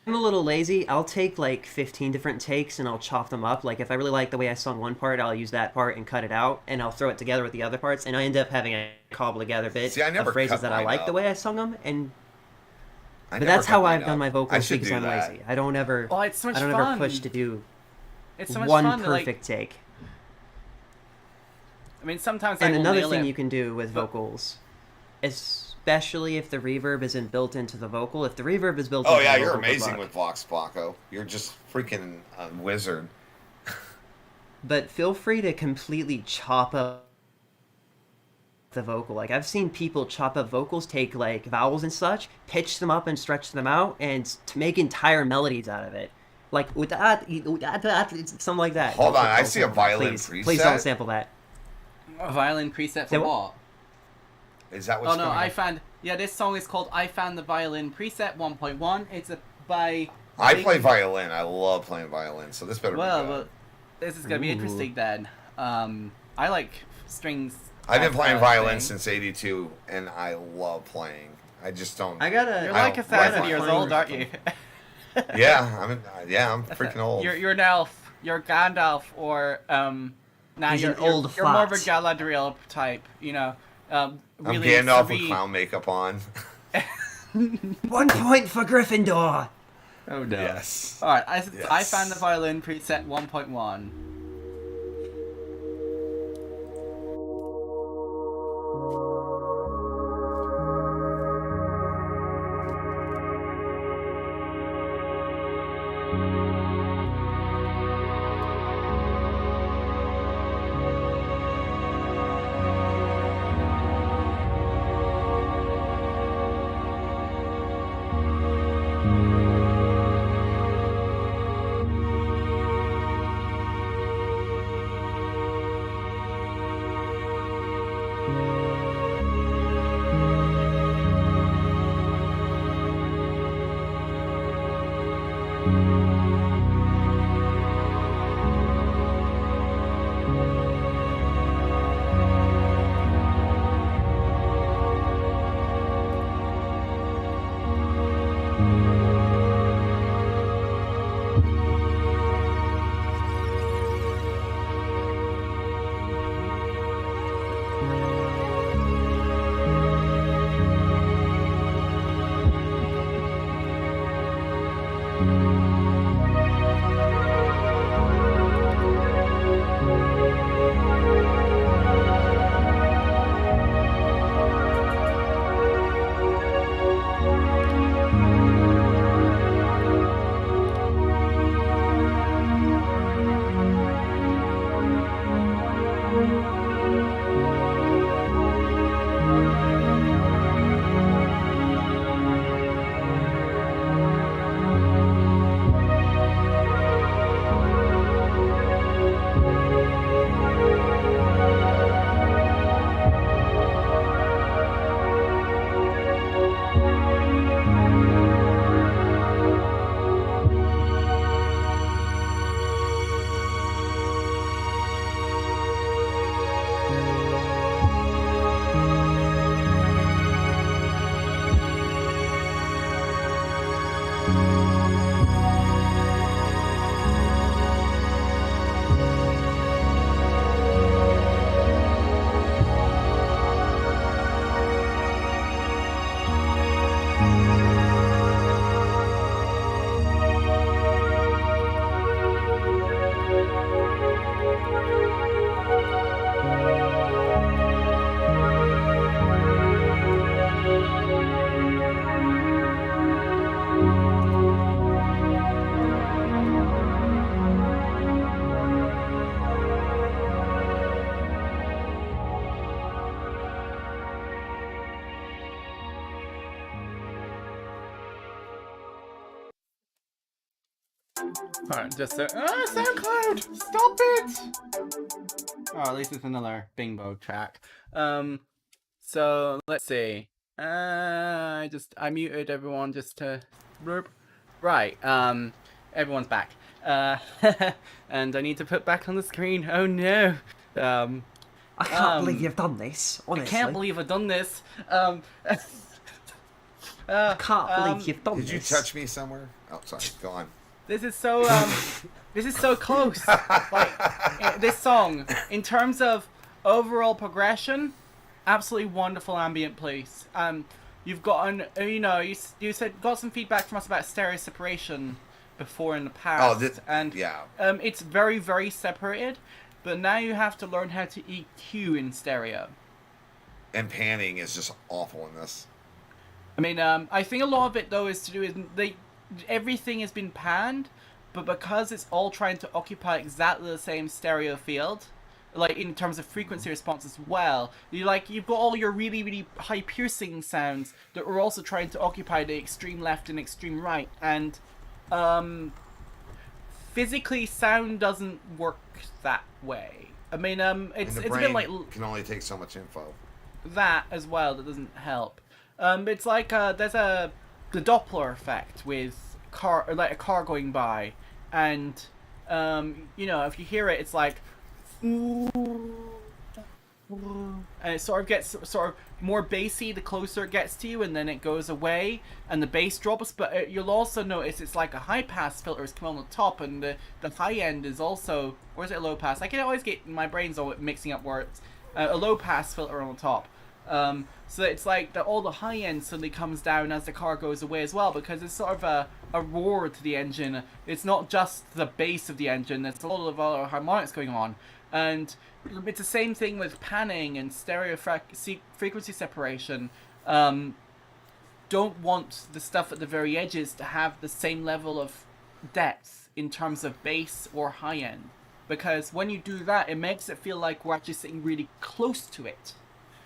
I'm a little lazy. I'll take like 15 different takes and I'll chop them up. Like if I really like the way I sung one part, I'll use that part and cut it out, and I'll throw it together with the other parts, and I end up having a cobble together bit See, I never of phrases cut that I mine like up. the way I sung them, and I but never that's cut how mine I've done up. my I vocals should because do I'm that. lazy. I don't ever. Oh, it's so much I don't fun. ever push to do It's so much one fun. perfect take. I mean, sometimes And I will another nail thing it. you can do with vocals, especially if the reverb isn't built into the vocal. If the reverb is built Oh into yeah, the you're vocal, good amazing luck. with Vox Flacco. You're just freaking a wizard. But feel free to completely chop up the vocal. Like I've seen people chop up vocals, take like vowels and such, pitch them up and stretch them out, and to make entire melodies out of it. Like with that, something like that. Hold on, Don't I see a sample that, violin please. Please don't preset. sample that. A violin preset Say for what? what? Is that what's Oh no, going I on? found. Yeah, this song is called "I Found the Violin Preset 1.1." It's by. I Big- play violin. I love playing violin, so this better Well, be well, good. this is gonna be Ooh. interesting then. I like strings. I've been as playing a violin thing. since '82, and I love playing. I just don't. I gotta. You're I like don't- 1,000 I years don't- old, aren't you? Yeah, I'm freaking old. You're an elf. You're Gandalf, or Nah, He's you're, an old you're more of a fox. Galadriel type. I'm Really Gandalf with serene. clown makeup on. 1 point for Gryffindor. Oh no. Yes. All right, I Yes. found the violin preset 1.1. Alright, just SoundCloud! Stop it! Oh, at least it's another Bingbo track. So let's see. I muted everyone just to right. Everyone's back. And I need to put back on the screen. Oh no. I can't believe you've done this, honestly. I can't believe I've done this. I can't believe you've done Did this. you touch me somewhere? Oh, sorry. Go on. This is so close. Like this song, in terms of overall progression, absolutely wonderful ambient place. You've gotten, you said got some feedback from us about stereo separation before in the past. Yeah. It's very, very separated, but now you have to learn how to EQ in stereo. And panning is just awful in this. I mean, I think a lot of it though is to do with everything has been panned, but because it's all trying to occupy exactly the same stereo field, like in terms of frequency response as well, you've got all your really, really high piercing sounds that are also trying to occupy the extreme left and extreme right, and physically sound doesn't work that way. I mean, it's a bit like can only take so much info. That as well, that doesn't help. It's like there's the Doppler effect with a car going by, and if you hear it, it's like, and it sort of gets more bassy the closer it gets to you, and then it goes away, and the bass drops. But you'll also notice it's like a high pass filter is coming on the top, and the high end is also, or is it a low pass? I can always get my brain's all mixing up words. A low pass filter on the top. So it's like all the high end suddenly comes down as the car goes away as well, because it's sort of a roar to the engine. It's not just the bass of the engine, there's a lot of other harmonics going on. And it's the same thing with panning and stereo frequency separation. Don't want the stuff at the very edges to have the same level of depth in terms of bass or high end. Because when you do that, it makes it feel like we're actually sitting really close to it.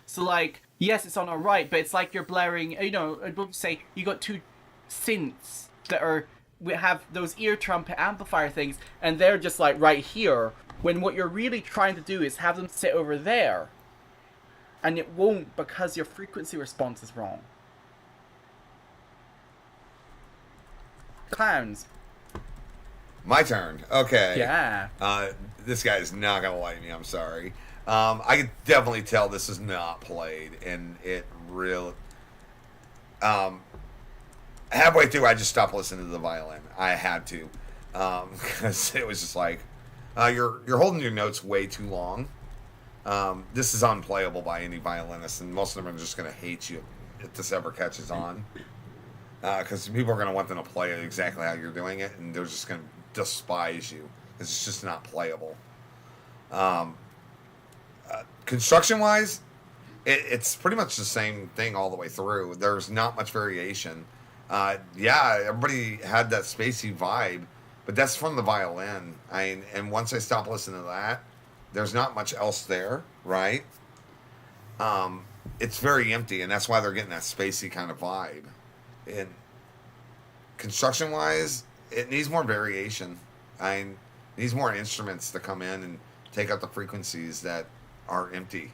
So like, yes, it's on our right, but it's like you're blaring, say you got two synths that have those ear trumpet amplifier things, and they're just like right here, when what you're really trying to do is have them sit over there. And it won't, because your frequency response is wrong. Clowns. My turn. Okay. Yeah. This guy is not gonna like me. I'm sorry. I can definitely tell this is not played, and it really. Halfway through, I just stopped listening to the violin. I had to, because it was just like, you're holding your notes way too long. This is unplayable by any violinist, and most of them are just gonna hate you if this ever catches on. Because people are gonna want them to play it exactly how you're doing it, and they're just gonna despise you. It's just not playable. Construction-wise, it's pretty much the same thing all the way through. There's not much variation. Everybody had that spacey vibe, but that's from the violin. And once I stopped listening to that, there's not much else there, right? It's very empty, and that's why they're getting that spacey kind of vibe. And construction-wise, it needs more variation. It needs more instruments to come in and take out the frequencies that are empty.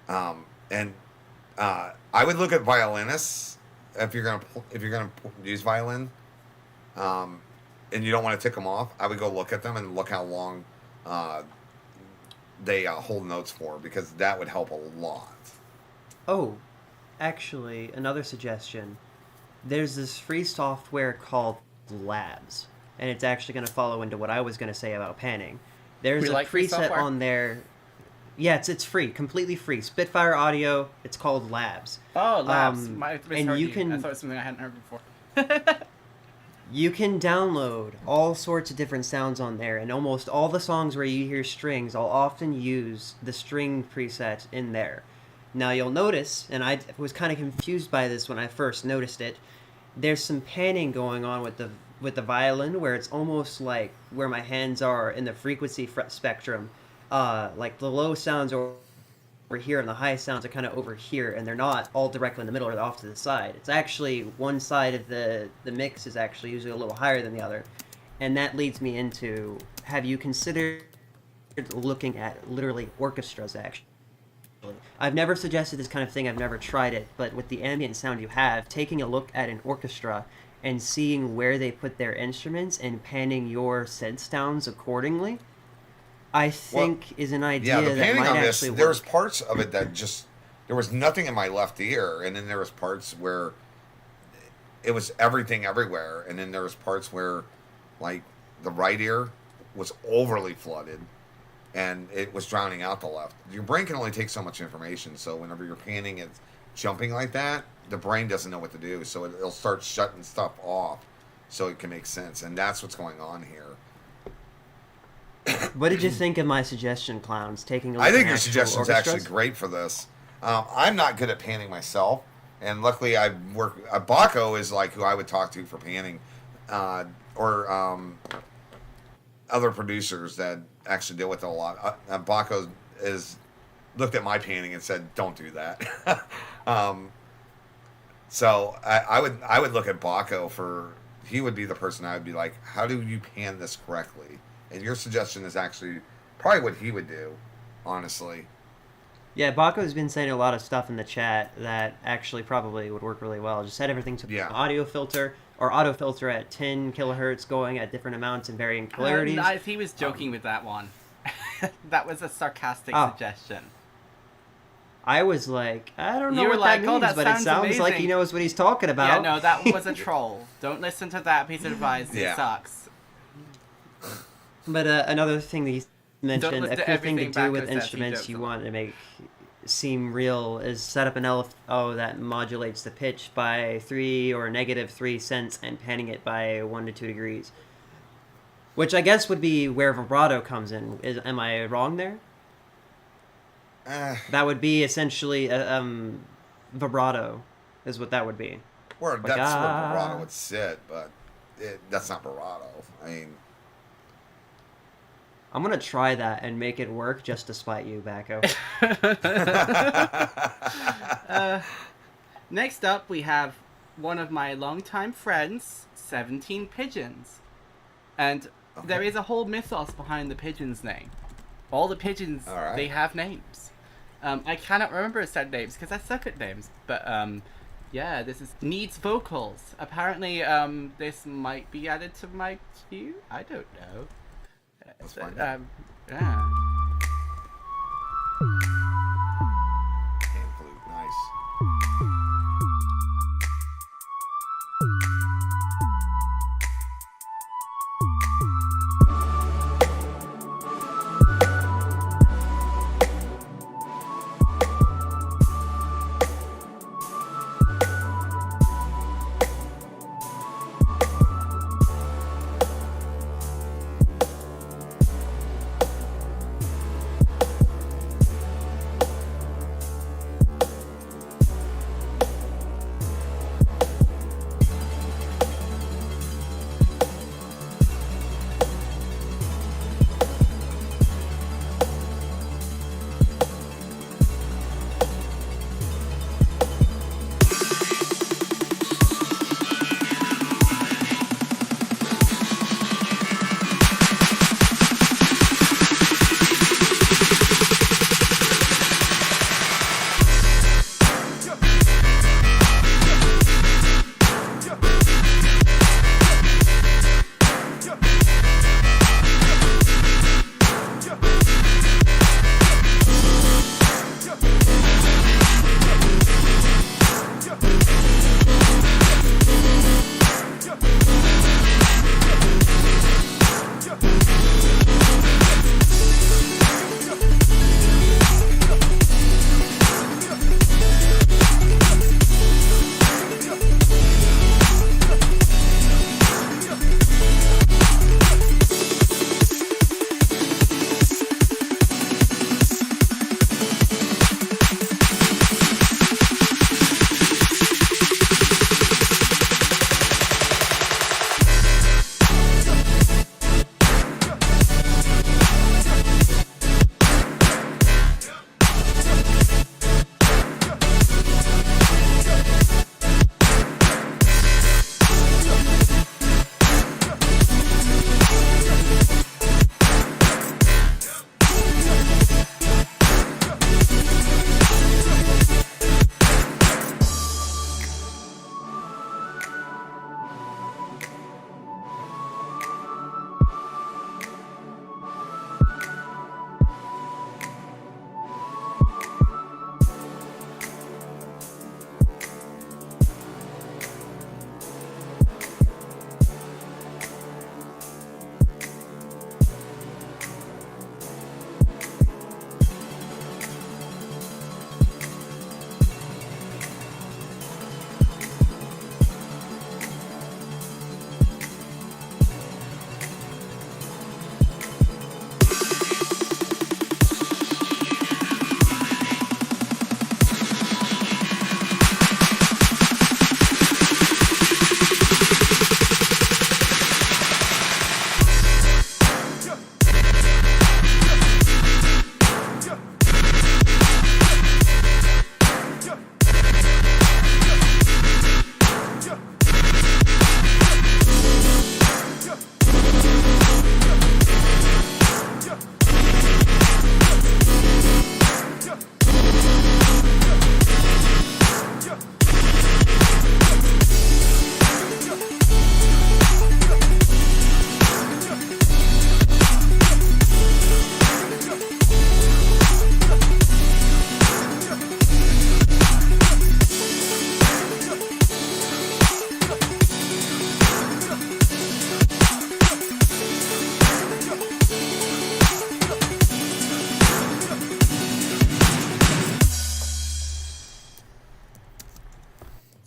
I would look at violinists if you're gonna use violin, and you don't want to tick them off. I would go look at them and look how long they hold notes for, because that would help a lot. Oh, actually, another suggestion. There's this free software called Labs, and it's actually going to follow into what I was going to say about panning. There's a free preset software? on there. Yeah, it's free, completely free. Spitfire Audio. It's called Labs. Oh, Labs. And you can. I thought it was something I hadn't heard before. You can download all sorts of different sounds on there, and almost all the songs where you hear strings, I'll often use the string preset in there. Now you'll notice, and I was kind of confused by this when I first noticed it, there's some panning going on with the violin, where it's almost like where my hands are in the frequency spectrum. Like the low sounds are over here and the high sounds are kind of over here, and they're not all directly in the middle or off to the side. It's actually one side of the mix is actually usually a little higher than the other. And that leads me into, have you considered looking at literally orchestras, actually? I've never suggested this kind of thing, I've never tried it, but with the ambient sound you have, taking a look at an orchestra and seeing where they put their instruments and panning your synth downs accordingly, I think is an idea the that panning might on this, actually there was work. parts of it that just, there was nothing in my left ear, and then there was parts where it was everything everywhere, and then there was parts where, like, the right ear was overly flooded, and it was drowning out the left. Your brain can only take so much information, so whenever you're panning and jumping like that, the brain doesn't know what to do, so it'll start shutting stuff off so it can make sense, and that's what's going on here. What did you think of my suggestion, Clowns? Taking a look I think at your actual suggestion's orchestras? actually great for this. I'm not good at panning myself, and luckily I work. Baco is like who I would talk to for panning, or other producers that actually deal with it a lot. Baco is looked at my panning and said, "Don't do that." So I would look at Baco for, he would be the person I would be like, how do you pan this correctly? And your suggestion is actually probably what he would do, honestly. Yeah, Baco's been saying a lot of stuff in the chat that actually probably would work really well. Just set everything to audio filter or auto filter at 10 kilohertz, going at different amounts and varying polarities. He was joking with that one. That was a sarcastic suggestion. I was like, I don't know You were what like, that means, that but it sounds sounds like amazing. he knows what he's talking about. Yeah, no, that was a troll. Don't listen to that piece of advice. Yeah. It sucks. But another thing that he mentioned, listen a to cool thing to everything do Baco with says, he instruments jokes you a lot. want to make seem real is set up an LFO that modulates the pitch by 3 or -3 cents and panning it by 1 to 2 degrees. Which I guess would be where vibrato comes in. Am I wrong there? That would be essentially vibrato, is what that would be. Or Like, that's where vibrato would sit, but that's not vibrato. I mean, I'm gonna try that and make it work just to spite you, Baco. Next up, we have one of my longtime friends, 17 Pigeons. And there is a whole mythos behind the pigeon's name. All the pigeons, Alright. they have names. I cannot remember said names because I suck at names. But yeah, this is needs vocals. Apparently, this might be added to my queue. I don't know. Let's find out. Yeah. Pan flute, nice.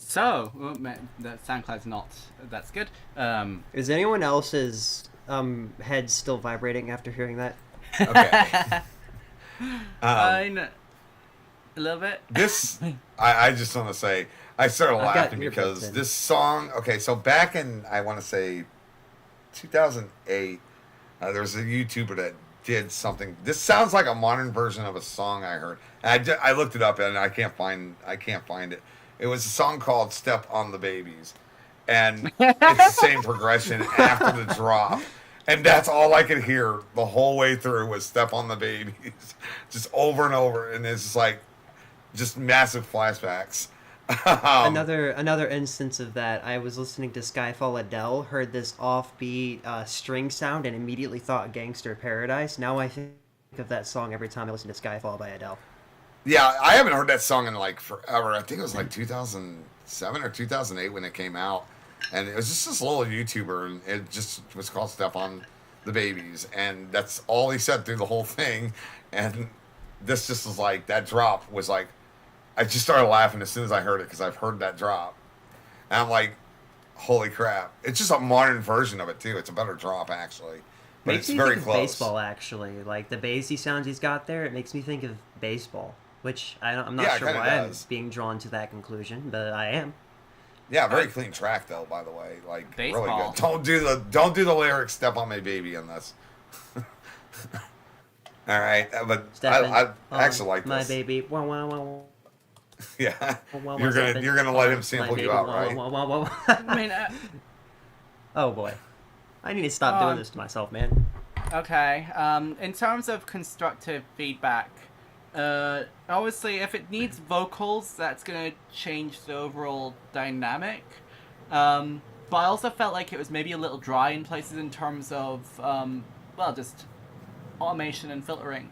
So, the SoundCloud's not. That's good. Is anyone else's head still vibrating after hearing that? Okay. Fine. A little bit. This, I just want to say, I started I've got laughing earbuds because in. this song, okay, so back in, I want to say, 2008, there was a YouTuber that did something. This sounds like a modern version of a song I heard. And I looked it up and I can't find it. It was a song called "Step on the Babies," and it's the same progression after the drop. And that's all I could hear the whole way through was "Step on the Babies," just over and over, and it's like just massive flashbacks. Another instance of that. I was listening to Skyfall Adele, heard this offbeat string sound, and immediately thought "Gangster Paradise." Now I think of that song every time I listen to Skyfall by Adele. Yeah, I haven't heard that song in like forever. I think it was like 2007 or 2008 when it came out, and it was just this little YouTuber, and it just was called "Step on the Babies," and that's all he said through the whole thing. And this just was like that drop was like, I just started laughing as soon as I heard it because I've heard that drop, and I'm like, holy crap! It's just a modern version of it too. It's a better drop actually, but Makes it's me very think close. of baseball, actually. Like the bassy sounds he's got there, it makes me think of baseball. Which I'm not Yeah, it sure kinda why I'm does. being drawn to that conclusion, but I am. Yeah, very clean track though. By the way, like really Baseball. good. Don't do the lyrics "Step on my baby" in this. All right, but Stepping I on actually like my this. baby. Wah, wah, wah, wah. Yeah, Wah, wah, you're stepping gonna let him on sample my you baby. out, Wah, right? wah, wah, wah, wah. I mean, Oh boy, I need to stop doing this to myself, man. okay. In terms of constructive feedback, obviously, if it needs vocals, that's gonna change the overall dynamic. But I also felt like it was maybe a little dry in places in terms of, just automation and filtering.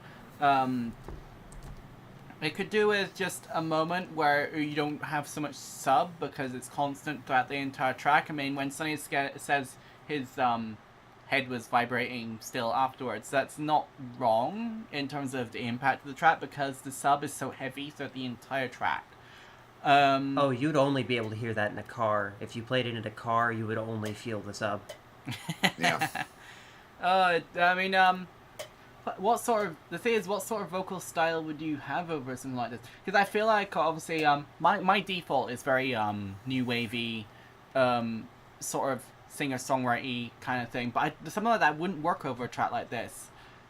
It could do with just a moment where you don't have so much sub because it's constant throughout the entire track. I mean, when Sonny says his head was vibrating still afterwards, that's not wrong in terms of the impact of the track because the sub is so heavy throughout the entire track. Oh, you'd only be able to hear that in a car. If you played it in a car, you would only feel the sub. Yeah. I mean, what sort of vocal style would you have over something like this? Because I feel like obviously my default is very new wavy, sort of singer-songwriter kind of thing, but something like that wouldn't work over a track like this.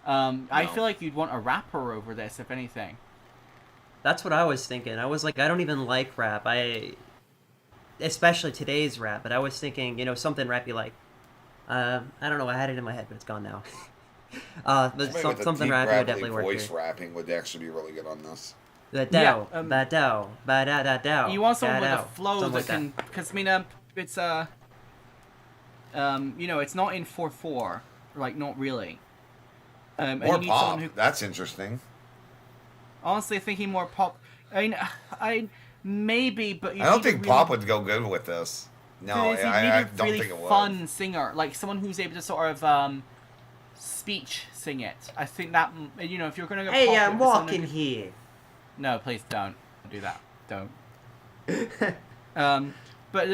I feel like you'd want a rapper over this, if anything. That's what I was thinking. I was like, I don't even like rap. Especially today's rap, but I was thinking, something rappy like, I don't know, I had it in my head, but it's gone now. But Somebody with a something deep, rappy would gravelly definitely work voice here. rapping would actually be really good on this. Ba-dow, Yeah, ba-dow, ba-da-da-dow. You want someone with a da-dow, flow something that like can, because I mean, it's it's not in 4/4, like not really. And More you need pop. someone who, That's interesting. honestly, thinking more pop. I mean, maybe, but you I don't need a think really, pop would go good with this. No, you need I a don't really think it would. fun singer, like someone who's able to sort of speech sing it. I think that if you're gonna go. Hey, pop, I'm it was someone walking who- here. No, please don't do that. Don't. But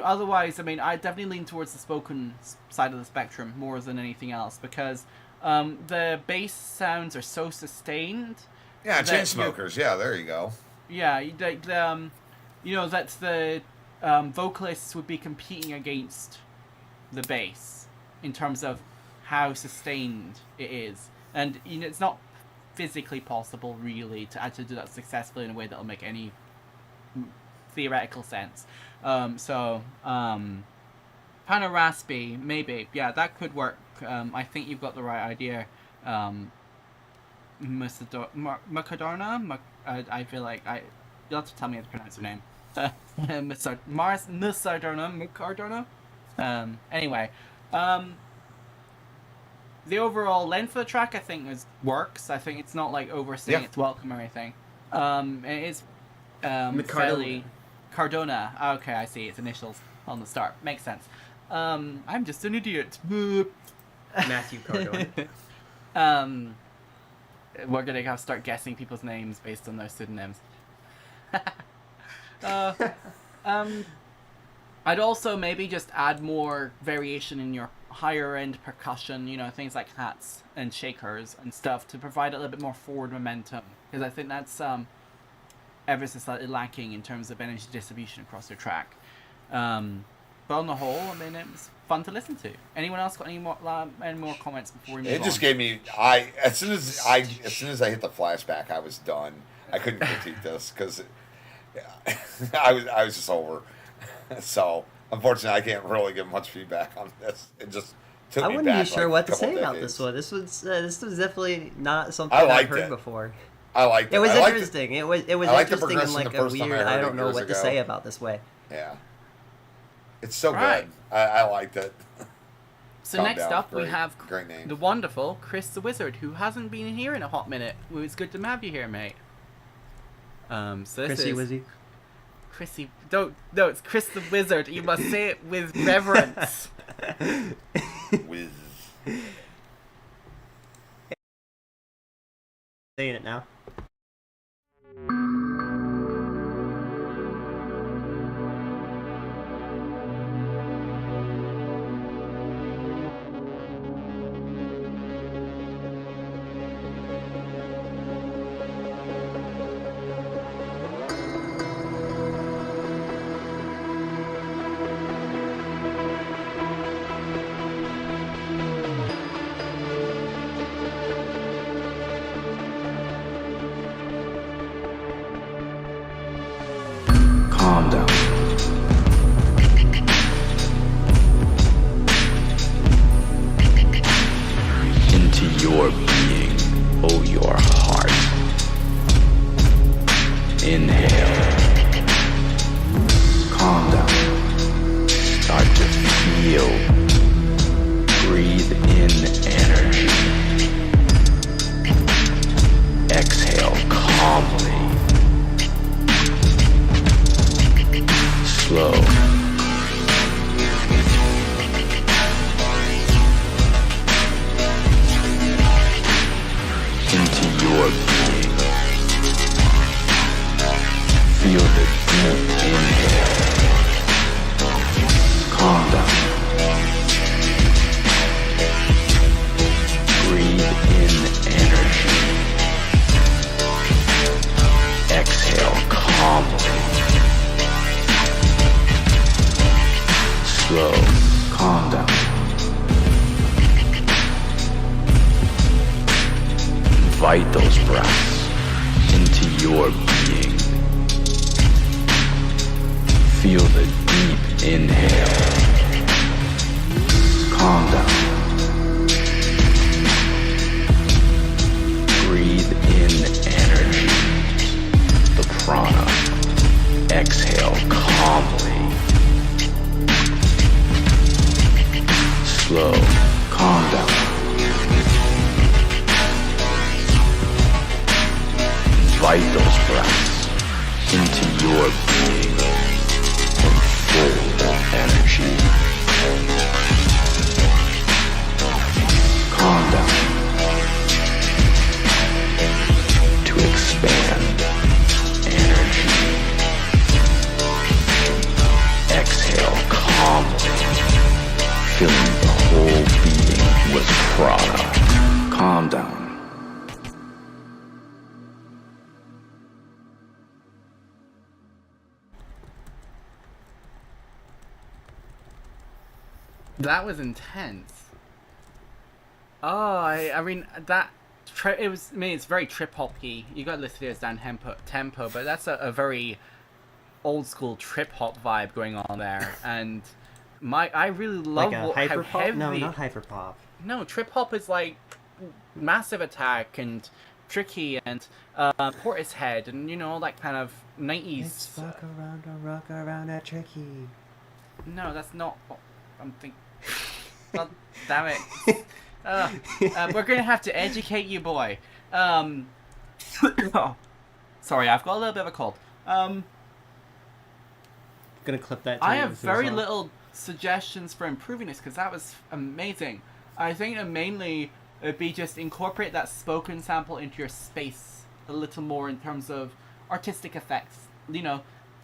otherwise, I mean, I definitely lean towards the spoken side of the spectrum more than anything else because the bass sounds are so sustained. Yeah, that Chainsmokers. Yeah, there you go. Yeah, that the vocalists would be competing against the bass in terms of how sustained it is, and it's not physically possible really to actually do that successfully in a way that'll make any theoretical sense. Kind of raspy, maybe. Yeah, that could work. I think you've got the right idea. Macadona? I feel like you'll have to tell me how to pronounce her name. Macardona? Anyway. The overall length of the track, I think, works. I think it's not like overstaying its welcome or anything. It is fairly... Cardona. Okay, I see. Its initials on the start. Makes sense. I'm just an idiot. Matthew Cardona. We're gonna have to start guessing people's names based on their pseudonyms. I'd also maybe just add more variation in your higher end percussion, things like hats and shakers and stuff to provide a little bit more forward momentum. Because I think that's ever so slightly lacking in terms of energy distribution across your track. But on the whole, I mean, it was fun to listen to. Anyone else got any more comments before we move on? It just gave me as soon as I hit the flashback, I was done. I couldn't critique this because I was just over. So unfortunately, I can't really give much feedback on this. It just took I me wouldn't back be sure like what a to say couple about decades. this one. This was definitely not something I I've liked heard it. before. I liked it. It was I liked interesting. It was I liked the interesting in progression like the a first time I weird. heard I it don't know years what to ago. say about this way. Yeah, it's so Right. good. I liked it. So Calm next down. up, we Great- have great name. the wonderful Chris the Wizard, who hasn't been here in a hot minute. Well, it's good to have you here, mate. So this Chrissy is Wizzy. Chrissy. No, it's Chris the Wizard. You must say it with reverence. Whiz. Saying it now. Calm down. Into your being, oh your heart. Inhale. Calm down. Start to feel. Breathe in energy. Exhale calmly. Slow. Into your being. Feel the deep inhale. Calm down. Breathe in energy. Exhale calmly. Slow. Calm down. Invite those breaths into your being. Feel the deep inhale. Calm down. Breathe in energy. The prana. Exhale calmly. Slow. Calm down. Invite those breaths into your being in full energy. Calm down. To expand energy. Exhale calmly. Filling the whole being with prana. Calm down. That was intense. Oh, I mean that. It's very trip hoppy. You got listed as down tempo, but that's a very old school trip hop vibe going on there, and I really love Like a how hyper pop? heavy. No, not hyper pop. No, trip hop is like Massive Attack and Tricky and Portishead and all that kind of 90s. Let's fuck around and rock around at Tricky. No, that's not what I'm thinking. God damn it. We're gonna have to educate you, boy. Oh, sorry, I've got a little bit of a cold. Gonna clip that. I too have with this very on. little suggestions for improving this because that was amazing. I think that mainly it'd be just incorporate that spoken sample into your space a little more in terms of artistic effects.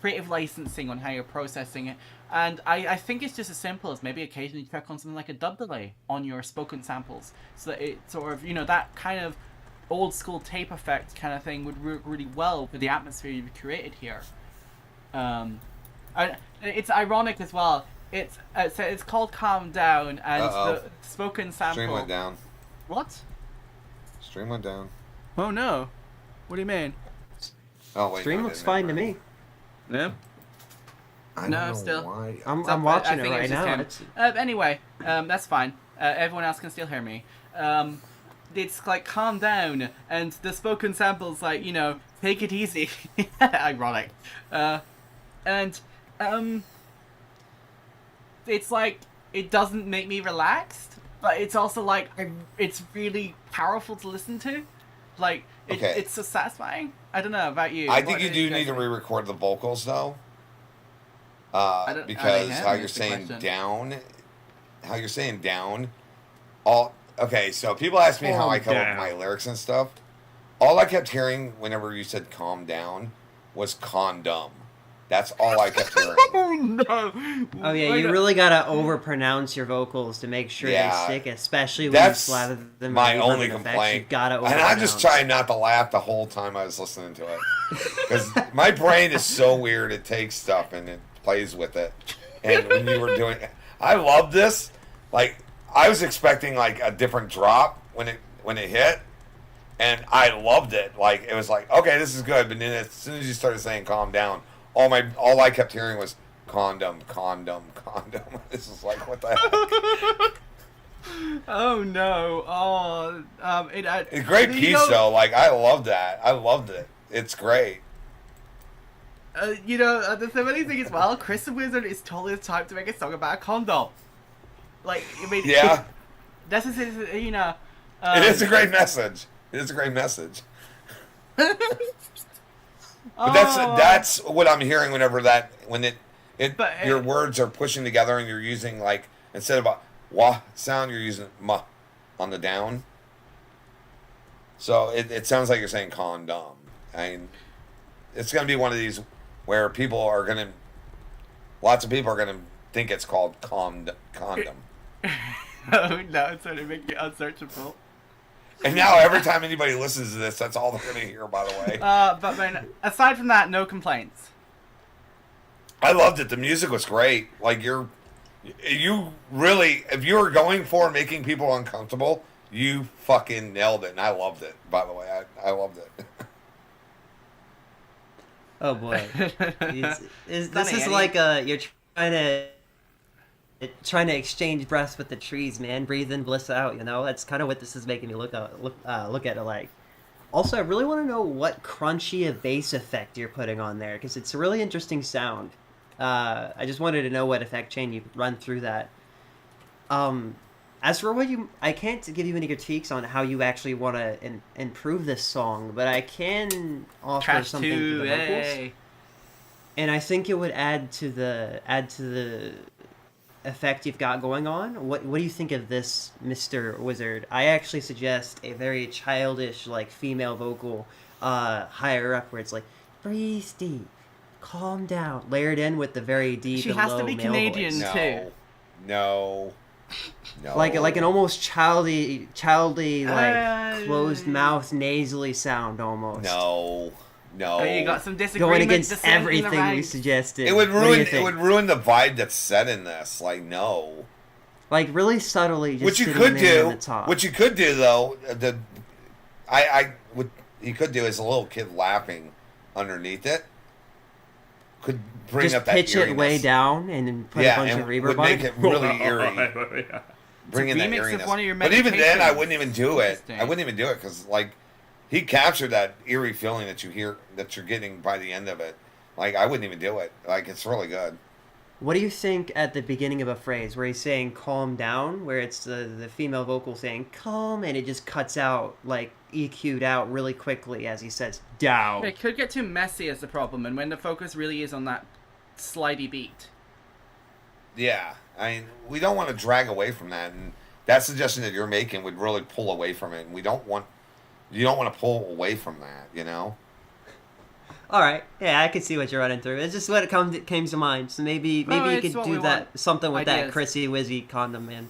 creative licensing on how you're processing it. And I think it's just as simple as maybe occasionally check on something like a dub delay on your spoken samples, so that it sort of, that kind of old school tape effect kind of thing would work really well with the atmosphere you've created here. It's ironic as well. It's called Calm Down, and the spoken sample. Stream went down. What? Stream went down. Oh no! What do you mean? Oh wait. Stream looks fine to me. Yeah. I don't know still. why. I'm watching it think right was just now. him. Anyway, that's fine. Everyone else can still hear me. It's like calm down, and the spoken sample's like, take it easy. Ironic. And it's like, it doesn't make me relaxed, but it's also like, it's really powerful to listen to. Like, it's so satisfying. I don't know about you. I think you do need to re-record the vocals though. Because how you're saying down, okay, so people ask me how I come up with my lyrics and stuff. All I kept hearing whenever you said calm down was condom. That's all I kept hearing. Oh no! Oh yeah, you really gotta overpronounce your vocals to make sure they stick, especially when you slather them. My with only effects. complaint. You gotta and I'm just trying not to laugh the whole time I was listening to it, because my brain is so weird. It takes stuff and it plays with it. And when you were doing, I love this. Like, I was expecting like a different drop when it hit, and I loved it. Like, it was like, okay, this is good. But then as soon as you started saying "calm down," all I kept hearing was condom, condom, condom. This is like, what the heck? Oh no! Oh, it's a great piece though. Like, I love that. I loved it. It's great. The funny thing as well, Chris the Wizard is totally the type to make a song about a condom. Like, I mean, yeah, this is his, it is a great message. It is a great message. But that's what I'm hearing whenever your words are pushing together and you're using, like, instead of a wah sound, you're using ma on the down. So it sounds like you're saying condom. I mean, it's going to be one of these where lots of people are going to think it's called condom. Oh no, it's going to make you unsearchable. And now every time anybody listens to this, that's all they're going to hear, by the way. But man, aside from that, no complaints. I loved it. The music was great. Like, you really, if you were going for making people uncomfortable, you fucking nailed it. And I loved it, by the way. I loved it. Oh boy. This is like you're trying to exchange breaths with the trees, man. Breathe in, bliss out. That's kind of what this is making me look at it like. Also, I really want to know what crunchy bass effect you're putting on there, because it's a really interesting sound. I just wanted to know what effect chain you run through that. As for I can't give you any critiques on how you actually want to improve this song, but I can offer something to the vocals. And I think it would add to the effect you've got going on. What do you think of this, Mr. Wizard? I actually suggest a very childish, like, female vocal higher up, where it's like, breathe deep, calm down, layered in with the very deep she and has low to be male Canadian voice. too. No. Like an almost childy like closed mouth nasally sound almost. No. Oh, you got some disagreement. Going against everything we suggested. It would ruin the vibe that's set in this. Like, no. Like, really subtly, just what you sitting could there do, on the top. what you could do though, what you could do is a little kid laughing underneath it. Could bring just up that pitch eeriness. it way down and then put a bunch of reverb would on make it. it really eerie. Bring in that remix of eeriness. one of your But even then, I meditations. wouldn't even do it. I wouldn't even do it because, like, he captured that eerie feeling that you hear, that you're getting by the end of it. Like, I wouldn't even do it. Like, it's really good. What do you think at the beginning of a phrase where he's saying calm down, where it's the female vocal saying calm, and it just cuts out, like, EQ'd out really quickly as he says down? It could get too messy as the problem, and when the focus really is on that slidey beat. Yeah. I mean, we don't want to drag away from that, and that suggestion that you're making would really pull away from it, and you don't want to pull away from that, All right, yeah, I can see what you're running through. It's just what it came to mind. So maybe you it's could what do we that want. something with that Ideas. Chrissy Wizzy condom man.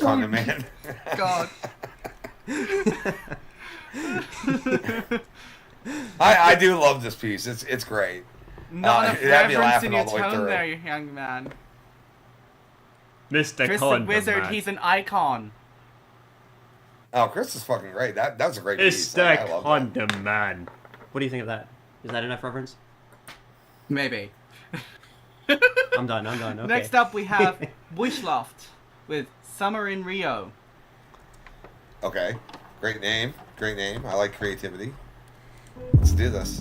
Condom Man. God. I do love this piece. It's great. Not enough it had me reverence in laughing your all the way tone through. there, you young man. Mr. Chris the Condom Wizard, Man. he's an icon. Oh, Chris is fucking great. That was a great piece. Mr. I love that. Condom Man. What do you think of that? Is that enough reference? Maybe. I'm done. Okay. Next up, we have Wishloft with Summer in Rio. Okay. Great name. I like creativity. Let's do this.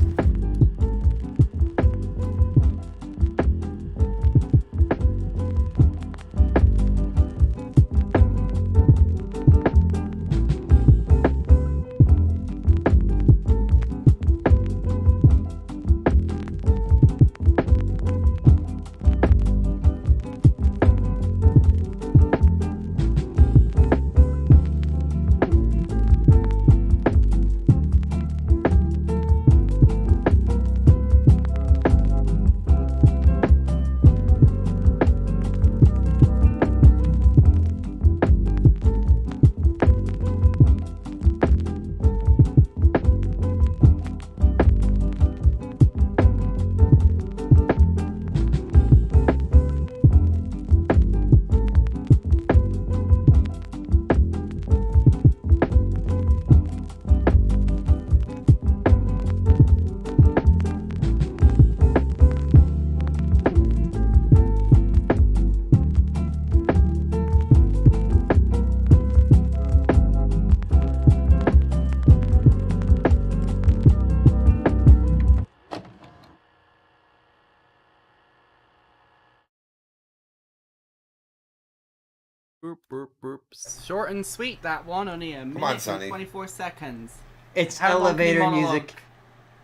Boop, boop, boop. Short and sweet, that one. Only a minute on, and Sonny. 24 seconds. It's How long can you elevator monologue? music.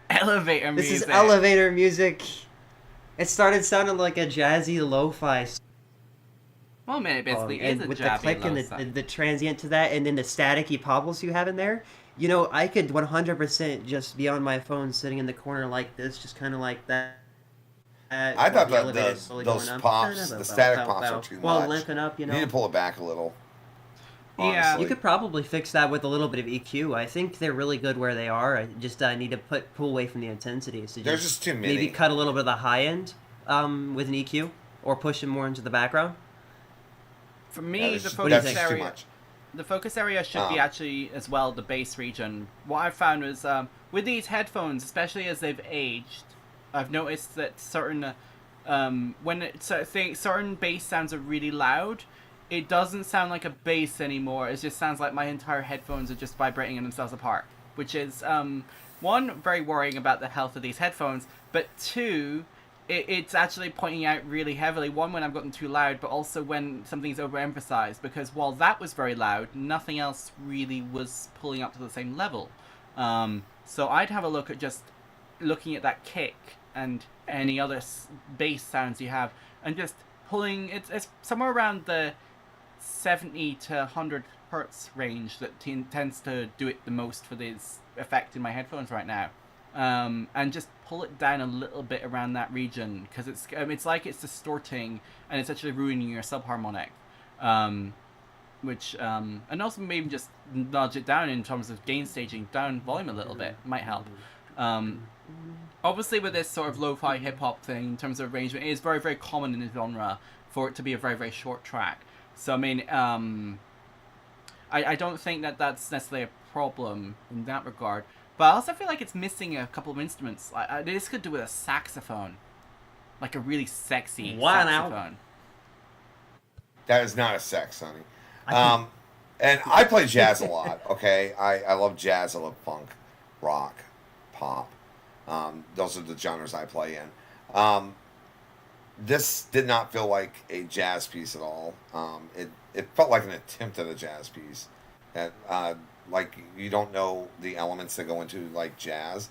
Elevator This music. is elevator music. It started sounding like a jazzy lo-fi song, Well, man, it basically is and a with the jabby click and lo-fi. the transient to that, and then the staticky pobbles you have in there. You know, I could 100% just be on my phone, sitting in the corner like this, just kind of like that. I thought the that elevator's slowly those going up. pops, the static pops are too While much. limping up, you You know. need to pull it back a little. Yeah. honestly. You could probably fix that with a little bit of EQ. I think they're really good where they are. I just need to pull away from the intensity. So There's just too many. Maybe cut a little bit of the high end with an EQ, or push it more into the background. For me, Yeah, the that's focus just too area, much. the focus area should be actually as well the bass region. What I found was with these headphones, especially as they've aged, I've noticed that certain certain bass sounds are really loud, it doesn't sound like a bass anymore. It just sounds like my entire headphones are just vibrating themselves apart, which is one, very worrying about the health of these headphones, but two, it's actually pointing out really heavily, one, when I've gotten too loud, but also when something's overemphasized, because while that was very loud, nothing else really was pulling up to the same level. So I'd have a look at just looking at that kick and any other bass sounds you have, and just pulling, it's somewhere around the 70 to 100 hertz range that tends to do it the most for this effect in my headphones right now. And just pull it down a little bit around that region, because it's like it's distorting and it's actually ruining your subharmonic. Which and also maybe just nudge it down in terms of gain staging, down volume a little bit might help. Obviously, with this sort of lo-fi hip-hop thing, in terms of arrangement, it is very, very common in the genre for it to be a very, very short track. So, I mean, I don't think that that's necessarily a problem in that regard. But I also feel like it's missing a couple of instruments. This could do with a saxophone. Like a really sexy saxophone. That is not a sex, honey. And I play jazz a lot, okay? I love jazz, I love funk, rock, pop. Those are the genres I play in. This did not feel like a jazz piece at all. It felt like an attempt at a jazz piece. And, like, you don't know the elements that go into, like, jazz.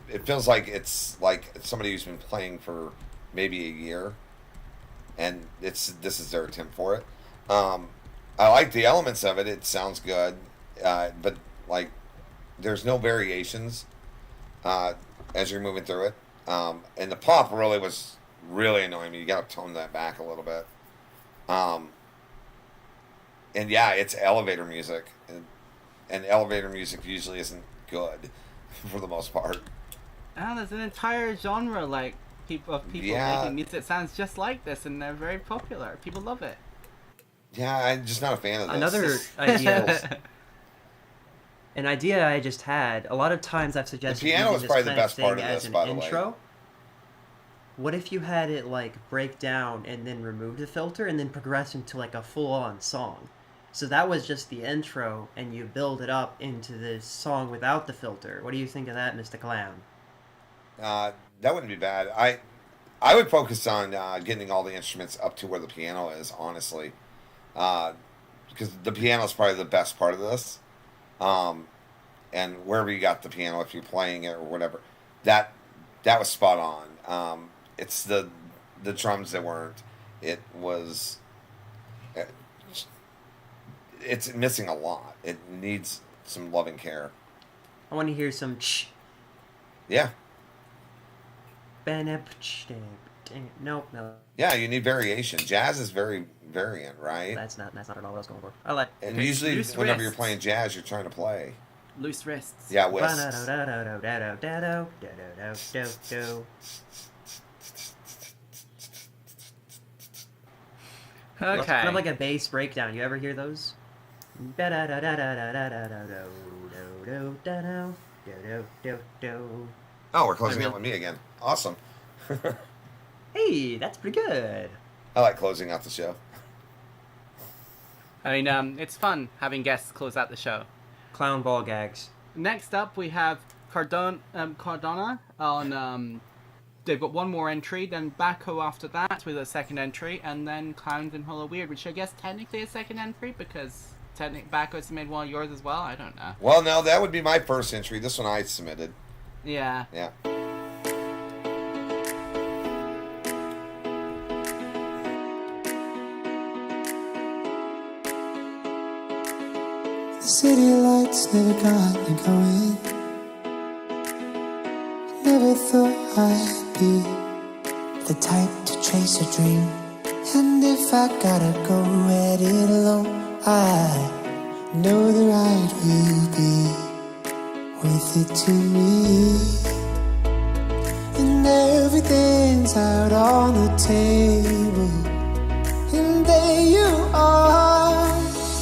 It feels like it's like somebody who's been playing for maybe a year, and this is their attempt for it. I like the elements of it. It sounds good, but like there's no variations. I as you're moving through it. And the pop really was really annoying me. You got to tone that back a little bit. And yeah, it's elevator music, and elevator music usually isn't good for the most part. And there's an entire genre like people Yeah. making music that sounds just like this, and they're very popular. People love it. Yeah, I'm just not a fan of this. Another idea. An idea I just had. A lot of times I've suggested The piano using is this probably the kind of best part thing of as this, an by the way. intro. What if you had it like break down and then remove the filter and then progress into like a full-on song? So that was just the intro, and you build it up into this song without the filter. What do you think of that, Mr. Clown? That wouldn't be bad. I would focus on getting all the instruments up to where the piano is, honestly, because the piano is probably the best part of this. And wherever you got the piano, if you're playing it or whatever, that was spot on. It's the drums that weren't. It was. It's missing a lot. It needs some loving care. I want to hear some Yeah. Nope, no. Yeah, you need variation. Jazz is very variant, right? That's not at all what I was going for. I like. And Okay, usually, loose whenever you're wrists. playing jazz, you're trying to play. Loose wrists. Yeah, whisks. Okay. Kind of like a bass breakdown. You ever hear those? Oh, we're closing out with me again. Awesome. Hey, that's pretty good. I like closing out the show. I mean, it's fun having guests close out the show. Clown ball gags. Next up, we have Cardona on. They've got one more entry, then Baco after that with a second entry, and then Clowns and Hollow Weird, which I guess technically a second entry because Baco's made one of yours as well. I don't know. Well, no, that would be my first entry. This one I submitted. Yeah. Yeah. The city lights never got me going. Never thought I'd be the type to chase a dream. And if I gotta go at it alone, I know the ride will be worth it to me. And everything's out on the table, and there you are.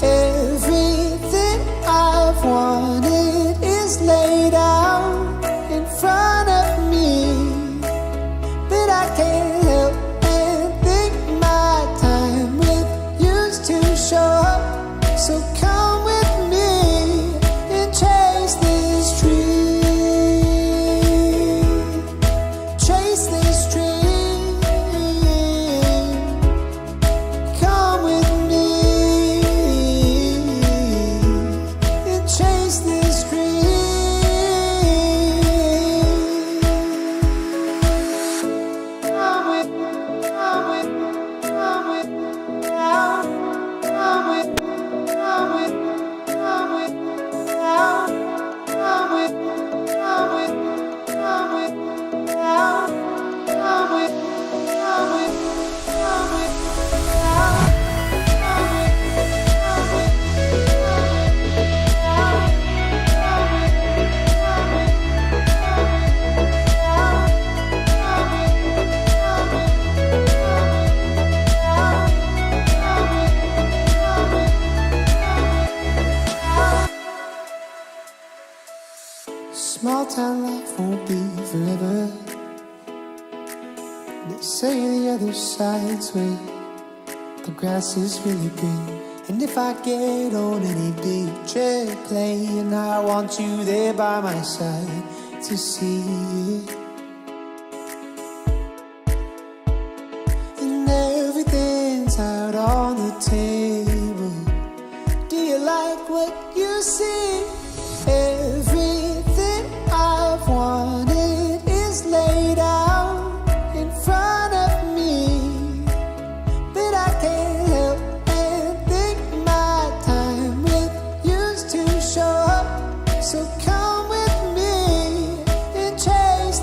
Everything I've wanted is laid out in front of me, but I can't help and think my time with you's too short. So come with me and chase this dream, chase this dream. Come with me and chase this dream. Come with, come with, come with, now. Come with, come with, come with, now. Come with, come with, come with, now. Come with, come with, come with, now. Come with, come with, now. Come with, come with, now. Come with, come with, small town life won't be forever. They say the other side's where the grass is really green. And if I get on any big jet plane, I want you there by my side to see it. And everything's out on the table. Do you like what you see? Everything I've wanted is laid out in front of me, but I can't help and think my time with you's too short. So come with me and chase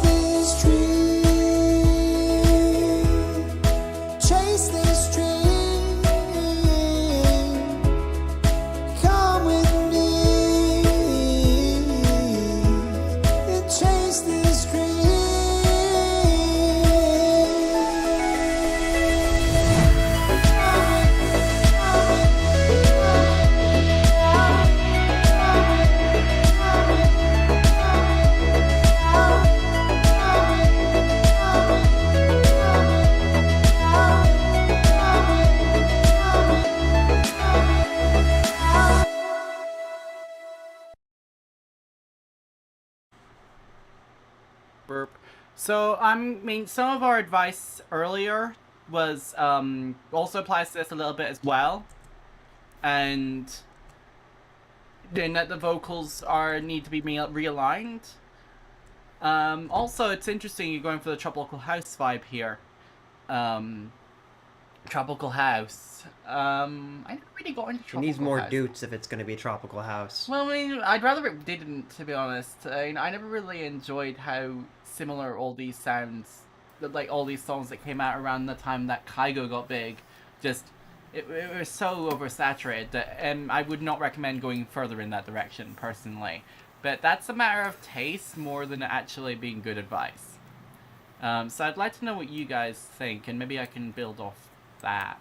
So I mean, some of our advice earlier was also applies to this a little bit as well, and in that the vocals need to be realigned. Also, it's interesting you're going for the tropical house vibe here. Tropical house. I never really got into It tropical needs more house. doots if it's going to be tropical house. Well, I mean, I'd rather it didn't, to be honest. I mean, I never really enjoyed how similar all these sounds, like all these songs that came out around the time that Kygo got big, it was so oversaturated that I would not recommend going further in that direction, personally. But that's a matter of taste more than actually being good advice. So I'd like to know what you guys think, and maybe I can build off that.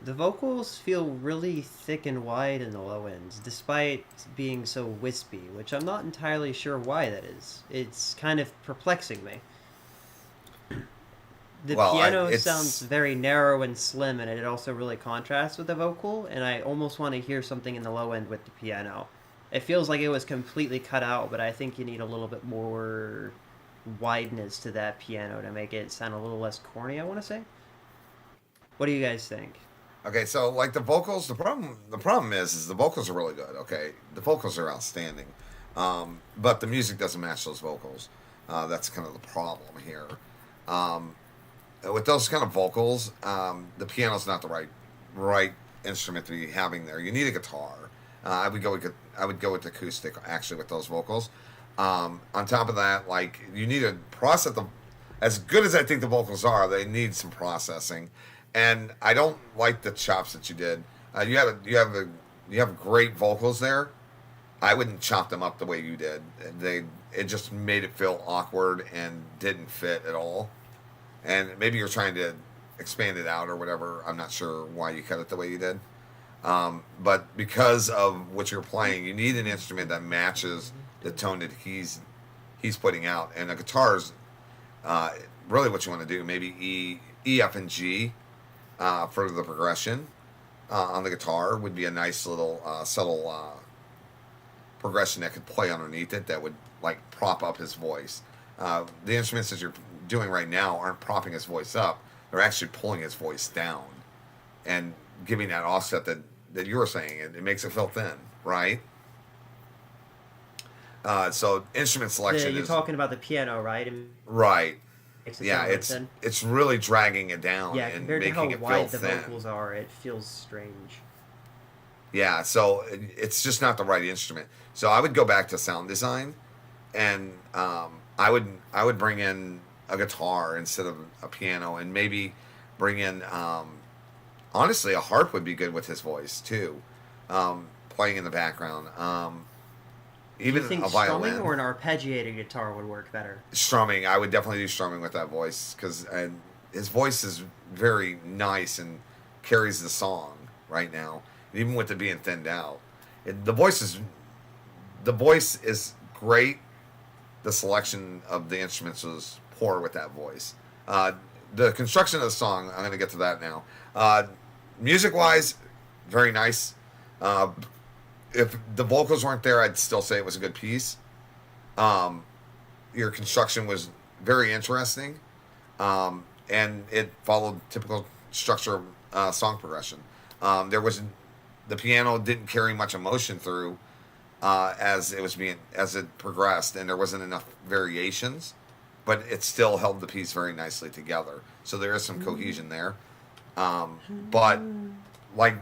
The vocals feel really thick and wide in the low ends, despite being so wispy, which I'm not entirely sure why that is. It's kind of perplexing me. The piano sounds very narrow and slim, and it also really contrasts with the vocal, and I almost want to hear something in the low end with the piano. It feels like it was completely cut out, but I think you need a little bit more wideness to that piano to make it sound a little less corny, I want to say. What do you guys think? Okay, so like the vocals, the problem is the vocals are really good. Okay, the vocals are outstanding, but the music doesn't match those vocals. That's kind of the problem here. With those kind of vocals, the piano's not the right instrument to be having there. You need a guitar. I would go with acoustic actually with those vocals. On top of that, like you need to process them. As good as I think the vocals are, they need some processing. And I don't like the chops that you did. You have great vocals there. I wouldn't chop them up the way you did. It just made it feel awkward and didn't fit at all. And maybe you're trying to expand it out or whatever. I'm not sure why you cut it the way you did. But because of what you're playing, you need an instrument that matches the tone that he's putting out. And a guitar's really what you want to do. Maybe E, F, and G. For the progression on the guitar would be a nice little subtle progression that could play underneath it that would like prop up his voice. The instruments that you're doing right now aren't propping his voice up; they're actually pulling his voice down and giving that offset that you were saying. It makes it feel thin, right? So instrument selection. You're talking about the piano, right? Right. Yeah, it's really dragging it down and making it feel thin. Compared to how wide the vocals are, it feels strange. Yeah, so it's just not the right instrument. So I would go back to sound design, and I would bring in a guitar instead of a piano, and maybe bring in honestly a harp would be good with his voice too, playing in the background. Even do you think a violin strumming or an arpeggiated guitar would work better? Strumming, I would definitely do strumming with that voice because his voice is very nice and carries the song right now, even with it being thinned out. The voice is great. The selection of the instruments was poor with that voice. The construction of the song, I'm going to get to that now. Music wise, very nice. If the vocals weren't there, I'd still say it was a good piece. Your construction was very interesting, and it followed typical structure of song progression. The piano didn't carry much emotion through as it progressed, and there wasn't enough variations, but it still held the piece very nicely together. So there is some cohesion there, but like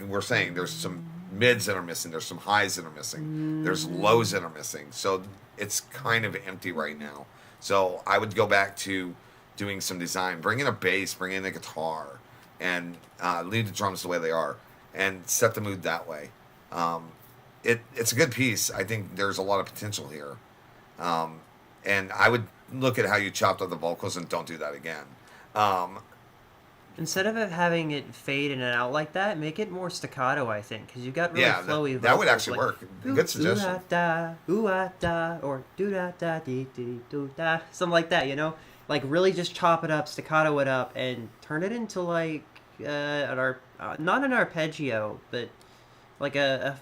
we're saying, there's some mids that are missing, there's some highs that are missing, there's lows that are missing, so it's kind of empty right now. So I would go back to doing some design, bring in a bass, bring in a guitar, and leave the drums the way they are and set the mood that way. It's a good piece. I think there's a lot of potential here, and I would look at how you chopped up the vocals and don't do that again. Instead of having it fade in and out like that, make it more staccato, I think, because you've got really flowy vocals. That would actually like, work. Good suggestion. Ooh-ah-da, ooh-ah-da, or do-da-da-dee-dee-doo-da, something like that, you know? Like, really just chop it up, staccato it up, and turn it into, like, not an arpeggio, but like a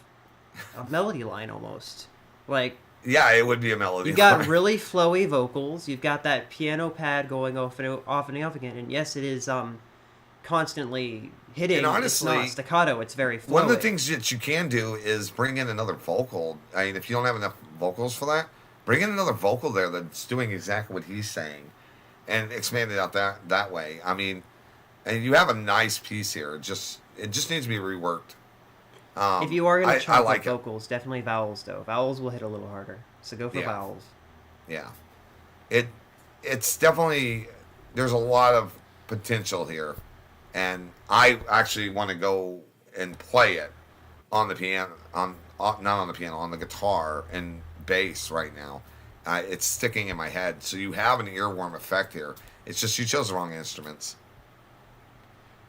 melody line almost. Like, Yeah, it would be a melody. You got line. really flowy vocals. You've got that piano pad going off and off again. And yes, it is constantly hitting. And honestly, it's not staccato. It's very flowy. One of the things that you can do is bring in another vocal. I mean, if you don't have enough vocals for that, bring in another vocal there that's doing exactly what he's saying, and expand it out that way. I mean, and you have a nice piece here. It just needs to be reworked. If you are going to try like vocals, definitely vowels though. Vowels will hit a little harder. So go for vowels. Yeah, it's definitely, there's a lot of potential here, and I actually want to go and play it on the piano, not on the piano, on the guitar and bass right now. It's sticking in my head. So you have an earworm effect here. It's just you chose the wrong instruments.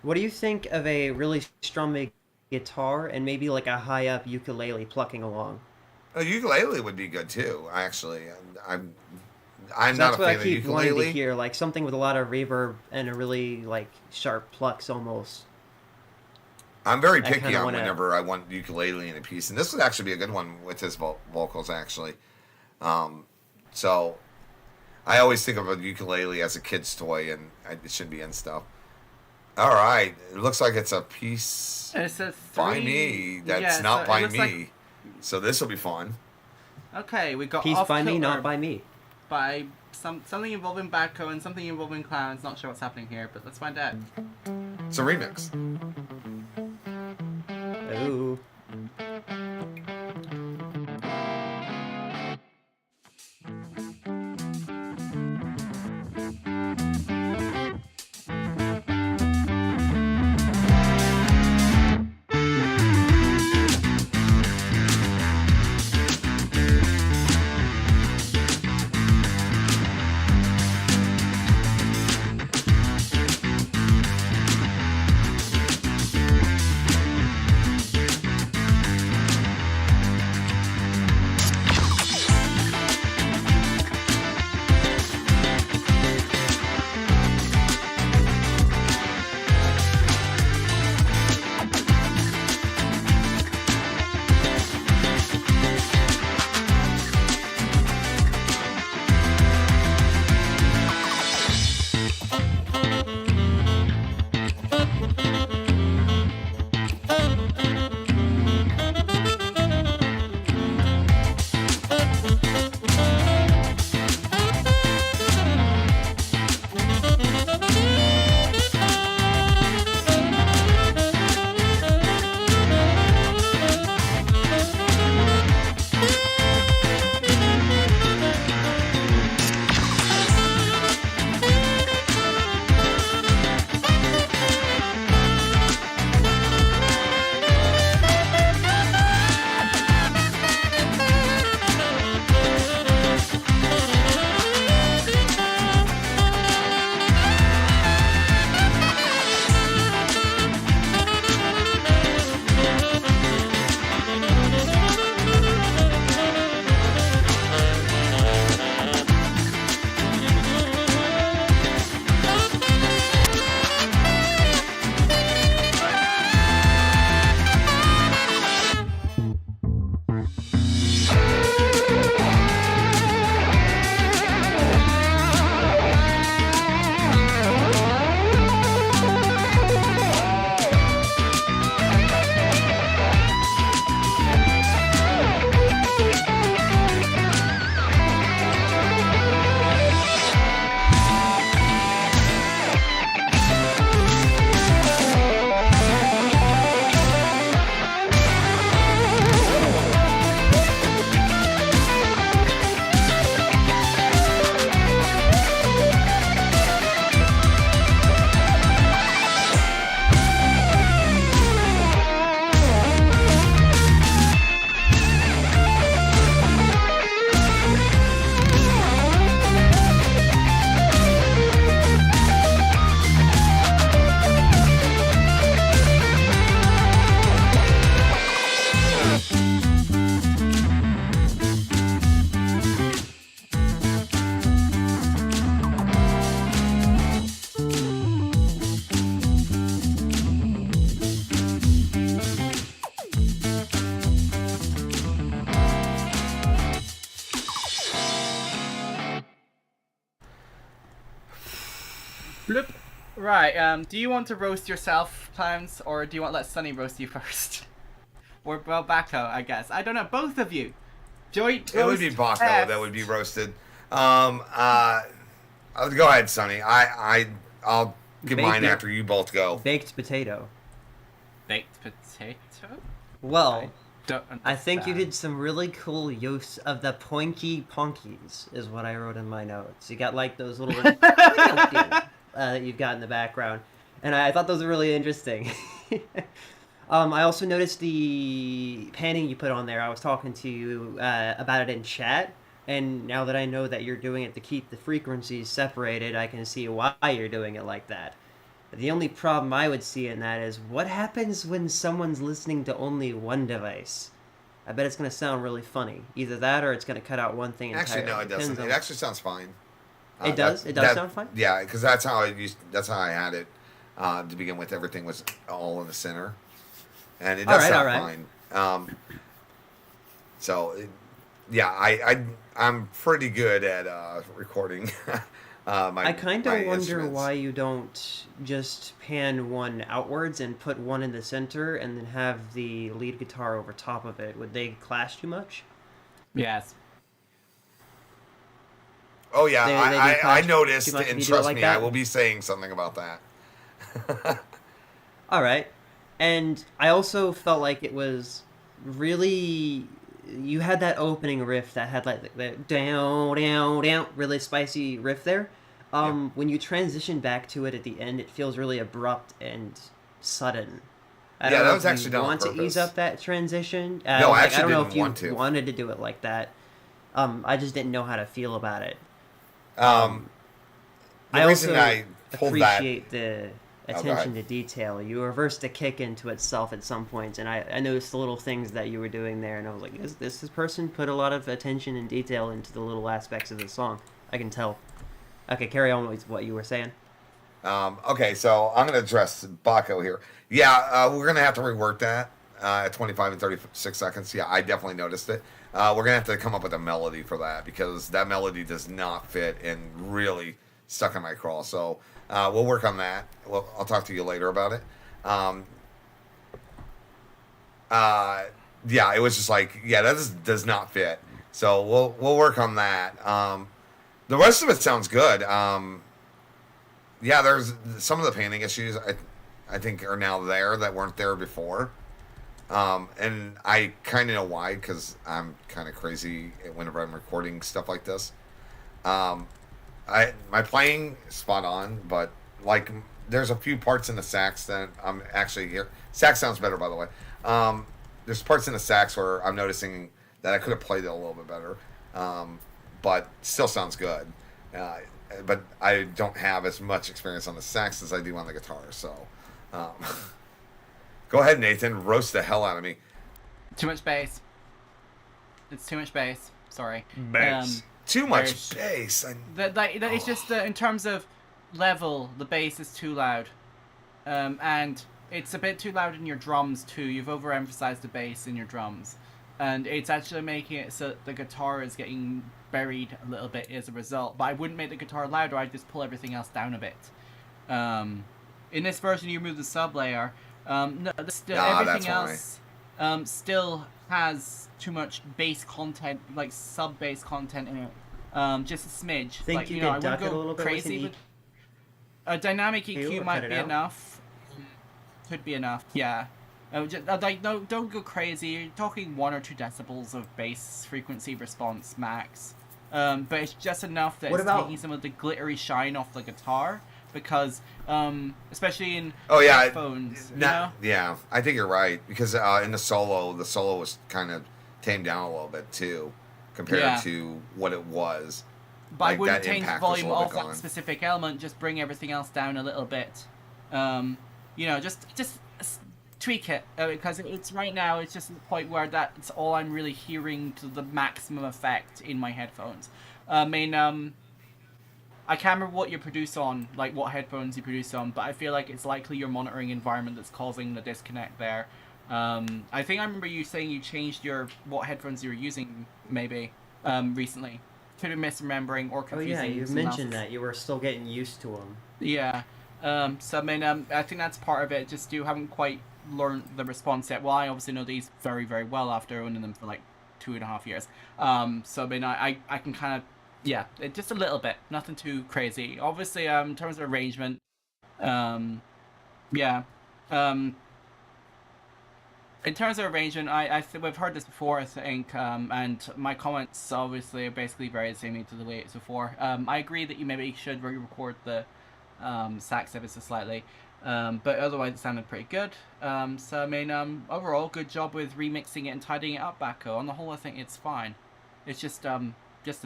What do you think of a really strummy guitar and maybe like a high up ukulele plucking along? A ukulele would be good too. Actually, I'm not a That's what fan I of keep wanting to ukulele. hear, like something with a lot of reverb and a really like sharp plucks almost. I'm very I picky kinda on wanna- whenever I want ukulele in a piece, and this would actually be a good one with his vocals actually. So I always think of a ukulele as a kid's toy, and it should be in stuff. All right, it looks like it's a piece It's a by three- me that's yeah, not so it by looks me. like- So this will be fun. Okay, we got Piece off by me, kilter not by me. by something involving backhoe and something involving clowns. Not sure what's happening here, but let's find out. It's a remix. Oh. Bloop. Right. Do you want to roast yourself, clowns, or do you want to let Sunny roast you first? Or Bacco, I guess. I don't know. Both of you. Joint. It would be Baco test. that would be roasted. Go ahead, Sonny. I'll give Baked mine it. after you both go. Baked potato. Baked potato. Well, Don't I think you understand. did some really cool use of the poinky ponkies, is what I wrote in my notes. You got like those little that you've got in the background, and I thought those were really interesting. I also noticed the panning you put on there. I was talking to you about it in chat, and now that I know that you're doing it to keep the frequencies separated, I can see why you're doing it like that. The only problem I would see in that is what happens when someone's listening to only one device? I bet it's going to sound really funny. Either that or it's going to cut out one thing entirely. Actually, no, it doesn't. Depends It actually sounds fine. It does? It does sound fine? Yeah, because that's how I had it to begin with. Everything was all in the center, and it does sound fine. I'm pretty good at recording. I kind of wonder instruments. why you don't just pan one outwards and put one in the center and then have the lead guitar over top of it. Would they clash too much? Yes. Oh yeah, They do I clash noticed, too much if and you do it trust like me, I that? will be saying something about that. All right. And I also felt like it was really... You had that opening riff that had like the down, down, down, really spicy riff there. When you transition back to it at the end, it feels really abrupt and sudden. I don't Yeah, know that was if actually you done on want to purpose. ease up that transition. No, I I actually don't know didn't if you want to. wanted to do it like that. I just didn't know how to feel about it. The I reason also I pulled that. appreciate the go attention ahead. to detail. You reversed the kick into itself at some points, and I noticed the little things that you were doing there, and I was like, this person put a lot of attention and detail into the little aspects of the song. I can tell. Okay, carry on with what you were saying. Okay, so I'm going to address Baco here. Yeah, we're going to have to rework that at 25 and 36 seconds. Yeah, I definitely noticed it. We're going to have to come up with a melody for that because that melody does not fit and really stuck in my crawl. So we'll work on that. I'll talk to you later about it. Yeah, it was just like, yeah, that does not fit. So we'll work on that. The rest of it sounds good. Yeah, there's some of the painting issues I think are now there that weren't there before. And I kind of know why, because I'm kind of crazy whenever I'm recording stuff like this. My playing is spot on, but like there's a few parts in the sax that I'm actually here. Sax sounds better, by the way. There's parts in the sax where I'm noticing that I could have played it a little bit better, but still sounds good. But I don't have as much experience on the sax as I do on the guitar, so go ahead, Nathan, roast the hell out of me. Too much bass. It's too much bass. Sorry. Bass. Too much there's- bass. That it's just in terms of level, the bass is too loud, and it's a bit too loud in your drums too. You've overemphasized the bass in your drums, and it's actually making it so that the guitar is getting buried a little bit as a result. But I wouldn't make the guitar louder. I'd just pull everything else down a bit. In this version, you remove the sub layer. No, everything that's else still has too much bass content, like sub bass content in it. Just a smidge. Think like, you know, could I duck wouldn't it a go little bit with crazy an with a dynamic EQ EQ or might cut it be out? enough. Could be enough. Yeah. Like no, don't go crazy. You're talking 1 or 2 decibels of bass frequency response max. But it's just enough that What it's about- taking some of the glittery shine off the guitar, because especially in Yeah, headphones, you know? Yeah, I think you're right because in the solo was kind of tamed down a little bit too, compared Yeah. to what it was. But I Like, wouldn't that change the impact was a volume little of bit that gone. specific element. Just bring everything else down a little bit. Just tweak it, because it's right now. It's just the point where that's all I'm really hearing to the maximum effect in my headphones. I can't remember what you produce on, like what headphones you produce on, but I feel like it's likely your monitoring environment that's causing the disconnect there. I think I remember you saying you changed what headphones you were using, maybe, recently. could be misremembering or Oh confusing. yeah, you someone mentioned else's. that you were still getting used to them. Yeah. So I mean, I think that's part of it. Just you haven't quite learned the response yet. Well, I obviously know these very, very well after owning them for like 2.5 years. So I mean, I can kind of, yeah, just a little bit, nothing too crazy. Obviously, in terms of arrangement, yeah, in terms of arrangement, we've heard this before, I think, and my comments obviously are basically very similar to the way it's before. I agree that you maybe should re-record the sax ever so slightly, but otherwise it sounded pretty good. So I mean, overall, good job with remixing it and tidying it up, Backo. On the whole, I think it's fine. It's just the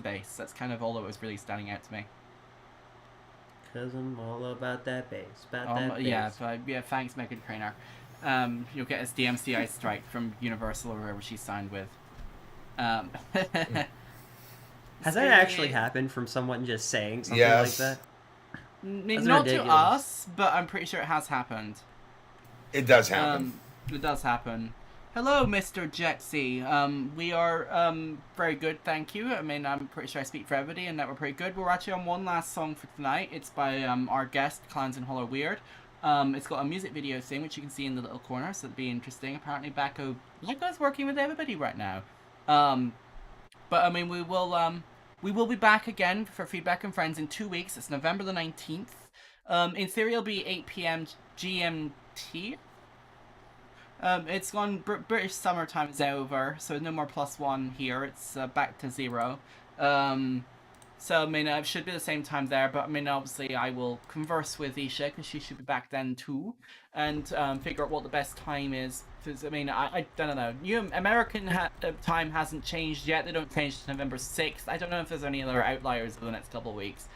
bass. That's kind of all that was really standing out to me. Cause I'm all about that bass, that bass. Yeah, so, yeah. Thanks, Megan Craner. You'll get a DMCI strike from Universal or wherever she's signed with. Has that actually happened from someone just saying something Yes. like that? That's Not ridiculous. to us, but I'm pretty sure it has happened. It does happen. It does happen. Hello, Mr. Jexy. We are very good, thank you. I mean, I'm pretty sure I speak for everybody, and that we're pretty good. We're actually on one last song for tonight. It's by our guest, Clowns and Hollow Weird. It's got a music video thing, which you can see in the little corner, so it'd be interesting. Apparently, Backo's working with everybody right now. But I mean, we will be back again for Feedback and Friends in 2 weeks. It's November the 19th. In theory, it'll be 8 p.m. GMT. It's gone. British summertime is over, so no more +1 here. It's back to 0. So I mean, it should be the same time there. But I mean, obviously, I will converse with Isha because she should be back then too, and figure out what the best time is. Because I mean, I don't know. American time hasn't changed yet. They don't change to November 6th. I don't know if there's any other outliers for the next couple of weeks.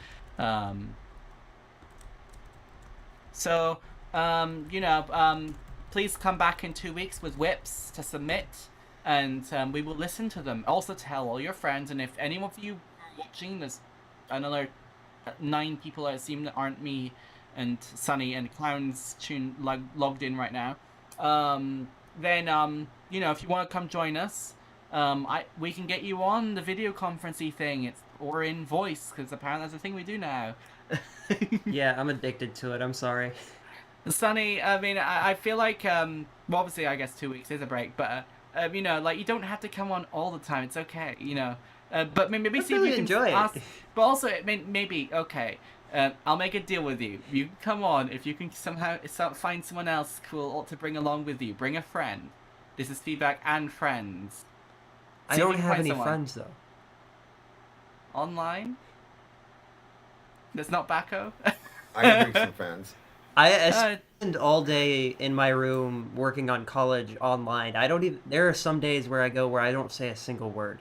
So you know, please come back in 2 weeks with whips to submit, and we will listen to them. Also, tell all your friends, and if any of you are watching, there's another 9 people I assume that aren't me and Sunny and Clown's tune logged in right now. Then you know, if you want to come join us, we can get you on the video conferencey thing. Or in voice, because apparently that's a thing we do now. Yeah, I'm addicted to it. I'm sorry. Sunny, I mean, I feel like, well, obviously, I guess 2 weeks is a break, but, you know, like, you don't have to come on all the time. It's okay, you know. But maybe see really if you can enjoy ask, it. but also, maybe, okay, I'll make a deal with you. You can come on if you can somehow find someone else cool to bring along with you. Bring a friend. This is Feedback and Friends. I See if don't you can have find any someone. friends though. Online? That's not Backo? I can bring some fans. I spend all day in my room working on college online. I don't even. There are some days where I go where I don't say a single word,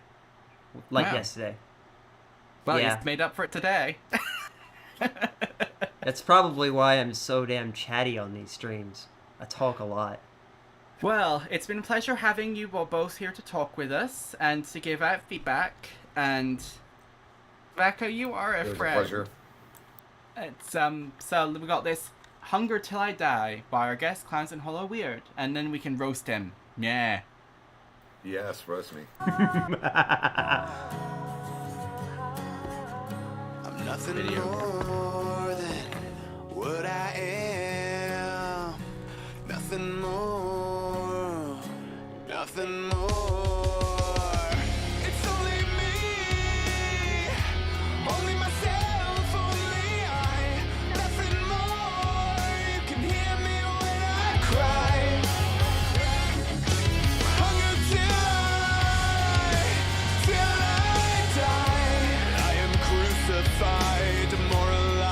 like Wow. yesterday. Well, Yeah. he's made up for it today. That's probably why I'm so damn chatty on these streams. I talk a lot. Well, it's been a pleasure having you both here to talk with us and to give out feedback. And Backo, you are It a was a friend. pleasure. It's so we got this Hunger Till I Die by our guest Clowns and Hollow Weird, and then we can roast him. Yeah. Yes, roast me. I'm nothing more than what I am. Nothing more, nothing more. It's only me, only myself, only I. Nothing more. You can hear me when I cry. Hunger till I die. I am crucified, demoralized.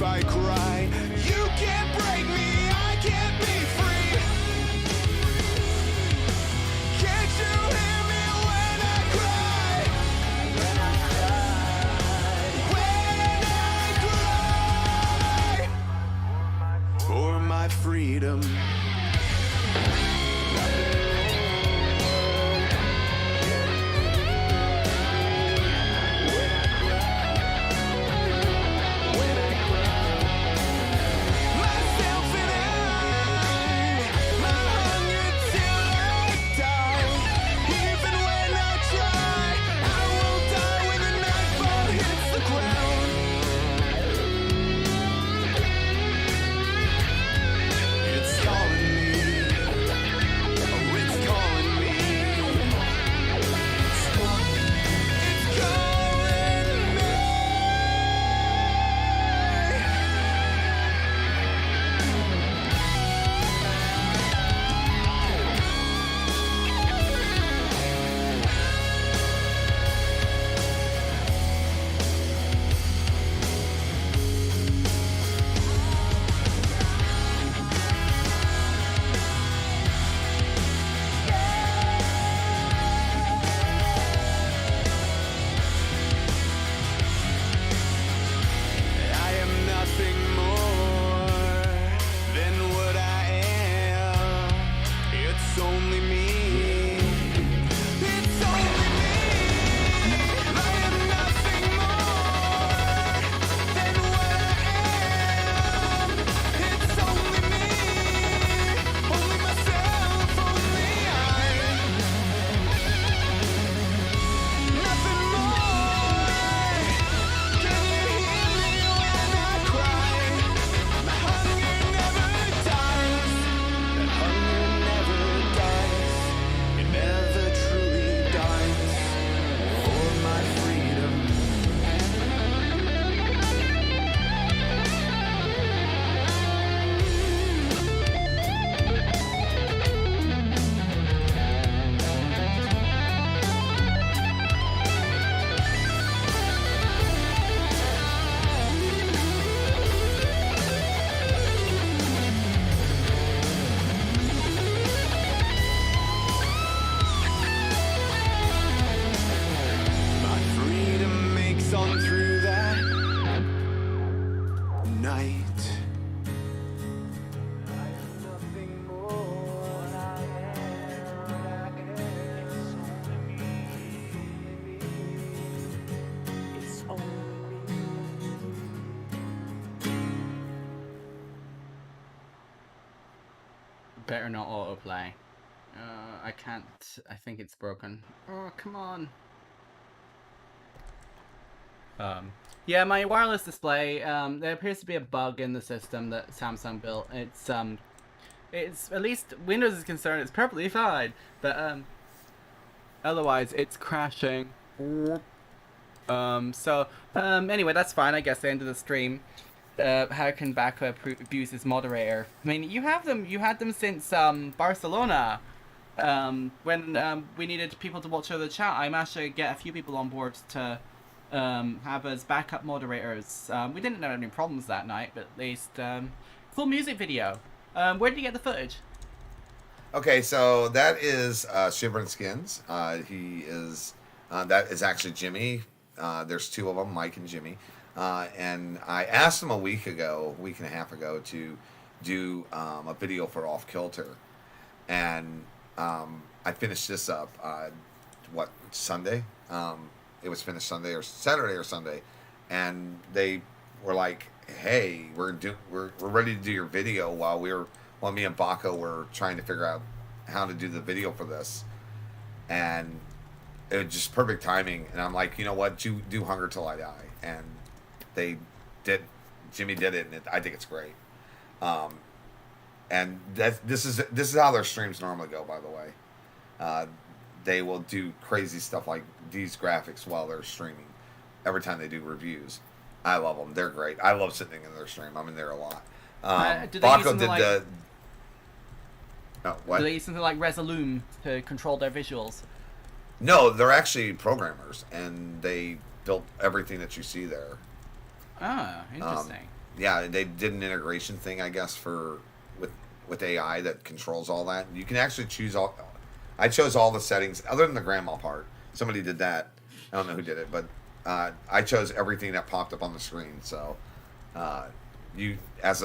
I cry. You can't break me, I can't be free. Can't you hear me when I cry? When I cry for my freedom. Myself and my hunger till I die. Even when I try, I won't die when the nightfall hits the ground. It's calling me. Oh, it's calling me. It's calling me. I am nothing more than what I am. It's only me. It's only me. I am nothing more than what I am. It's only me. Only myself, only I. Nothing more. Can you hear me when I cry? My hunger never dies. That hunger never dies. It never truly dies. For my freedom. My freedom makes on through that night. I am nothing more than I am. It's only me. It's only me. Better not autoplay. I can't. I think it's broken. Oh, come on. Yeah, my wireless display. There appears to be a bug in the system that Samsung built. It's at least Windows is concerned, it's perfectly fine. But otherwise, it's crashing. Anyway, that's fine. I guess the end of the stream. How can Baco abuse his moderator? I mean, you have them. You had them since Barcelona. When we needed people to watch over the chat, I managed to get a few people on board to have as backup moderators. We didn't have any problems that night, but at least full music video. Where did you get the footage? Okay, so that is Shivering Skins. He is that is actually Jimmy. There's two of them, Mike and Jimmy. And I asked him a week and a half ago, to do a video for Off Kilter, and I finished this up. Sunday? It was finished Sunday or Saturday or Sunday, and they were like, "Hey, we're ready to do your video," while me and Baco were trying to figure out how to do the video for this, and it was just perfect timing. And I'm like, you know what, do Hunger Till I Die, and Jimmy did it, and I think it's great. And this is how their streams normally go, by the way. They will do crazy stuff like these graphics while they're streaming. Every time they do reviews, I love them. They're great. I love sitting in their stream. I'm in there a lot. Baco did the. What? Do they use something like Resolume to control their visuals? No, they're actually programmers, and they built everything that you see there. Ah, interesting. yeah, they did an integration thing, I guess, with AI that controls all that. You can actually choose all. I chose all the settings other than the grandma part. Somebody did that. I don't know who did it, but I chose everything that popped up on the screen. So you, as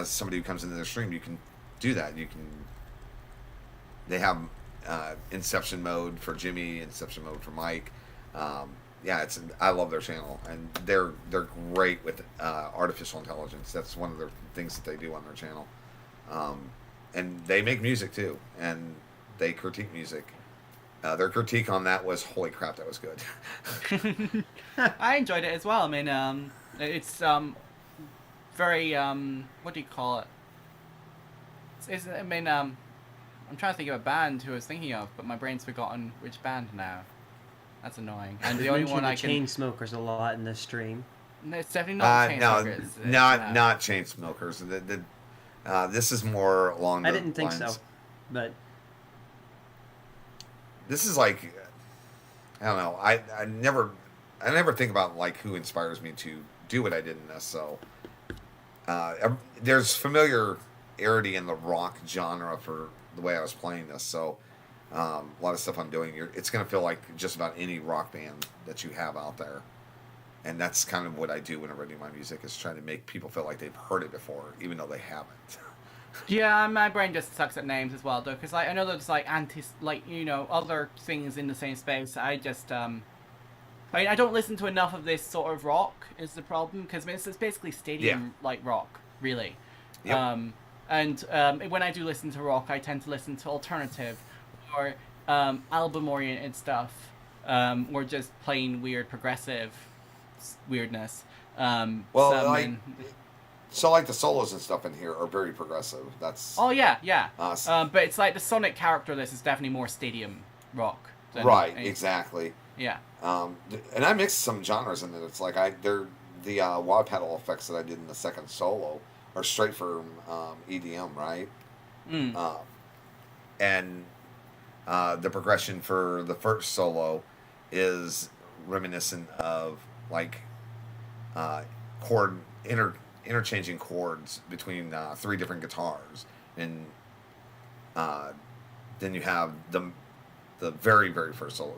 somebody who comes into the stream, you can do that. You can. They have Inception mode for Jimmy, Inception mode for Mike. Yeah, I love their channel, and they're great with artificial intelligence. That's one of the things that they do on their channel. And they make music too, and they critique music. Their critique on that was, holy crap, that was good. I enjoyed it as well. I mean, it's very what do you call it? I mean, I'm trying to think of a band who I was thinking of, but my brain's forgotten which band now. That's annoying. And the only one I can. Chainsmokers a lot in this stream. No, it's definitely not Chainsmokers. Not Chainsmokers. This is more along the lines. I didn't think so, but this is like, I don't know. I never think about like who inspires me to do what I did in this. So there's familiarity in the rock genre for the way I was playing this. So a lot of stuff I'm doing, it's going to feel like just about any rock band that you have out there. And that's kind of what I do whenever I do my music, is trying to make people feel like they've heard it before, even though they haven't. Yeah, my brain just sucks at names as well, though, because I know there's like other things in the same space. I just I don't listen to enough of this sort of rock is the problem, because it's basically stadium like rock, really. Yep. And when I do listen to rock, I tend to listen to alternative or album oriented stuff, or just plain weird progressive weirdness. So like the solos and stuff in here are very progressive. That's yeah. But it's like the sonic character of this is definitely more stadium rock. Right, exactly. Yeah. And I mixed some genres in it. It's like the wah pedal effects that I did in the second solo are straight from EDM, right? And the progression for the first solo is reminiscent of like interchanging chords between 3 different guitars, and then you have the very, very first solo.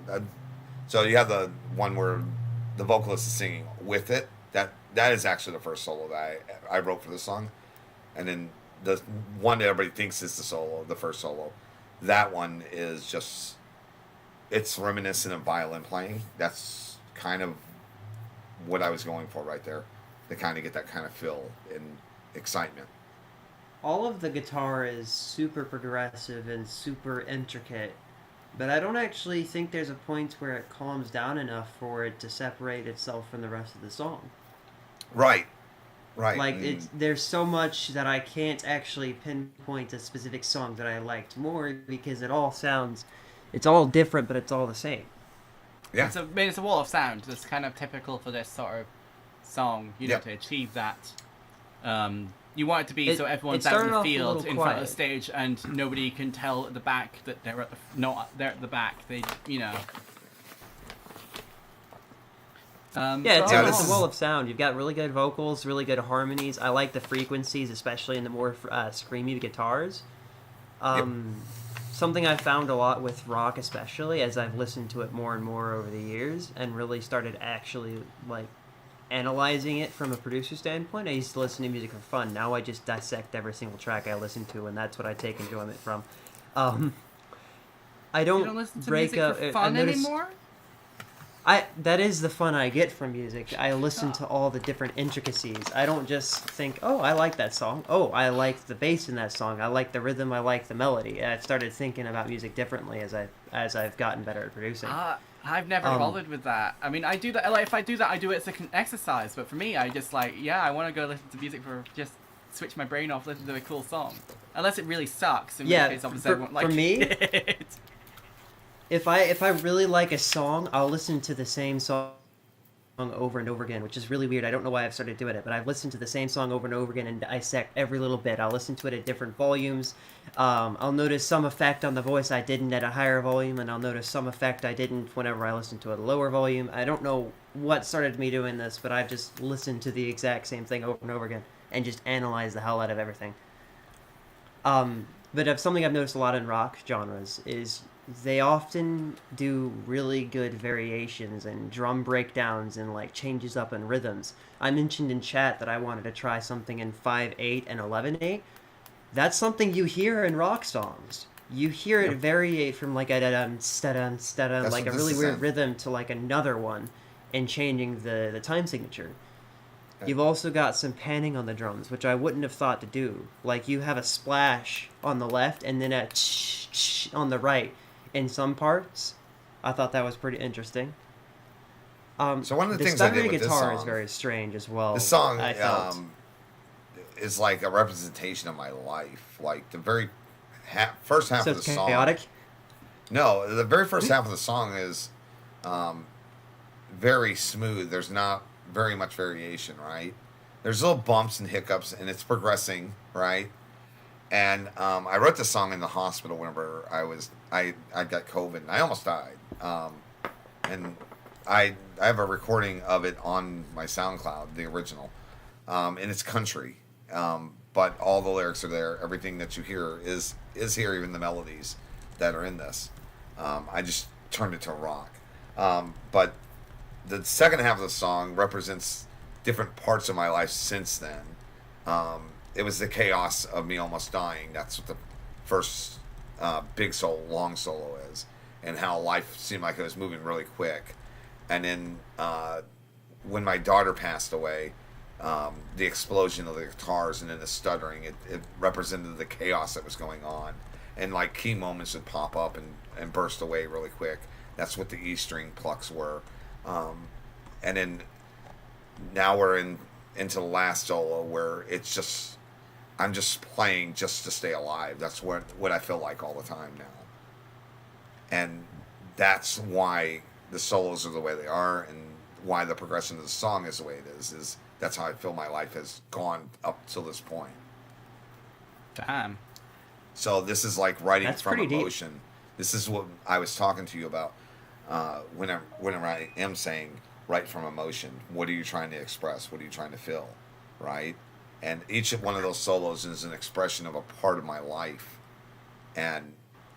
So you have the one where the vocalist is singing with it. That is actually the first solo that I wrote for the song, and then the one that everybody thinks is the first solo, that one is just, it's reminiscent of violin playing. That's kind of what I was going for right there, to kind of get that kind of feel and excitement. all of the guitar is super progressive and super intricate, but I don't actually think there's a point where it calms down enough for it to separate itself from the rest of the song. Right. Like, there's so much that I can't actually pinpoint a specific song that I liked more, because it all sounds, it's all different, but it's all the same. Yeah. It's a wall of sound that's kind of typical for this sort of song, you know, to achieve that. You want it to be so everyone's out in the field in front of the stage and nobody can tell at the back that they're at the back. They, you know. It's a wall of sound. You've got really good vocals, really good harmonies. I like the frequencies, especially in the more screamy guitars. Something I found a lot with rock, especially as I've listened to it more and more over the years, and really started actually like analyzing it from a producer standpoint. I used to listen to music for fun. Now I just dissect every single track I listen to, and that's what I take enjoyment from. I don't listen to break music up for fun anymore? That is the fun I get from music. I listen to all the different intricacies. I don't just think, oh, I like that song. Oh, I like the bass in that song. I like the rhythm. I like the melody. I've started thinking about music differently as I've gotten better at producing. I've never bothered with that. I mean, I do that. Like, if I do that, I do it as an exercise. But for me, I just I want to go listen to music for just switch my brain off, listen to a cool song, unless it really sucks. In which case, obviously, I won't like for me. It. If I really like a song, I'll listen to the same song over and over again, which is really weird. I don't know why I've started doing it, but I've listened to the same song over and over again and dissect every little bit. I'll listen to it at different volumes. I'll notice some effect on the voice I didn't at a higher volume, and I'll notice some effect I didn't whenever I listen to it at a lower volume. I don't know what started me doing this, but I've just listened to the exact same thing over and over again and just analyzed the hell out of everything. But if something I've noticed a lot in rock genres is they often do really good variations and drum breakdowns and like changes up in rhythms. I mentioned in chat that I wanted to try something in 5/8 and 11/8. That's something you hear in rock songs. You hear it variate from like a da-dum, like a really weird rhythm to like another one, and changing the time signature. You've also got some panning on the drums, which I wouldn't have thought to do. Like you have a splash on the left and then a on the right in some parts. I thought that was pretty interesting. So one of the things I did with this guitar song is very strange as well. This song I felt. is like a representation of my life. Like the very first half So of the it's song. chaotic? No, the very first half of the song is very smooth. There's not very much variation, right? There's little bumps and hiccups, and it's progressing, right? And I wrote this song in the hospital whenever I got COVID, and I almost died. And I have a recording of it on my SoundCloud, the original, and it's country. But all the lyrics are there. Everything that you hear is here, even the melodies that are in this. I just turned it to rock. But the second half of the song represents different parts of my life since then. It was the chaos of me almost dying. That's what the first big long solo is, and how life seemed like it was moving really quick. And then when my daughter passed away, the explosion of the guitars and then the stuttering, it represented the chaos that was going on. And like key moments would pop up and burst away really quick. That's what the E string plucks were. And then now we're into the last solo where it's just, I'm just playing just to stay alive. That's what I feel like all the time now. And that's why the solos are the way they are, and why the progression of the song is the way it is that's how I feel my life has gone up to this point. Damn. So this is like writing That's from pretty deep. emotion. This is what I was talking to you about whenever I am saying write from emotion. What are you trying to express? What are you trying to feel? Right? And each one of those solos is an expression of a part of my life. And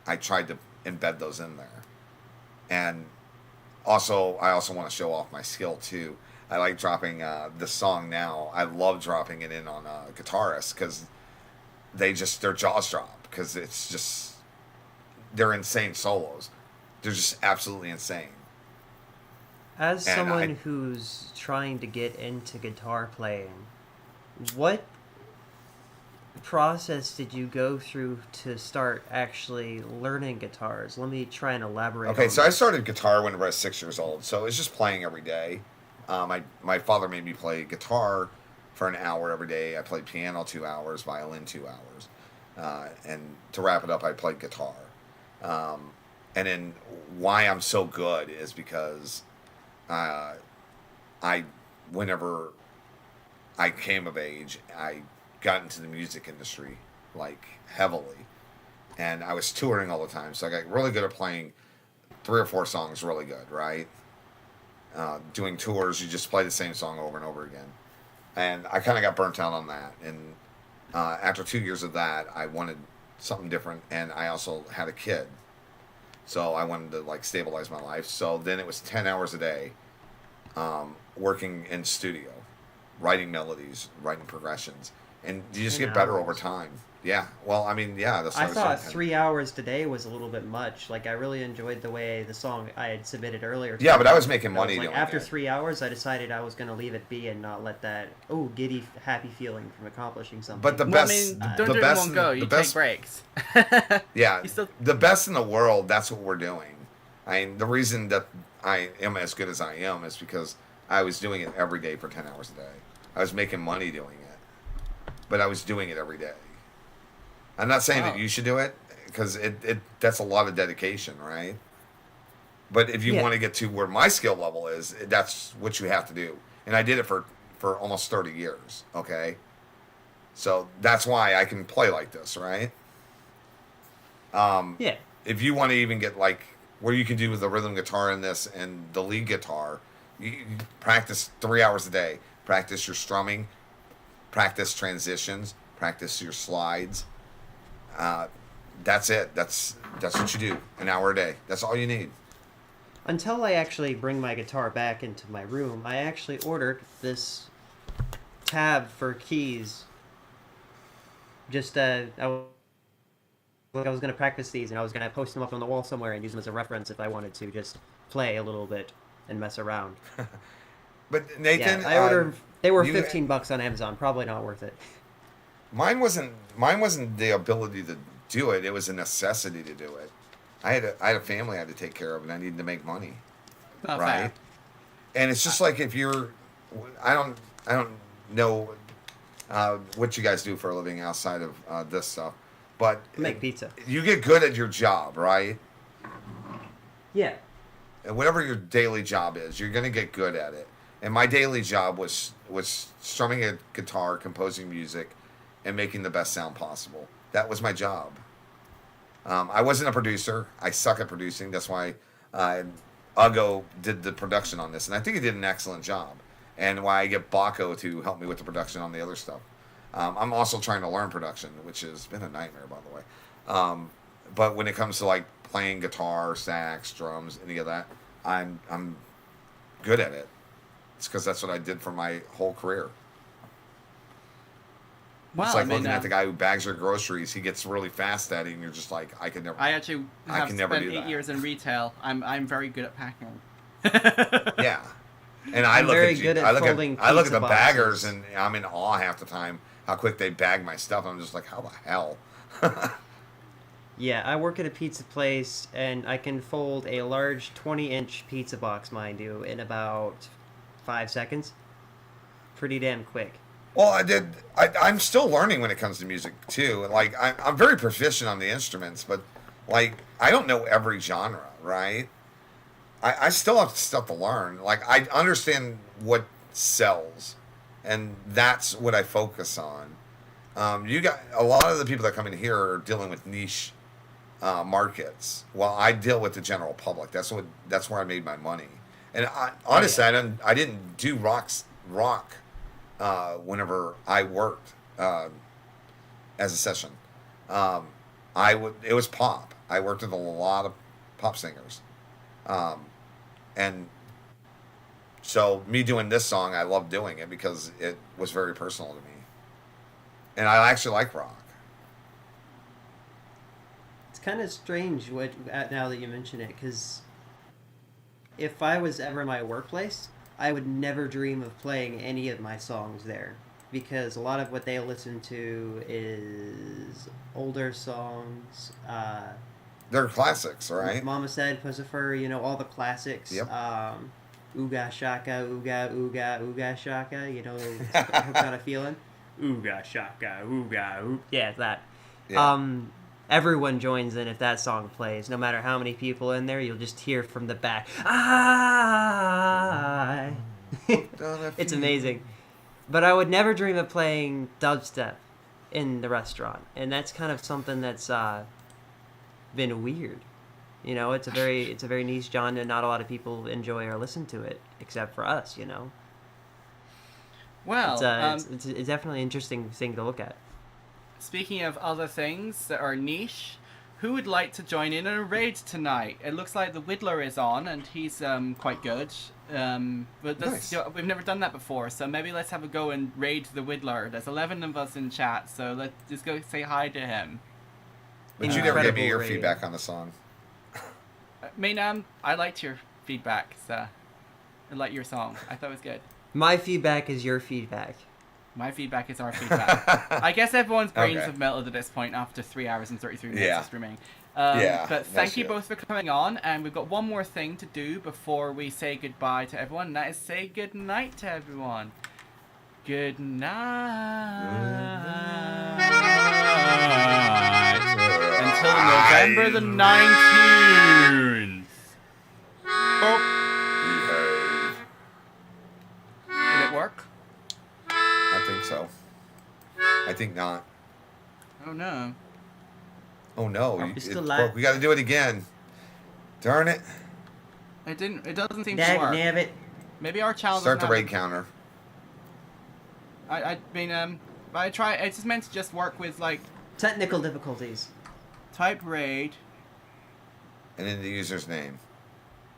I tried to embed those in there. And I also want to show off my skill too. I like dropping the song now. I love dropping it in on guitarists because their jaws drop, because it's just, they're insane solos. They're just absolutely insane. As And someone who's trying to get into guitar playing, what process did you go through to start actually learning guitars? Let me try and elaborate. Okay, on so I this. started guitar whenever I was 6 years old. So it's just playing every day. My father made me play guitar for an hour every day. I played piano 2 hours, violin 2 hours. And to wrap it up, I played guitar. And then why I'm so good is because whenever I came of age, I got into the music industry, like, heavily. And I was touring all the time, so I got really good at playing 3 or 4 songs really good, right? Doing tours, you just play the same song over and over again. And I kind of got burnt out on that. And after 2 years of that, I wanted something different, and I also had a kid. So I wanted to, like, stabilize my life. So then it was 10 hours a day, working in studio, writing melodies, writing progressions. And you just 10 get better hours. over time. Yeah. Well, I mean, yeah. That's what I was thought saying. 3 hours today was a little bit much. Like, I really enjoyed the way the song I had submitted earlier. Yeah, today. but I was making I was money like, doing after it. 3 hours, I decided I was going to leave it be and not let that giddy, happy feeling from accomplishing something. But the Well, best, I mean, the don't do it in best, one go. the You best, take breaks. yeah, You still- the best in the world. That's what we're doing. I mean, the reason that I am as good as I am is because I was doing it every day for 10 hours a day. I was making money doing it, but I was doing it every day. I'm not saying that Wow. you should do it, because that's a lot of dedication, right? But if you Yeah. want to get to where my skill level is, that's what you have to do. And I did it for almost 30 years, okay? So that's why I can play like this, right? yeah. If you want to even get, like, where you can do with the rhythm guitar in this and the lead guitar, You practice 3 hours a day. Practice your strumming. Practice transitions. Practice your slides. That's it. That's what you do. An hour a day. That's all you need. Until I actually bring my guitar back into my room, I actually ordered this tab for keys. Just I was going to practice these, and I was going to post them up on the wall somewhere and use them as a reference if I wanted to just play a little bit and mess around. But Nathan, yeah, I ordered. They were $15 on Amazon. Probably not worth it. Mine wasn't the ability to do it. It was a necessity to do it. I had a family I had to take care of, and I needed to make money, Not right? fair. And it's just like if you're, I don't know what you guys do for a living outside of this stuff, but Make pizza. You get good at your job, right? Yeah. And whatever your daily job is, you're gonna get good at it. And my daily job was strumming a guitar, composing music, and making the best sound possible. That was my job. I wasn't a producer. I suck at producing. That's why Ugo did the production on this, and I think he did an excellent job. And why I get Baco to help me with the production on the other stuff. I'm also trying to learn production, which has been a nightmare, by the way. But when it comes to like playing guitar, sax, drums, any of that, I'm good at it. It's because that's what I did for my whole career. Well, it's like I mean, looking at the guy who bags your groceries. He gets really fast at it, and you're just like, I could never. I actually have can never spent do 8 that. years in retail. I'm very good at packing. Yeah, and I I'm look very at good at I look folding I look at pizza the baggers, boxes. and I'm in awe half the time how quick they bag my stuff. I'm just like, how the hell? Yeah, I work at a pizza place, and I can fold a large 20-inch pizza box, mind you, in about 5 seconds. Pretty damn quick. Well, I'm still learning when it comes to music too. Like I'm very proficient on the instruments, but like I don't know every genre, right? I still have stuff to learn. Like I understand what sells, and that's what I focus on. You got a lot of the people that come in here are dealing with niche markets. Well, I deal with the general public. That's where I made my money. And honestly, I didn't do rock whenever I worked as a session. It was pop. I worked with a lot of pop singers. And so me doing this song, I love doing it because it was very personal to me. And I actually like rock. It's kind of strange now that you mention it, because if I was ever in my workplace, I would never dream of playing any of my songs there, because a lot of what they listen to is older songs. They're classics, right? Mama Said, Pussifer, all the classics. Yep. Ooga Shaka, Ooga, Ooga, Ooga Shaka, hooked on a feeling. Ooga Shaka, Ooga, Ooga. Yeah, that. Yeah. Everyone joins in if that song plays. No matter how many people in there, you'll just hear from the back, ah! It's amazing. But I would never dream of playing dubstep in the restaurant. And that's kind of something that's been weird. It's a very niche genre, and not a lot of people enjoy or listen to it, except for us, Well, it's definitely an interesting thing to look at. speaking of other things that are niche, who would like to join in a raid tonight? It looks like the Whittler is on, and he's quite good. But Nice. We've never done that before, so maybe let's have a go and raid the Whittler. There's 11 of us in chat, so let's just go say hi to him. But you never gave me Incredible your rating. feedback on the song. Mainam, I liked your feedback, so I liked your song. I thought it was good. My feedback is your feedback. My feedback is our feedback. I guess everyone's brains Okay. have melted at this point after 3 hours and 33 minutes Yeah. of streaming. Yeah, But thank that's you it. both for coming on, and we've got one more thing to do before we say goodbye to everyone, and that is say good night to everyone. Good night. Until November the 19th. Oh. Did it work? I think so. I think not. Oh no. Oh no, It's still it live. broke. We got to do it again. Darn it. It didn't. It doesn't seem to Dag work. nabbit. Maybe our channel Start the doesn't have raid counter. I mean, I try. It's just meant to just work with like Technical difficulties. type raid. And then the user's name.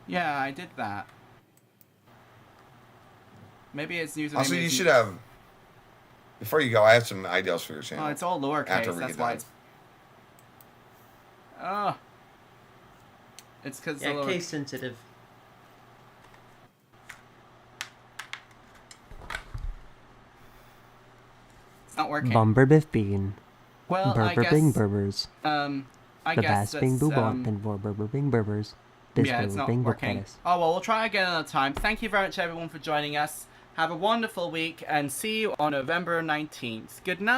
Yeah, I did that. Maybe it's username. Also, you isn't- should have. Before you go, I have some ideals for your channel. Oh, it's all lowercase. After we That's get why done. it's. Oh. It's because Yeah, case sensitive. It's not working. Bumper biff bean. Well, I Burber guess. bing burbers. I The guess bass bing that's, boobot and for burber bing burbers. This yeah, it's burber not bing working. burperis. Oh well, we'll try again another time. Thank you very much, everyone, for joining us. Have a wonderful week, and see you on November 19th. Good night.